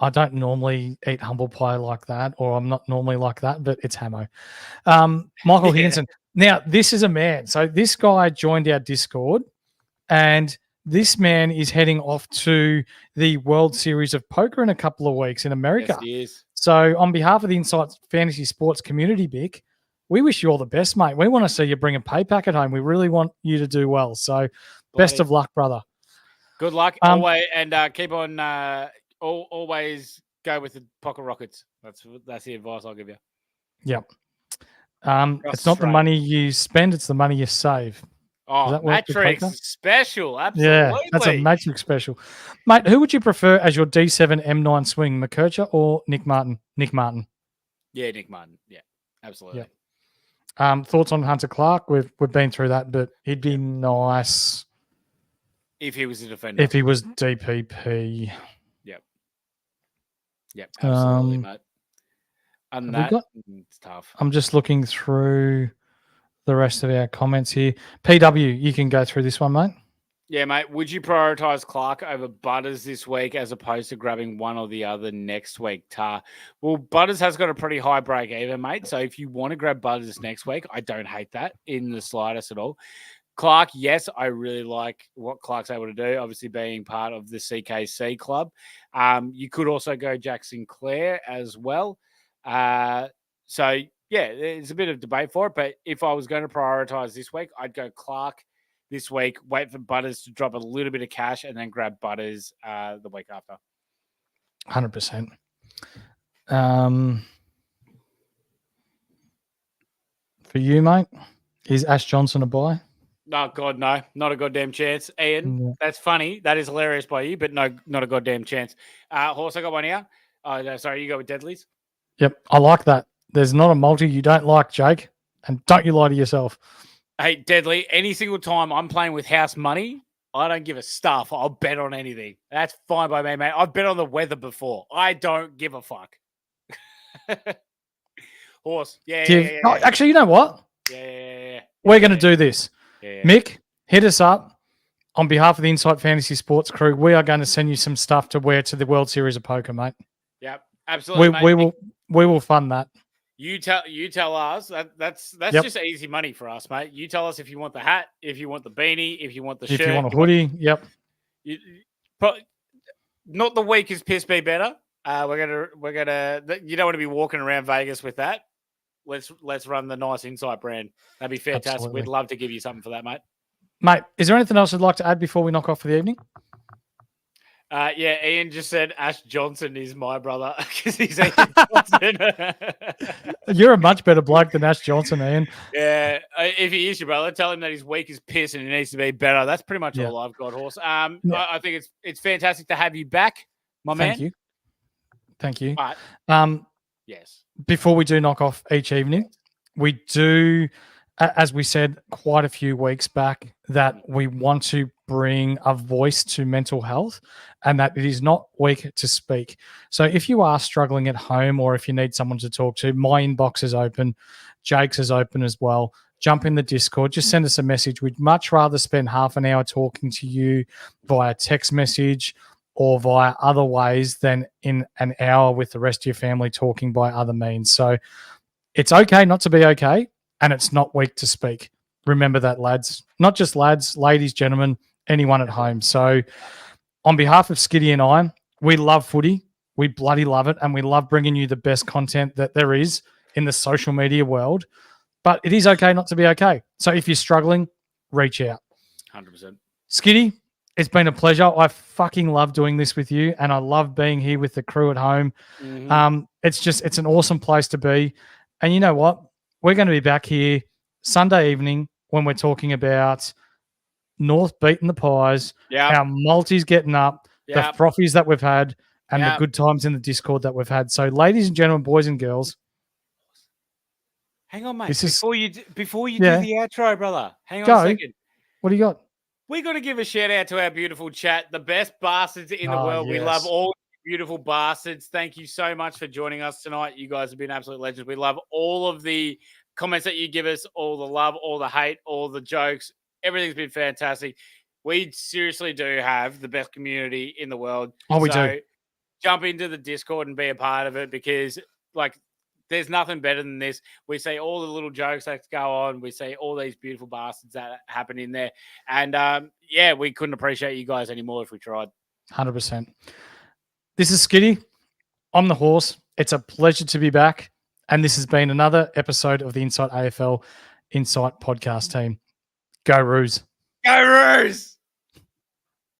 S3: I don't normally eat humble pie like that, or I'm not normally like that, but it's Hamo. Michael Higginson. Now, this is a man. So this guy joined our Discord, and this man is heading off to the World Series of Poker in a couple of weeks in America.
S4: Yes, he is.
S3: So on behalf of the Insight Fantasy Sports community, Bick, we wish you all the best, mate. We want to see you bring a pay packet home. We really want you to do well. So best of luck, brother.
S4: Good luck. Always, and keep on always go with the pocket rockets. That's the advice I'll give you.
S3: Yep. It's not the money you spend, it's the money you save.
S4: Oh, Matrix special. Absolutely.
S3: Yeah, that's a Matrix special. Mate, who would you prefer as your D7 M9 swing, McKercher or Nick Martin? Nick Martin.
S4: Yeah, Nick Martin. Yeah, absolutely.
S3: Yep. Thoughts on Hunter Clark? We've been through that, but he'd be nice
S4: if he was a defender.
S3: If he was DPP.
S4: Yep, absolutely, mate. And it's tough.
S3: I'm just looking through the rest of our comments here. PW, you can go through this one, mate.
S4: Yeah, mate. Would you prioritize Clark over Butters this week as opposed to grabbing one or the other next week, Tar? Well, Butters has got a pretty high break even, mate. So if you want to grab Butters next week, I don't hate that in the slightest at all. Clark, yes, I really like what Clark's able to do, obviously being part of the CKC club. You could also go Jack Sinclair as well. So, yeah, there's a bit of debate for it. But if I was going to prioritize this week, I'd go Clark this week, wait for Butters to drop a little bit of cash, and then grab Butters the week after.
S3: 100%. For you, mate, is Ash Johnson a buy?
S4: Oh, God, no. Not a goddamn chance. Ian, That's funny. That is hilarious by you, but no, not a goddamn chance. Horse, I got one here. Oh, no, sorry, you go with Deadlies.
S3: Yep, I like that. There's not a multi you don't like, Jake, and don't you lie to yourself.
S4: Hey, Deadly, any single time I'm playing with house money, I don't give a stuff. I'll bet on anything. That's fine by me, mate. I've bet on the weather before. I don't give a fuck. Horse. Yeah.
S3: Oh, actually, you know what?
S4: Yeah.
S3: We're going to do this.
S4: Yeah.
S3: Mick, hit us up. On behalf of the Insight Fantasy Sports crew, we are going to send you some stuff to wear to the World Series of Poker, mate.
S4: Yep, absolutely.
S3: We will fund that.
S4: You tell us that's just easy money for us, mate. You tell us if you want the hat, if you want the beanie, if you want the shirt,
S3: if you want a hoodie.
S4: Not the weakest piss be better. We're gonna. You don't want to be walking around Vegas with that. Let's run the nice Insight brand. That'd be fantastic.
S3: Absolutely.
S4: We'd love to give you something for that, mate.
S3: Mate, is there anything else you'd like to add before we knock off for the evening?
S4: Yeah, Ian just said Ash Johnson is my brother because he's Ian Johnson.
S3: You're a much better bloke than Ash Johnson, Ian.
S4: Yeah, if he is your brother, tell him that he's weak as piss and he needs to be better. That's pretty much all I've got, Horse. I think it's fantastic to have you back, my man.
S3: Thank you.
S4: Right. Yes.
S3: Before we do knock off each evening, we do, as we said quite a few weeks back, that we want to bring a voice to mental health and that it is not weak to speak. So if you are struggling at home or if you need someone to talk to, my inbox is open. Jake's is open as well. Jump in the Discord. Just send us a message. We'd much rather spend half an hour talking to you via text message or via other ways than in an hour with the rest of your family talking by other means. So it's okay not to be okay, and it's not weak to speak. Remember that, lads. Not just lads, ladies, gentlemen, anyone at home. So on behalf of Skiddy and I, we love footy. We bloody love it, and we love bringing you the best content that there is in the social media world. But it is okay not to be okay. So if you're struggling, reach out.
S4: 100%.
S3: Skiddy, it's been a pleasure. I fucking love doing this with you, and I love being here with the crew at home. Mm-hmm. It's an awesome place to be. And you know what? We're going to be back here Sunday evening when we're talking about North beating the Pies, our multis getting up, the frothies that we've had, and the good times in the Discord that we've had. So, ladies and gentlemen, boys and girls,
S4: hang on, mate. Before you do the outro, brother, hang on a second.
S3: What do you got?
S4: We got to give a shout out to our beautiful chat, the best bastards in the world.
S3: Yes.
S4: We love all beautiful bastards. Thank you so much for joining us tonight. You guys have been absolute legends. We love all of the comments that you give us, all the love, all the hate, all the jokes. Everything's been fantastic. we seriously do have the best community in the world.
S3: Oh, we do.
S4: Jump into the Discord and be a part of it because, like, there's nothing better than this. We see all the little jokes that go on. We see all these beautiful bastards that happen in there. And, we couldn't appreciate you guys anymore if we tried.
S3: 100%. This is Skiddy. I'm the horse. It's a pleasure to be back. And this has been another episode of the Inside AFL Insight podcast team. Go Roos.
S4: Go Roos!